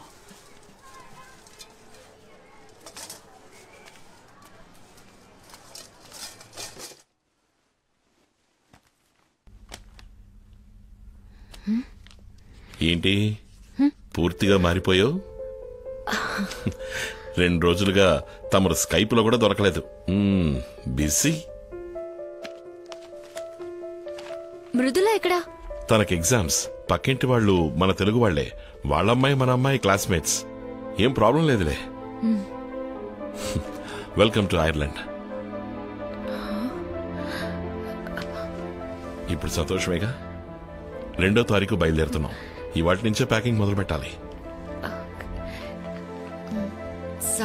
ఏంటి పూర్తిగా మారిపోయావు? 2 రోజులుగా తమరు స్కైప్ లో కూడా దొరకలేదు. బిజీ. మృదుల ఎక్కడా? తనకి ఎగ్జామ్స్. పక్కింటి వాళ్ళు మన తెలుగు వాళ్లే. వాళ్ళమ్మాయి మన అమ్మాయి క్లాస్మేట్స్. ఏం ప్రాబ్లం లేదులే. Welcome to Ireland. ఇప్పుడు సంతోషమేగా? 2వ తారీఖు బయలుదేరుతున్నాం. ఇవాటి నుంచే ప్యాకింగ్ మొదలు పెట్టాలి.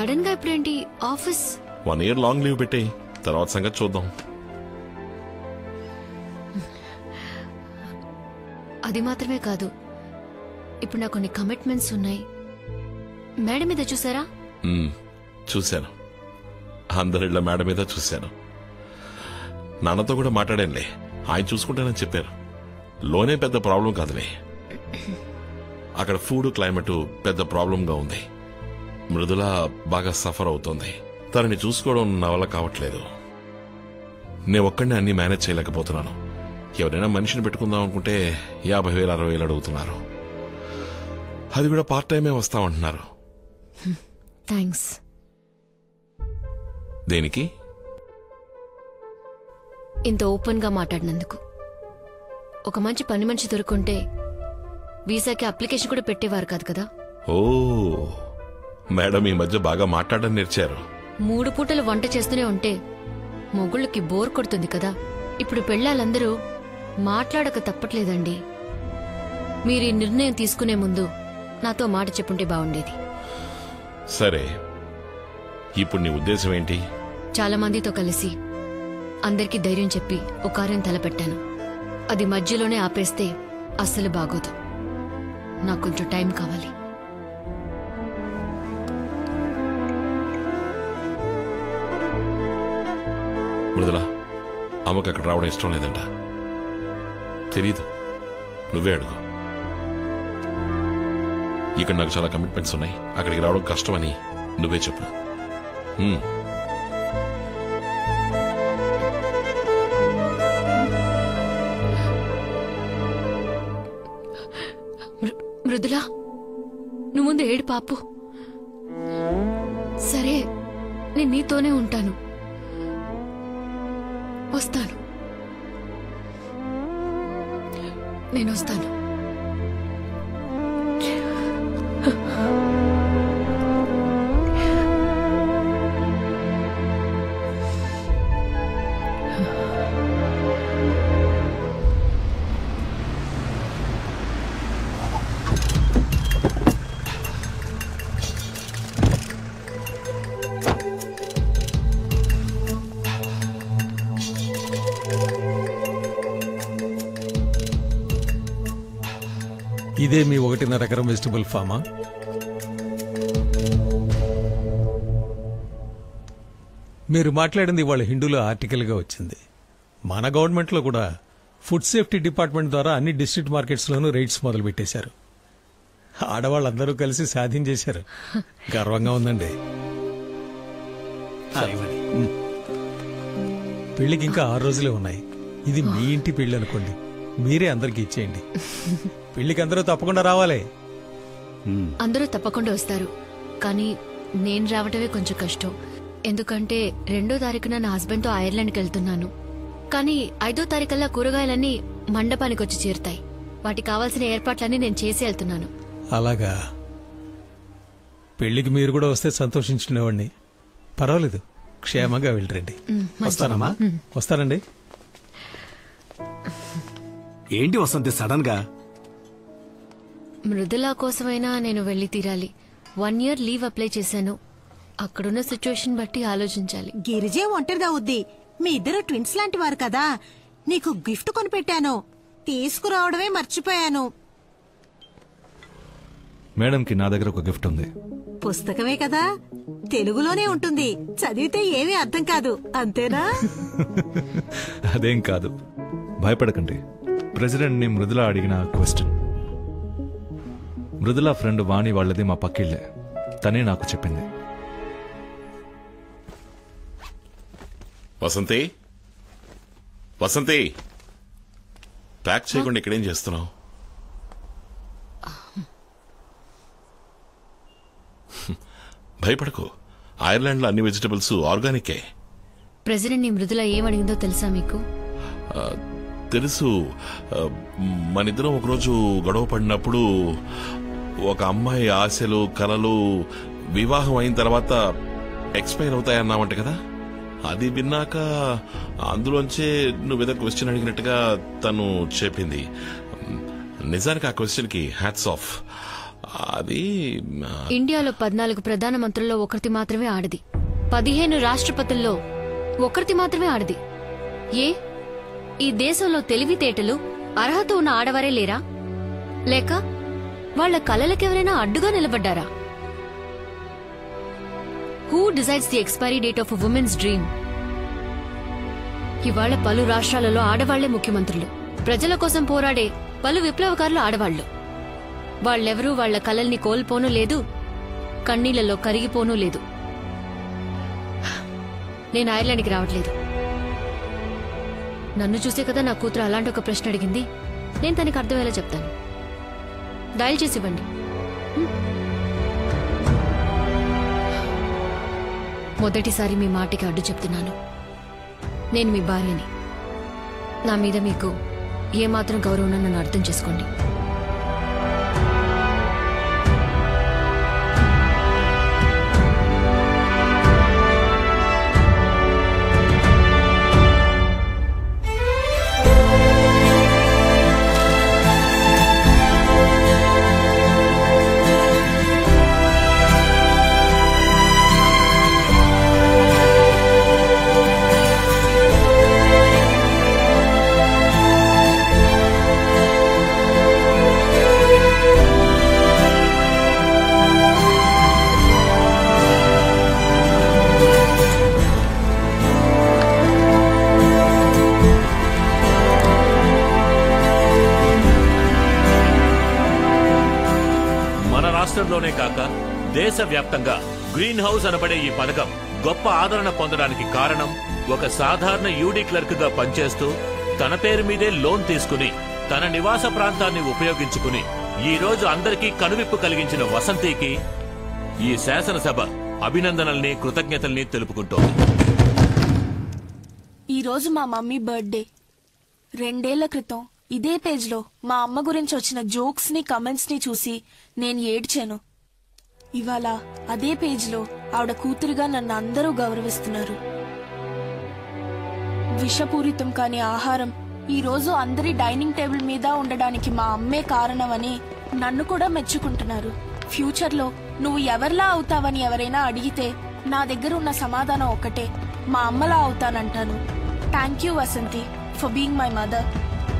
సడన్ గా ఇప్పుడేంటి ఆఫీస్? 1 year లాంగ్ లీవ్ పెట్టే తర్వాత సంగతి చూద్దాం. అది మాత్రమే కాదు, ఇప్పుడు నాకు కొన్ని కమిట్మెంట్స్ ఉన్నాయి. మేడం మీద చూసారా? చూశాను, అందరిళ్ళ మేడం మీద చూశాను. నాన్నతో కూడా మాట్లాడానులే, ఆయన చూసుకుంటానని చెప్పారు. లోనే పెద్ద ప్రాబ్లం కాదులే, అక్కడ ఫుడ్ క్లైమేట్ పెద్ద ప్రాబ్లంగా ఉంది. మృదుల బాగా సఫర్ అవుతోంది. తనని చూసుకోవడం నా వల్ల కావట్లేదు. నేను ఒక్కడిని అన్ని మేనేజ్ చేయలేకపోతున్నాను. ఎవరైనా మనిషిని పెట్టుకుందాం అనుకుంటే 50,000 60,000 అడుగుతున్నారు. అది కూడా పార్ట్ టైమే వస్తామంటున్నారు. థ్యాంక్స్. దేనికి? ఇంత ఓపెన్ గా మాట్లాడినందుకు. ఒక మంచి పని మనిషి దొరుకుంటే వీసాకి అప్లికేషన్ కూడా పెట్టేవారు కాదు కదా. ఓ మేడం ఈ మధ్య బాగా మాట్లాడడం నేర్చారు. 3 పూటలు వంట చేస్తూనే ఉంటే మొగుళ్ళకి బోర్ కొడుతుంది కదా. ఇప్పుడు పెళ్ళాలందరూ మాట్లాడక తప్పట్లేదండి. మీరు ఈ నిర్ణయం తీసుకునే ముందు నాతో మాట చెప్పుంటే బాగుండేది. సరే, ఇప్పుడు నీ ఉద్దేశం ఏంటి? చాలా మందితో కలిసి అందరికీ ధైర్యం చెప్పి ఒక కార్యం తలపెట్టాను. అది మధ్యలోనే ఆపేస్తే అస్సలు బాగోదు. నాకు కొంచెం టైం కావాలి. మృదుల, అమ్మకు అక్కడ రావడం ఇష్టం లేదంట. తెలీదు, నువ్వే అడుగు. ఇక్కడ నాకు చాలా కమిట్మెంట్స్ ఉన్నాయి, అక్కడికి రావడం కష్టమని నువ్వే చెప్పు. మృదుల, నువ్వు ముందు ఏడు పాపు. సరే, నేను నీతోనే ఉంటాను. వస్తాను, నేను వస్తాను. ఇదే మీ 1.5 ఎకరం వెజిటబుల్ ఫామా? మీరు మాట్లాడింది వాళ్ళ హిందూలో ఆర్టికల్గా వచ్చింది. మన గవర్నమెంట్లో కూడా ఫుడ్ సేఫ్టీ డిపార్ట్మెంట్ ద్వారా అన్ని డిస్ట్రిక్ట్ మార్కెట్స్లోనూ రైడ్స్ మొదలు పెట్టేశారు. ఆడవాళ్ళందరూ కలిసి సాధించేశారు. గర్వంగా ఉందండి. పెళ్లికి ఇంకా 6 రోజులే ఉన్నాయి. ఇది మీ ఇంటి పెళ్లి అనుకోండి, మీరే అందరికి ఇచ్చేయండి. పెళ్లికి అందరూ తప్పకుండా రావాలి. అందరూ తప్పకుండా వస్తారు, కానీ నేను రావటమే కొంచెం కష్టం. ఎందుకంటే 2వ తారీఖున నా హస్బెండ్ తో ఐర్లాండ్కి వెళ్తున్నాను. కానీ 5వ తారీఖల్లా కూరగాయలన్నీ మండపానికి వచ్చి చేరుతాయి. వాటికి కావాల్సిన ఏర్పాట్లన్నీ నేను చేసి వెళ్తున్నాను. అలాగా? పెళ్లికి మీరు కూడా వస్తే సంతోషించుకునేవాడిని. పర్వాలేదు, క్షేమంగా వెళ్ళరండి. వస్తానమ్మా. వస్తానండి. ఏంటి వసంతి సడన్ గా? మృదుల కోసమైనా నేను వెళ్లి తీరాలి. 1 year లీవ్ అప్లై చేశాను. అక్కడున్న సిచ్యువేషన్ బట్టి ఆలోచించాలి. గిరిజే ఒంటరిదా వద్ది. మీ ఇద్దరు ట్విన్స్ లాంటి వారు కదా. నీకు గిఫ్ట్ కొనిపెట్టాను, తీసుకురావడమే మర్చిపోయాను. మేడంకి నా దగ్గర ఒక గిఫ్ట్ ఉంది. పుస్తకమే కదా, తెలుగులోనే ఉంటుంది. చదివితే ఏమీ అర్థం కాదు, అంతేనా? అదేం కాదు, భయపడకండి. ప్రెసిడెంట్ ని మృదుల అడిగిన క్వశ్చన్. మృదుల ఫ్రెండ్ వాణి వాళ్ళది మా పక్కిళ్ళే. తనే నాకు చెప్పింది. వసంతి, వసంతి, ప్యాక్ చేయకుండా ఇక్కడేం చేస్తున్నావు? భయపడకు, ఐర్లాండ్ లో అన్ని వెజిటబుల్స్ ఆర్గానికే. ప్రెసిడెంట్ ని మృదుల ఏమడిగిందో తెలుసా మీకు? తెలుసు. మనిద్దరం ఒకరోజు గొడవ పడినప్పుడు ఒక అమ్మాయి ఆశలు కలలు వివాహం అయిన తర్వాత ఎక్స్పైర్ అవుతాయన్నావంట కదా. అది విన్నాక అందులోంచే నువ్వేదో క్వశ్చన్ అడిగినట్టుగా తను చెప్పింది. నిజానికి ఆ క్వశ్చన్ కి హ్యాట్స్ ఆఫ్. అది ఇండియాలో 14 ప్రధానమంత్రుల్లో ఒకరిది మాత్రమే ఆడది, 15 రాష్ట్రపతుల్లో ఒకరిది మాత్రమే ఆడది. ఏ ఈ దేశంలో తెలివితేటలు అర్హత ఉన్న ఆడవారే లేరా? లేక వాళ్ల కలలకెవరైనా అడ్డుగా నిలబడ్డారా? Who decides the expiry date of women's dream? ఇవాళ పలు రాష్ట్రాలలో ఆడవాళ్లే ముఖ్యమంత్రులు, ప్రజల కోసం పోరాడే పలు విప్లవకారులు ఆడవాళ్లు. వాళ్ళెవరూ వాళ్ల కలల్ని కోల్పోనూ లేదు, కన్నీళ్లలో కరిగిపోనూ లేదు. నేను ఐర్లాండ్కి రావట్లేదు. నన్ను చూసే కదా నా కూతురు అలాంటి ఒక ప్రశ్న అడిగింది. నేను తనకి అర్థమయ్యేలా చెప్తాను. డయల్ చేసి ఇవ్వండి. మొదటిసారి మీ మాటకి అడ్డు చెప్తున్నాను. నేను మీ భార్యని. నా మీద మీకు ఏమాత్రం గౌరవం నన్ను అర్థం చేసుకోండి. రాష్ట్రంలోనే కాక దేశవ్యాప్తంగా గ్రీన్ హౌస్ అనబడే ఈ పథకం గొప్ప ఆదరణ పొందడానికి కారణం ఒక సాధారణ యూడీ క్లర్క్ గా పనిచేస్తూ తన పేరు మీదే లోన్ తీసుకుని తన నివాస ప్రాంతాన్ని ఉపయోగించుకుని ఈ రోజు అందరికీ కనువిప్పు కలిగించిన వసంతికి ఈ శాసనసభ అభినందనల్ని కృతజ్ఞతల్ని తెలుపుకుంటోంది. ఈ రోజు మా మమ్మీ బర్త్డే. 2 ఏళ్ల క్రితం ఇదే పేజ్లో మా అమ్మ గురించి వచ్చిన జోక్స్ ని కమెంట్స్ ని చూసి నేను ఏడ్చాను. ఇవాళ అదే పేజ్లో ఆవిడ కూతురుగా నన్ను అందరూ గౌరవిస్తున్నారు. విషపూరితం కాని ఆహారం ఈ రోజు అందరి డైనింగ్ టేబుల్ మీద ఉండడానికి మా అమ్మే కారణమని నన్ను కూడా మెచ్చుకుంటున్నారు. ఫ్యూచర్ లో నువ్వు ఎవరిలా అవుతావని ఎవరైనా అడిగితే నా దగ్గర ఉన్న సమాధానం ఒక్కటే, మా అమ్మలా అవుతానంటాను. Thank you Vasanthi for being my mother.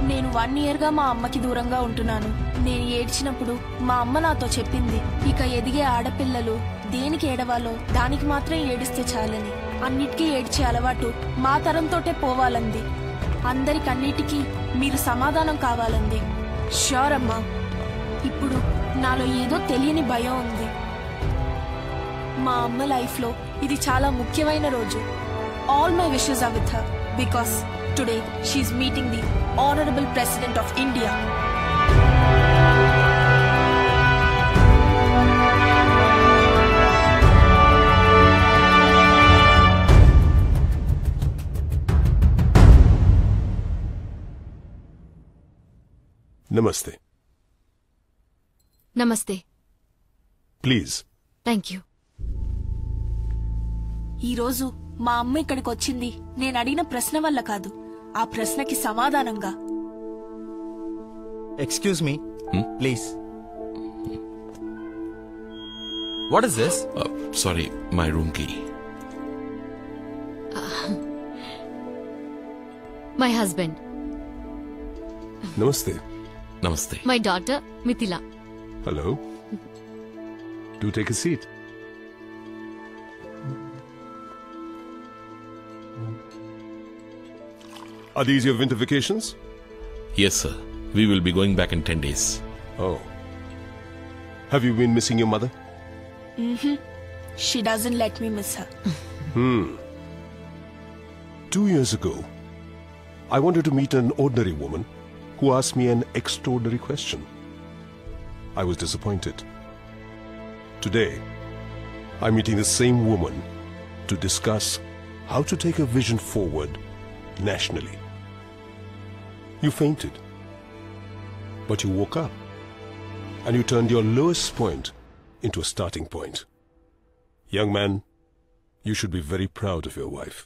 నేను 1 year గా మా అమ్మకి దూరంగా ఉంటున్నాను. నేను ఏడ్చినప్పుడు మా అమ్మ నాతో చెప్పింది, ఇక ఎదిగే ఆడపిల్లలు దేనికి ఏడవాలో దానికి మాత్రం ఏడిస్తే చాలని. అన్నిటికీ ఏడ్చే అలవాటు మా తరంతోటే పోవాలంది. అందరికన్నిటికీ మీరు సమాధానం కావాలంది. ష్యూర్ అమ్మా. ఇప్పుడు నాలో ఏదో తెలియని భయం ఉంది. మా అమ్మ లైఫ్ లో ఇది చాలా ముఖ్యమైన రోజు. All my wishes are with her because today she is meeting the honourable president of India. నమస్తే. నమస్తే. ప్లీజ్. Thank you. ఈ రోజు మా అమ్మ ఇక్కడికి వచ్చింది నేను అడిగిన ప్రశ్న వల్ల కాదు, ఆ ప్రశ్నకి సమాధానంగా. Excuse me please. What is this? Sorry, my room key. My husband. నమస్తే. నమస్తే. My daughter Mithila. Hello. Do take a seat. Are these your winter vacations? Yes, sir. We will be going back in 10 days. Oh. Have you been missing your mother? She doesn't let me miss her. 2 years ago, I wanted to meet an ordinary woman who asked me an extraordinary question. I was disappointed. Today, I'm meeting the same woman to discuss how to take a vision forward nationally. You fainted, but you woke up and you turned your lowest point into a starting point. Young man, you should be very proud of your wife.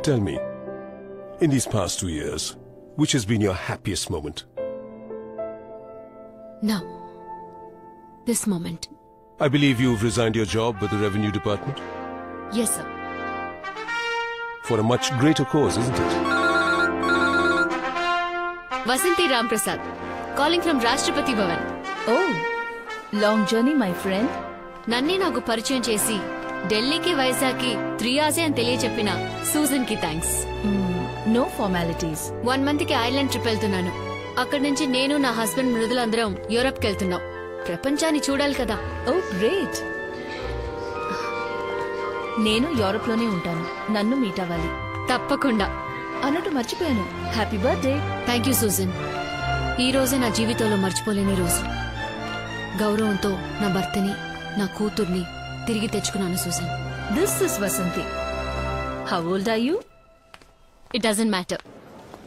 Tell me, in these past 2 years, which has been your happiest moment? Now, this moment. I believe you've resigned your job with the Revenue Department Yes, sir. for a much greater cause, isn't it? Vasanti Ramprasad, calling from Rashtrapati Bhavan. Oh, long journey, my friend. నన్నే నాకు పరిచయం చేసి ఢిల్లీకి వైజాగ్కి 3 hours అని తెలియచెప్పిన సూజన్ కి థ్యాంక్స్. No formalities. 1 month కి ఐర్లాండ్ ట్రిప్ వెళ్తున్నాను. అక్కడి నుంచి నేను నా హస్బెండ్ మృదులందరం యూరప్ కి వెళ్తున్నాం. ప్రపంచాన్ని చూడాలి కదా. Oh, great. నేను యూరోప్ లోనే ఉంటాను. నన్ను మీట్ అవ్వాలి. తప్పకుండా. అన్నట్టు మర్చిపోయాను. Happy birthday. Thank you Susan. ఈ రోజే నా జీవితంలో మర్చిపోలేని రోజు. గౌరవంతో నా భర్తని నా కూతుర్ని తిరిగి తెచ్చుకున్నాను Susan. This is Vasanthi. How old are you? It doesn't matter.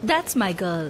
That's my girl.